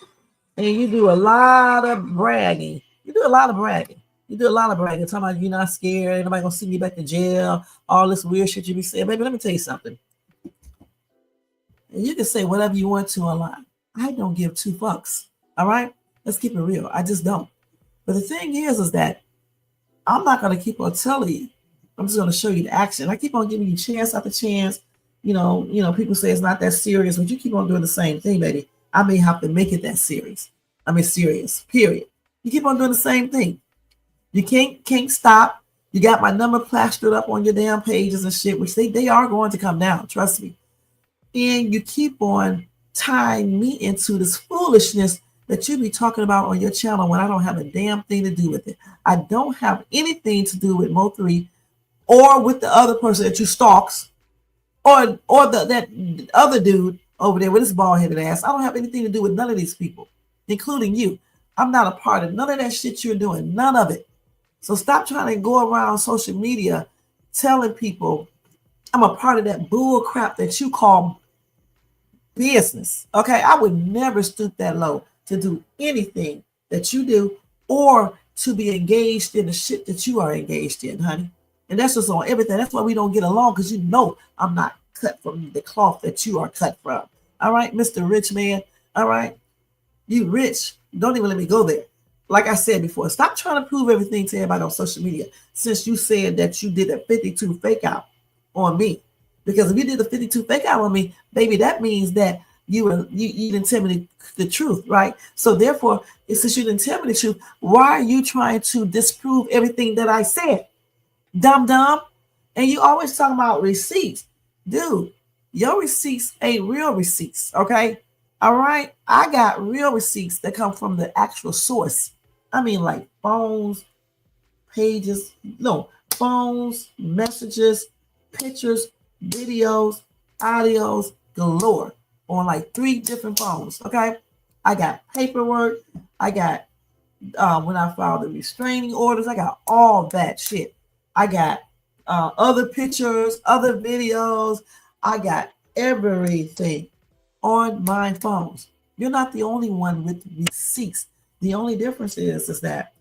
[SPEAKER 6] and you do a lot of bragging. You do a lot of bragging. You do a lot of bragging, talking about you're not scared, nobody gonna send you back to jail, all this weird shit you be saying. Baby, let me tell you something. And you can say whatever you want to online. I don't give two fucks. All right? Let's keep it real. I just don't. But the thing is that I'm not gonna keep on telling you. I'm just gonna show you the action. I keep on giving you chance after chance. You know, people say it's not that serious, but you keep on doing the same thing, baby. I may have to make it that serious. Serious, period. You keep on doing the same thing. You can't stop. You got my number plastered up on your damn pages and shit, which they are going to come down, trust me. And you keep on tying me into this foolishness that you be talking about on your channel when I don't have a damn thing to do with it. I don't have anything to do with Mo3 or with the other person that you stalks or that other dude over there with his bald-headed ass. I don't have anything to do with none of these people, including you. I'm not a part of none of that shit you're doing, none of it. So stop trying to go around social media telling people I'm a part of that bull crap that you call business. Okay, I would never stoop that low to do anything that you do or to be engaged in the shit that you are engaged in, honey. And that's just on everything. That's why we don't get along, because you know I'm not cut from the cloth that you are cut from. All right, Mr. Rich Man. All right, you rich. Don't even let me go there. Like I said before, stop trying to prove everything to everybody on social media since you said that you did a 52 fake out on me. Because if you did a 52 fake out on me, baby, that means that you didn't tell me the truth, right? So therefore, since you didn't tell me the truth, why are you trying to disprove everything that I said? Dumb. And you always talking about receipts. Dude, your receipts ain't real receipts, okay? All right? I got real receipts that come from the actual source. I mean, like phones, messages, pictures, videos, audios galore on like 3 different phones, okay? I got paperwork. I got when I filed the restraining orders, I got all that shit. I got other pictures, other videos. I got everything on my phones. You're not the only one with receipts. The only difference is that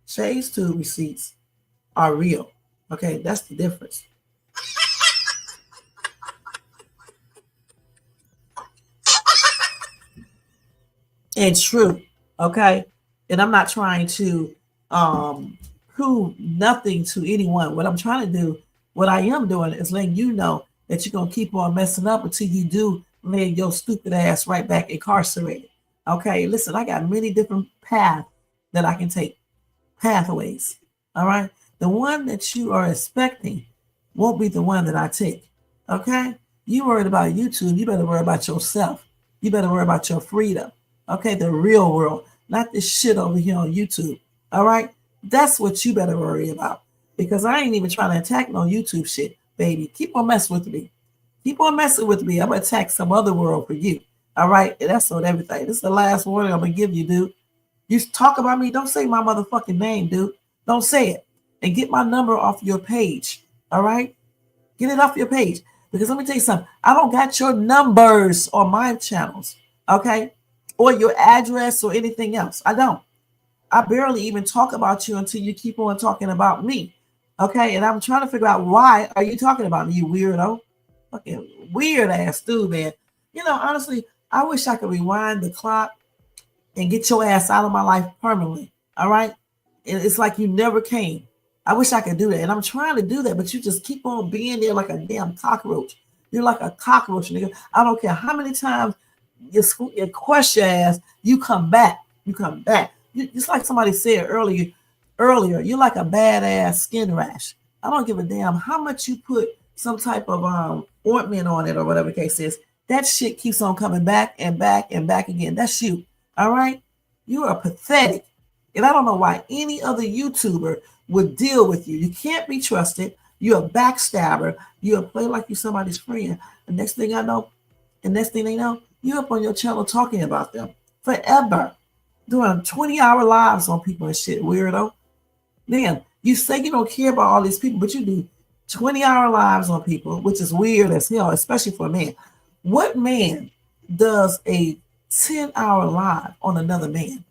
[SPEAKER 6] Shades 2 receipts are real. Okay, that's the difference. And true, okay? And I'm not trying to prove nothing to anyone. What I'm trying to do, what I am doing is letting you know that you're gonna keep on messing up until you do land your stupid ass right back incarcerated. Okay, listen, I got many different paths that I can take, pathways. All right, the one that you are expecting won't be the one that I take. Okay, you worried about YouTube, you better worry about yourself. You better worry about your freedom. Okay, the real world, not this shit over here on YouTube. All right, that's what you better worry about, because I ain't even trying to attack no YouTube shit, baby. Keep on messing with me. Keep on messing with me. I'm gonna attack some other world for you. All right, and that's on everything. This is the last warning I'm gonna give you, dude. You talk about me, don't say my motherfucking name, dude. Don't say it. And get my number off your page. All right, get it off your page, because let me tell you something. I don't got your numbers on my channels, okay, or your address or anything else. I don't. I barely even talk about you until you keep on talking about me. Okay, and I'm trying to figure out, why are you talking about me, you weirdo? Fucking weird ass dude, man. You know, honestly, I wish I could rewind the clock and get your ass out of my life permanently. All right? And it's like you never came. I wish I could do that. And I'm trying to do that, but you just keep on being there like a damn cockroach. You're like a cockroach, nigga. I don't care how many times you question your ass, you come back. You come back. Just like somebody said earlier, you're like a badass skin rash. I don't give a damn how much you put some type of ointment on it or whatever the case is. That shit keeps on coming back and back and back again. That's you. All right? You are pathetic. And I don't know why any other YouTuber would deal with you. You can't be trusted. You're a backstabber. You're a play like you're somebody's friend. The next thing I know, and next thing they know, you're up on your channel talking about them forever, doing 20-hour lives on people and shit, weirdo. Man, you say you don't care about all these people, but you do 20-hour lives on people, which is weird as hell, especially for a man. What man does a 10-hour live on another man?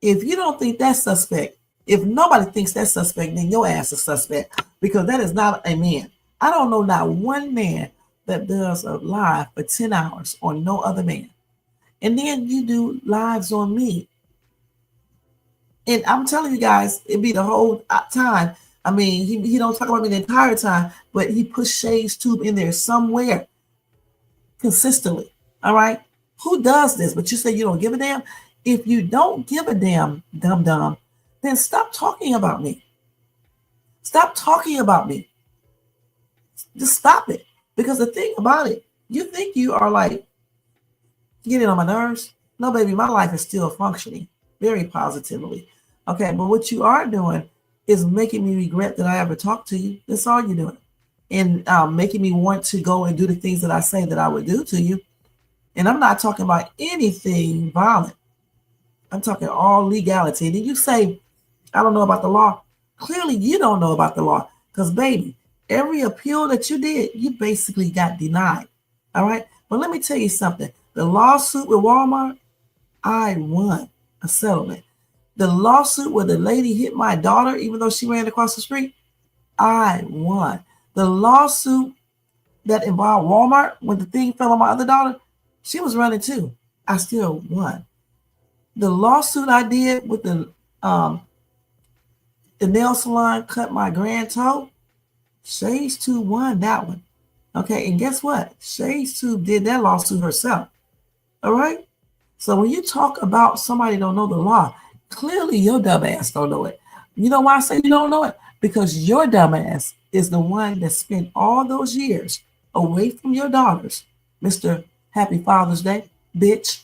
[SPEAKER 6] If you don't think that's suspect, if nobody thinks that's suspect, then your ass is suspect, because that is not a man. I don't know not one man that does a live for 10 hours on no other man. And then you do lives on me. And I'm telling you guys, it'd be the whole time. I mean, he don't talk about me the entire time, but he puts Shay's Tube in there somewhere consistently. All right? Who does this? But you say you don't give a damn? If you don't give a damn, dumb, then stop talking about me. Stop talking about me. Just stop it. Because the thing about it, you think you are like getting on my nerves. No, baby, my life is still functioning very positively. Okay, but what you are doing is making me regret that I ever talked to you. That's all you're doing. And making me want to go and do the things that I say that I would do to you. And I'm not talking about anything violent. I'm talking all legality. Did you say, I don't know about the law? Clearly, you don't know about the law. Because, baby, every appeal that you did, you basically got denied. All right? But let me tell you something. The lawsuit with Walmart, I won a settlement. The lawsuit where the lady hit my daughter, even though she ran across the street, I won. The lawsuit that involved Walmart, when the thing fell on my other daughter, she was running too. I still won. The lawsuit I did with the nail salon cut my grand toe, Shay's Tube won that one. Okay, and guess what? Shay's Tube did that lawsuit herself. All right? So when you talk about somebody don't know the law, clearly your dumb ass don't know it. You know why I say you don't know it? Because your dumb ass is the one that spent all those years away from your daughters, Mr. Happy Father's Day, bitch,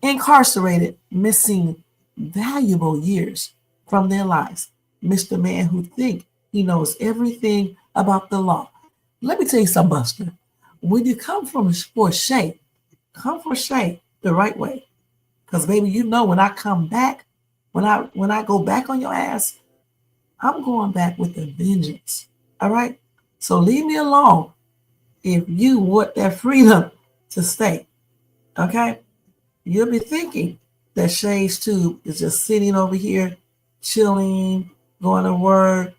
[SPEAKER 6] incarcerated, missing valuable years from their lives. Mr. Man who think he knows everything about the law. Let me tell you something, Buster. When you come for Shay, come for Shay the right way. Because, baby, you know when I come back, when I go back on your ass, I'm going back with a vengeance. All right? So leave me alone if you want that freedom to stay. Okay? You'll be thinking that Shay's Tube is just sitting over here, chilling, going to work,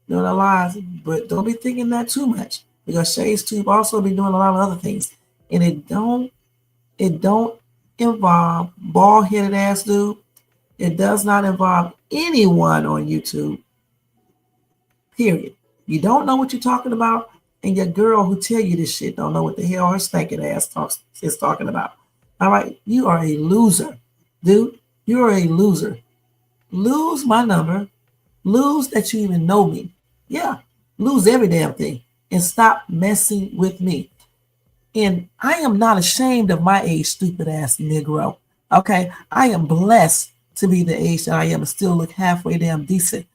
[SPEAKER 6] doing a lot. But don't be thinking that too much, because Shay's Tube also be doing a lot of other things. And it don't involve bald-headed ass dude. It does not involve anyone on YouTube. Period. You don't know what you're talking about, and your girl who tell you this shit don't know what the hell her stinking ass is talking about. All right? You are a loser, dude. You are a loser. Lose my number. Lose that you even know me. Yeah. Lose every damn thing. And stop messing with me. And I am not ashamed of my age, stupid ass Negro. Okay? I am blessed to be the age that I am and still look halfway damn decent.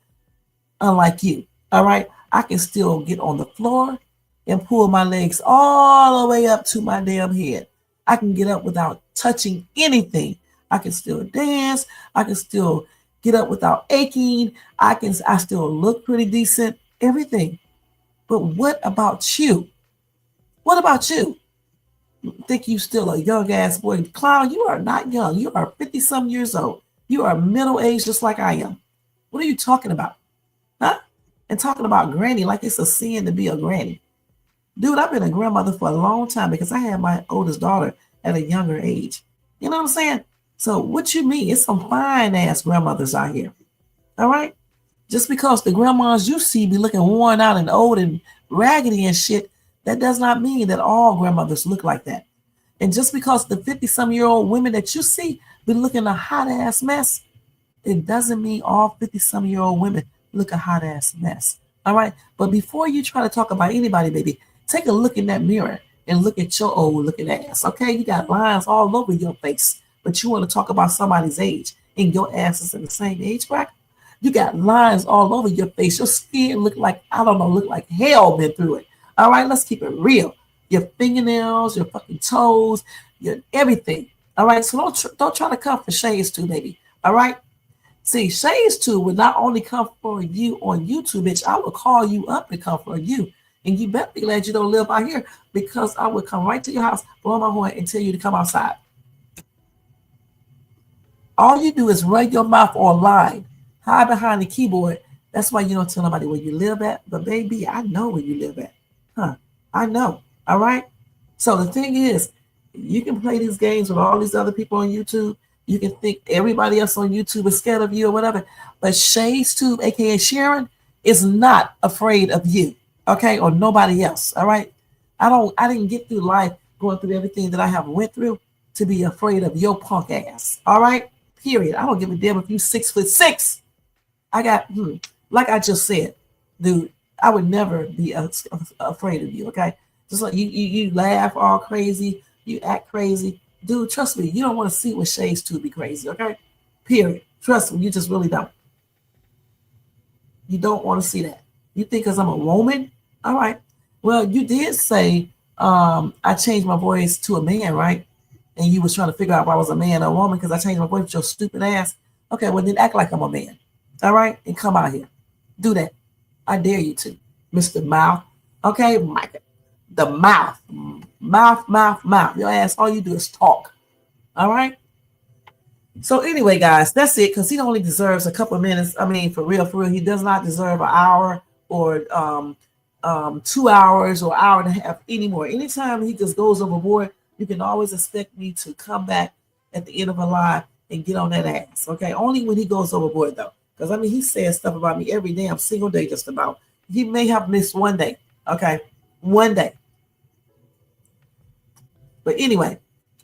[SPEAKER 6] Unlike you. All right? I can still get on the floor and pull my legs all the way up to my damn head. I can get up without touching anything. I can still dance. I can still get up without aching. I still look pretty decent. Everything. But what about you? What about you? Think you still a young ass boy? Clown, you are not young. You are 50-some years old. You are middle-aged just like I am. What are you talking about? Huh? And talking about granny like it's a sin to be a granny. Dude, I've been a grandmother for a long time because I had my oldest daughter at a younger age. You know what I'm saying? So what you mean? It's some fine-ass grandmothers out here. All right? Just because the grandmas you see be looking worn out and old and raggedy and shit, that does not mean that all grandmothers look like that. And just because the 50-some-year-old women that you see be looking a hot-ass mess, it doesn't mean all 50-some-year-old women look a hot-ass mess. All right? But before you try to talk about anybody, baby, take a look in that mirror and look at your old-looking ass, okay? You got lines all over your face, but you want to talk about somebody's age, and your ass is in the same age bracket. You got lines all over your face. Your skin look like hell been through it. All right, let's keep it real. Your fingernails, your fucking toes, your everything. All right, so don't try to come for Shay's Tube, baby. All right, See, Shades 2 would not only come for you on YouTube, bitch, I would call you up and come for you. And you better be glad you don't live out here, because I would come right to your house, blow my horn, and tell you to come outside. All you do is run your mouth online, hide behind the keyboard. That's why you don't tell nobody where you live at. But baby, I know where you live at. I know. All right? So the thing is, you can play these games with all these other people on YouTube. You can think everybody else on YouTube is scared of you or whatever. But Shades Tube, aka Sharon, is not afraid of you, okay, or nobody else. All right. I didn't get through life going through everything that I have went through to be afraid of your punk ass. All right. Period. I don't give a damn if you 6'6". I got like I just said, dude, I would never be afraid of you. Okay. Just like you laugh all crazy, you act crazy. Dude, trust me, you don't want to see what Shades 2 be crazy, okay? Period. Trust me, you just really don't. You don't want to see that. You think because I'm a woman? All right. Well, you did say I changed my voice to a man, right? And you was trying to figure out if I was a man or a woman because I changed my voice with your stupid ass. Okay, well, then act like I'm a man. All right? And come out here. Do that. I dare you to, Mr. Mouth. Okay, Mike. The mouth. Mouth. Your ass, all you do is talk. All right? So anyway, guys, that's it, because he only deserves a couple of minutes. I mean, for real, he does not deserve an hour or 2 hours or hour and a half anymore. Anytime he just goes overboard, you can always expect me to come back at the end of a line and get on that ass. Okay? Only when he goes overboard, though. Because, I mean, he says stuff about me every damn single day just about. He may have missed one day. Okay? One day. But anyway,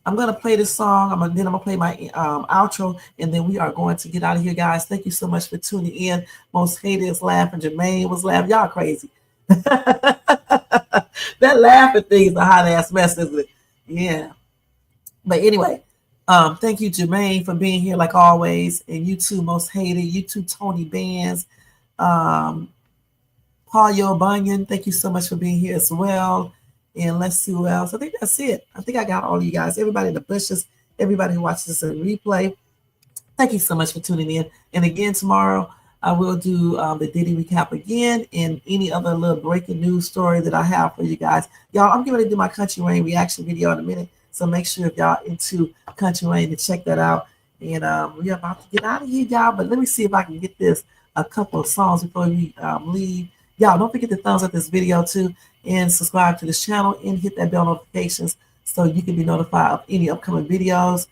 [SPEAKER 6] I'm going to play this song. I'm going to play my outro, and then we are going to get out of here, guys. Thank you so much for tuning in. Most hated is laughing. Jermaine was laughing. Y'all crazy. That laughing thing is a hot-ass mess, isn't it? Yeah. But anyway, thank you, Jermaine, for being here like always. And you too, Most Hated. You too, Tony Bands. Paul Yo Bunyan, thank you so much for being here as well. And let's see who else. I think that's it. I think I got all of you guys. Everybody in the bushes, everybody who watches this in replay. Thank you so much for tuning in. And again, tomorrow I will do the Diddy recap again and any other little breaking news story that I have for you guys. Y'all, I'm getting ready to do my Country Rain reaction video in a minute. So make sure if y'all into Country Rain to check that out. And we're about to get out of here, y'all. But let me see if I can get this a couple of songs before we leave. Y'all, don't forget to thumbs up this video too, and subscribe to this channel and hit that bell notifications so you can be notified of any upcoming videos.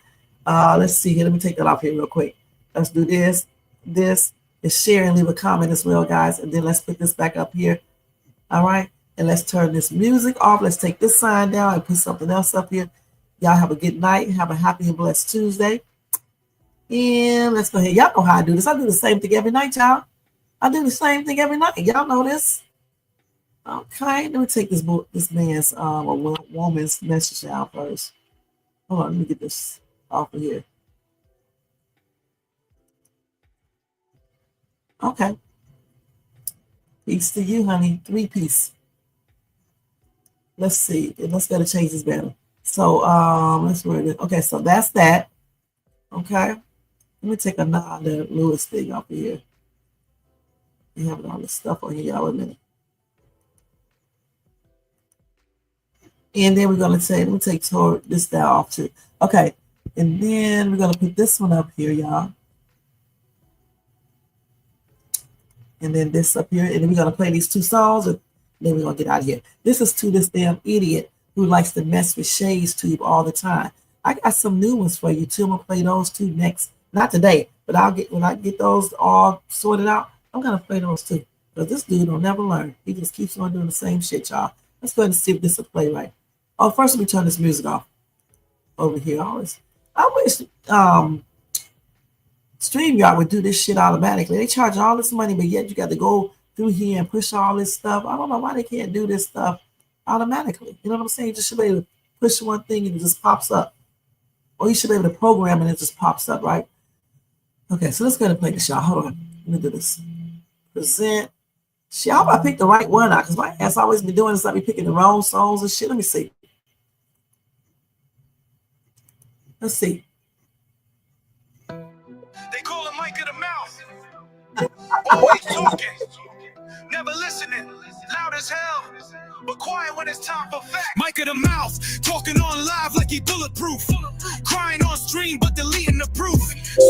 [SPEAKER 6] Let's see here. Let me take that off here real quick. Let's do this. This is share and leave a comment as well, guys. And then let's put this back up here. All right. And let's turn this music off. Let's take this sign down and put something else up here. Y'all have a good night. Have a happy and blessed Tuesday. And let's go ahead. Y'all know how I do this. I do the same thing every night, y'all. I do the same thing every night. Y'all know this. Okay, let me take this man's or woman's message out first. Hold on, let me get this off of here. Okay. Peace to you, honey. 3-piece. Let's see. Let's go to change this banner. So let's read it. Okay, so that's that. Okay. Let me take another Lewis thing off of here. You have all this stuff on here, y'all. Wait a minute. And then we're going to say, let me take this down off too. Okay. And then we're going to put this one up here, y'all. And then this up here. And then we're going to play these two songs. And then we're going to get out of here. This is to this damn idiot who likes to mess with Shades Tube all the time. I got some new ones for you too. I'm going to play those two next. Not today, but when I get those all sorted out, I'm going to play those too. Because this dude will never learn. He just keeps on doing the same shit, y'all. Let's go ahead and see if this will play right. Oh, first let me turn this music off over here. I wish StreamYard would do this shit automatically. They charge all this money, but yet you got to go through here and push all this stuff. I don't know why they can't do this stuff automatically. You know what I'm saying? You just should be able to push one thing and it just pops up. Or you should be able to program and it just pops up, right? Okay, so let's go ahead and play this, y'all. Hold on. Let me do this. Present. Shit, I hope I picked the right one out because my ass always been doing this. I be picking the wrong songs and shit. Let me see. Let's see.
[SPEAKER 3] They call him Mike of the Mouth. Always talking, never listening, loud as hell, but quiet when it's time for facts. Mic of the mouth, talking on live like he bulletproof. Crying on stream, but deleting the proof.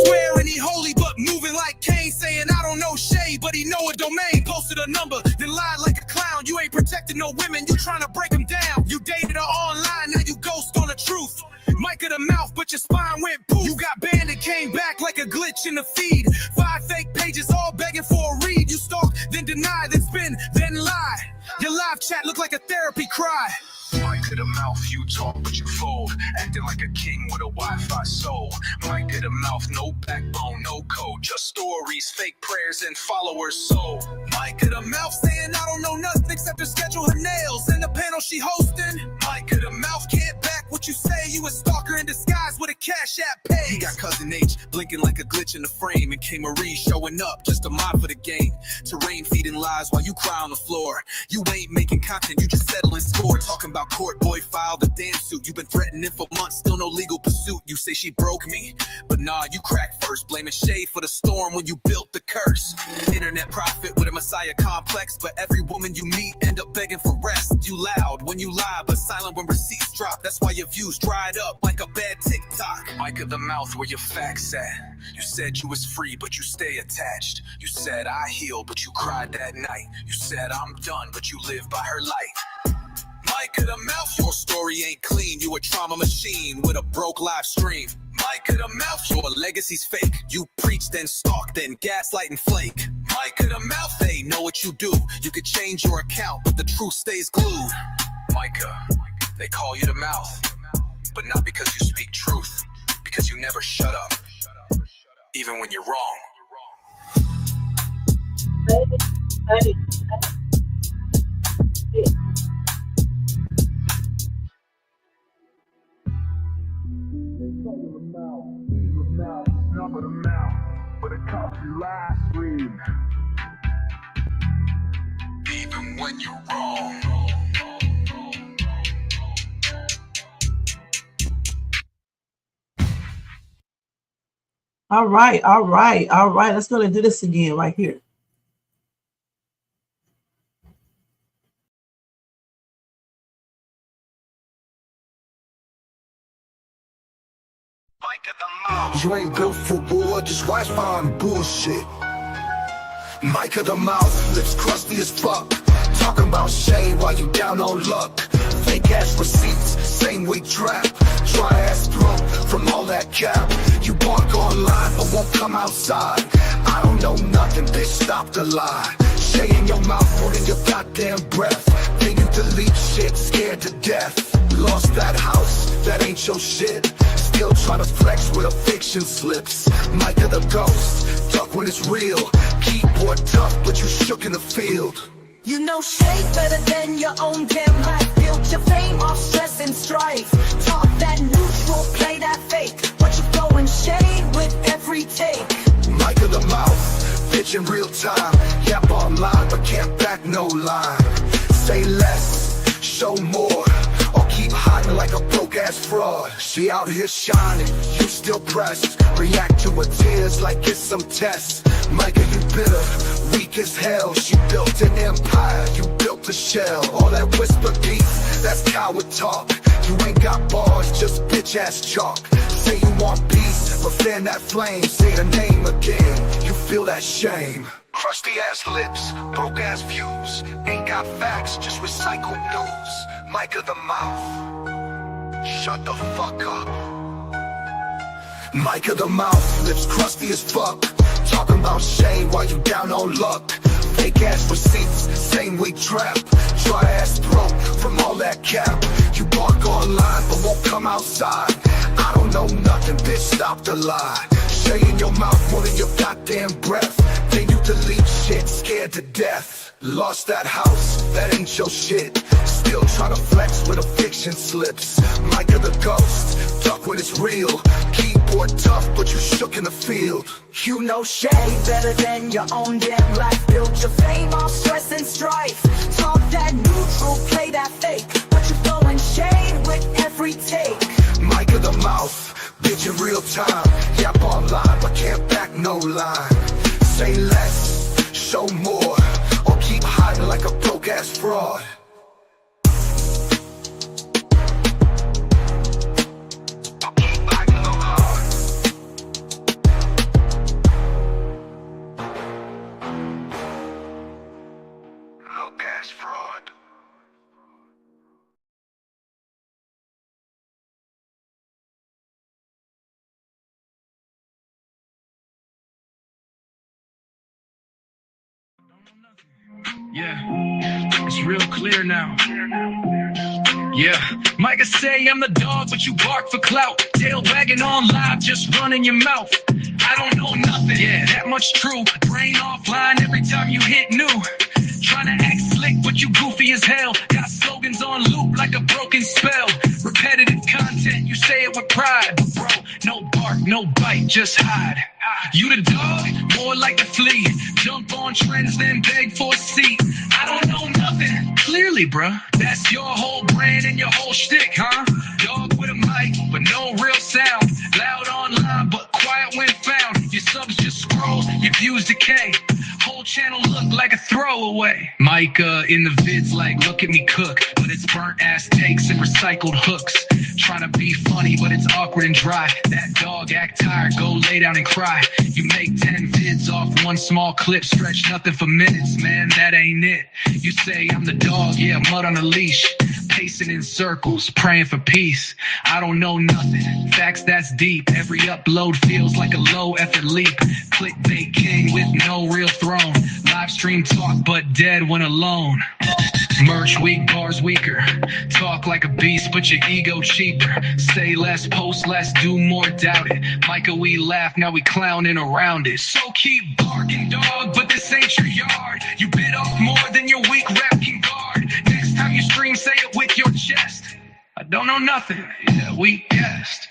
[SPEAKER 3] Swearing he holy, but moving like Cain. Saying I don't know shade, but he know a domain. Posted a number, then lied like a clown. You ain't protecting no women, you trying to break them down. You dated her online, now you ghost on the truth. Mic of the mouth, but your spine went poof. You got banned and came back like a glitch in the feed. 5 fake pages all begging for a read. You stalk, then deny, then spin, then lie. Your live chat look like a therapy cry. Mic to the mouth, you talk but you fold. Acting like a king with a Wi-Fi soul. Mic to the mouth, no backbone, no code. Just stories, fake prayers, and followers soul. Mic to the mouth saying I don't know nothing except to schedule her nails and the panel she hosting. Mic to the mouth can't back what you say. You a stalker in disguise with a Cash App page. He got Cousin H blinking like a glitch in the frame. And K Marie showing up just a mod for the game. Terrain feeding lies while you cry on the floor. You ain't making content, you just settling score. Talking about court, boy, file the damn suit. You've been threatening for months, still no legal pursuit. You say she broke me, but nah, you cracked first. Blaming shade for the storm when you built the curse. Internet prophet with a messiah complex, but every woman you meet end up begging for rest. You loud when you lie, but silent when receipts drop. That's why your views dried up like a bad TikTok. Mic of the mouth where your facts at. You said you was free, but you stay attached. You said I heal, but you cried that night. You said I'm done, but you live by her light. Mic of the mouth, your story ain't clean. You a trauma machine with a broke live stream. Mic of the mouth, your legacy's fake. You preach, then stalk, then gaslight and flake. Mic of the mouth, they know what you do. You could change your account, but the truth stays glued. Micah, they call you the mouth, but not because you speak truth, because you never shut up, even when you're wrong. Even when you're wrong.
[SPEAKER 6] All right. Let's go and do this again right here.
[SPEAKER 3] You ain't built for war, just watch fine bullshit. Mic of the mouth, lips crusty as fuck. Talking about shame while you down on luck. Fake ass receipts, same week trap. Dry ass throat from all that cap. You bark online but won't come outside. I don't know nothing, bitch, stop the lie. Shade in your mouth more than your goddamn breath. Then you delete shit, scared to death. Lost that house, that ain't your shit. Still try to flex with a fiction slips. Mic of the ghost, talk when it's real. Keyboard tough, but you shook in the field.
[SPEAKER 4] You know shade better than your own damn life. Built your fame off stress and strife. Talk that neutral, play that fake. But you throwing shade with every take.
[SPEAKER 3] Mic of the mouth, bitch in real time. Yap online, but can't back no line. Say less, show more, or keep hiding like a broke ass fraud. She out here shining, you still pressed. React to her tears like it's some test. Micah, you bitter, weak as hell. She built an empire, you built a shell. All that whisper beef, that's coward talk. You ain't got bars, just bitch ass chalk. Say you want peace, but fan that flame. Say the name again, you feel that shame. Crusty ass lips, broke ass views. Ain't got facts, just recycled news. Mic of the mouth, shut the fuck up. Mic of the mouth, lips crusty as fuck. Talking about shame while you down on luck. Fake ass receipts, same week trap. Dry ass throat from all that cap. You bark online but won't come outside. I don't know nothing, bitch, stop the lie. Shade in your mouth more than your goddamn breath. Then you delete shit, scared to death. Lost that house, that ain't your shit. Still try to flex with a fiction slips. Mic of the ghost, talk when it's real. Keyboard tough, but you shook in the field.
[SPEAKER 4] You know shade better than your own damn life. Built your fame off stress and strife. Talk that neutral, play that fake. But you're throwing shade with every take.
[SPEAKER 3] Mic of the mouth, bitch in real time. Yap online, but can't back no line. Say less, ass fraud. Look ass fraud.
[SPEAKER 5] Yeah, it's real clear now. Yeah, Micah say I'm the dog, but you bark for clout. Tail wagging on live, just running your mouth. I don't know nothing, yeah, that much true. Brain offline every time you hit new. Trying to act slick, but you goofy as hell. Got slogans on loop like a broken spell. Repetitive content, you say it with pride. But bro, no bark, no bite, just hide. You the dog, more like the flea. Jump on trends, then beg for a seat. I don't know nothing. Clearly, bruh, that's your whole brand and your whole shtick, huh? Dog with a mic, but no real sound. Loud online, but quiet when found. Your subs just scroll, your views decay. Whole channel look like a throwaway. Micah in the vids like, look at me cook. But it's burnt ass takes and recycled hooks. Trying to be funny, but it's awkward and dry. That dog act tired, go lay down and cry. You make 10 vids off one small clip, stretch nothing for minutes, man, that ain't it. You say I'm the dog, yeah, mud on a leash. Pacing in circles, praying for peace. I don't know nothing, facts that's deep. Every upload feels like a low effort leap. Clickbait king with no real throne. Live stream talk, but dead when alone. Merch weak, bars weaker. Talk like a beast, but your ego cheaper. Say less, post less, do more, doubt it. Micah, we laugh, now we clowning around it. So keep barking, dog, but this ain't your yard. You bit off more than your weak rep can guard. Next time you stream, say it with your chest. I don't know nothing, yeah, we guessed.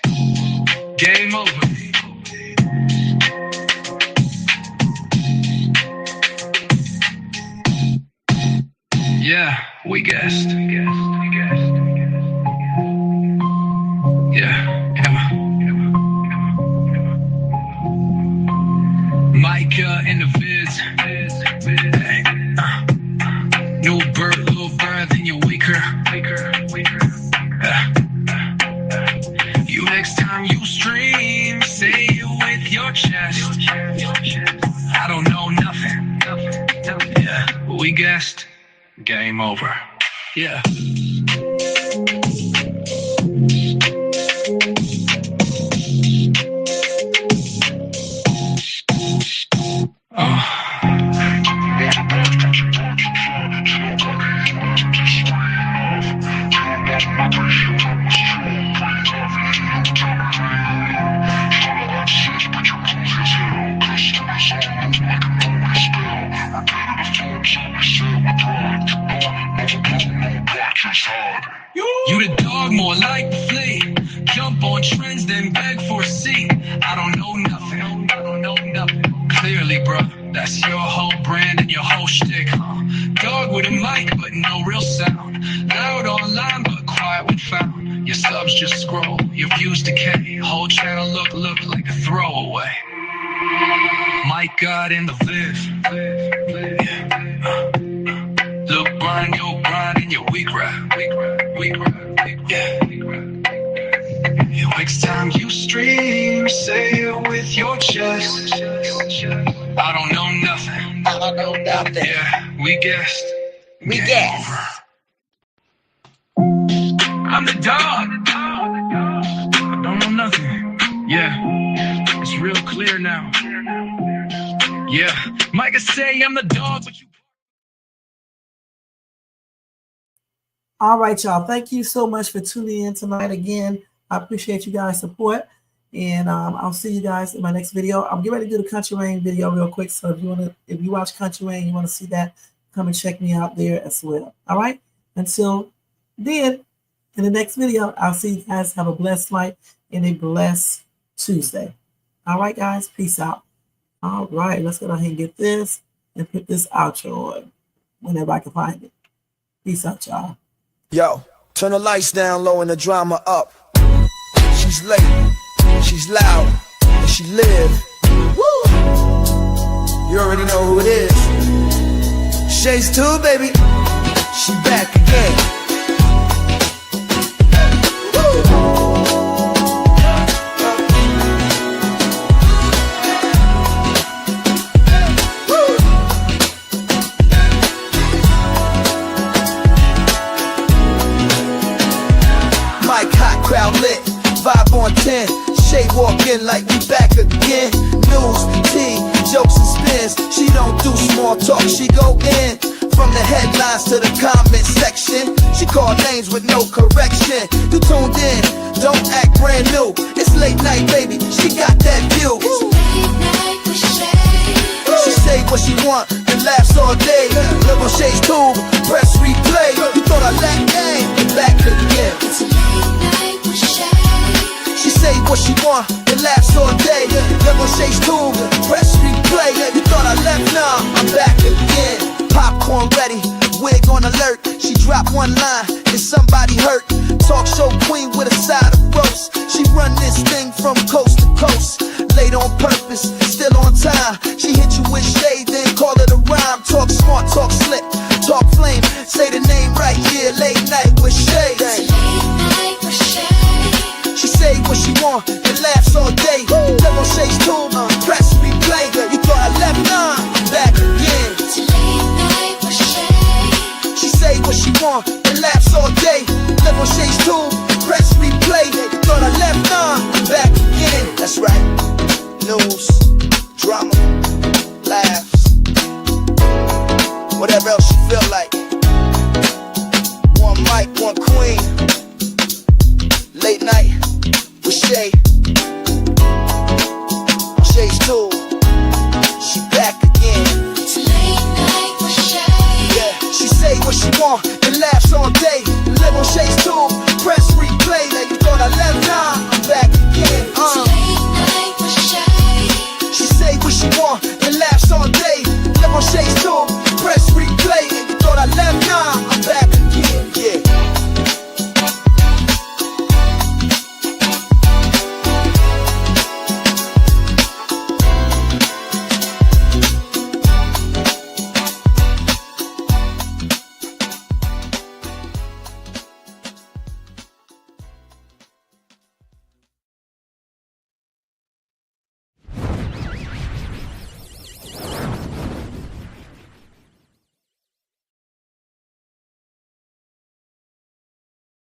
[SPEAKER 5] Game over. Yeah, we guessed. Yeah. Micah in the vids. Hey, new bird, little bird, then you're weaker. You next time you stream, say it with your chest. I don't know nothing. Yeah, we guessed. Game over. Yeah. You the dog, more like the flea. Jump on trends, then beg for a seat. I don't know nothing. Clearly, bro, that's your whole brand and your whole shtick. Dog with a mic, but no real sound. Loud online, but quiet when found. Your subs just scroll, your views decay. Whole channel look like a throwaway. Mike got in the viv. Look blind, yo grind, and your weak rap. Yeah. Next time you stream, say it with your chest. I don't know nothing. Yeah, we guessed. I'm the dog. I don't know nothing. Yeah, it's real clear now. Yeah, Micah say I'm the dog, but you.
[SPEAKER 6] All right, y'all. Thank you so much for tuning in tonight again. I appreciate you guys' support. And I'll see you guys in my next video. I'm getting ready to do the Country Rain video real quick. So if you watch Country Rain, you want to see that, come and check me out there as well. All right. Until then, in the next video, I'll see you guys. Have a blessed night and a blessed Tuesday. All right, guys. Peace out. All right. Let's go ahead and get this and put this outro on whenever I can find it. Peace out, y'all.
[SPEAKER 1] Yo, turn the lights down low and the drama up. She's late, she's loud, and she live. Woo! You already know who it is. Shades 2, baby. she back again. Mic hot, crowd lit, vibe on 10. Shay walk in like we back again. News, tea, jokes and spins. She don't do small talk, she go in. From the headlines to the comment section, she call names with no correction. You tuned in, don't act brand new. It's late night, baby, she got that view.
[SPEAKER 2] Late night with Shay.
[SPEAKER 1] She say what she want and laughs all day. Live on Shay's tube, press replay. You thought I lacked game, back again.
[SPEAKER 2] It's late night with Shay.
[SPEAKER 1] She say what she want and laughs all day. Live on Shay's tube, press replay. You thought I left, nah, I'm back again. Popcorn ready, wig on alert. She dropped one line and somebody hurt. Talk show queen with a side of roast. She run this thing from coast to coast. Late on purpose, still on time. She hit you with shade, then call it a rhyme. Talk smart, talk slick, talk flame. Say the name right here, late night with Shay.
[SPEAKER 2] Late night with Shay.
[SPEAKER 1] She say what she want and laughs all day. Live on Shay's tube, press replay. You thought I left, nah, I'm back again.
[SPEAKER 2] It's late night with Shay.
[SPEAKER 1] She say what she want and laughs all day. Live on Shay's tube, press replay. You thought I left, nah, I'm back again. That's right. News, drama, laughs, whatever else you feel like. One mic, one queen. Late night with Shay. Shay's tube, she back again.
[SPEAKER 2] It's late night with Shay.
[SPEAKER 1] Yeah, she say what she want and laughs all day.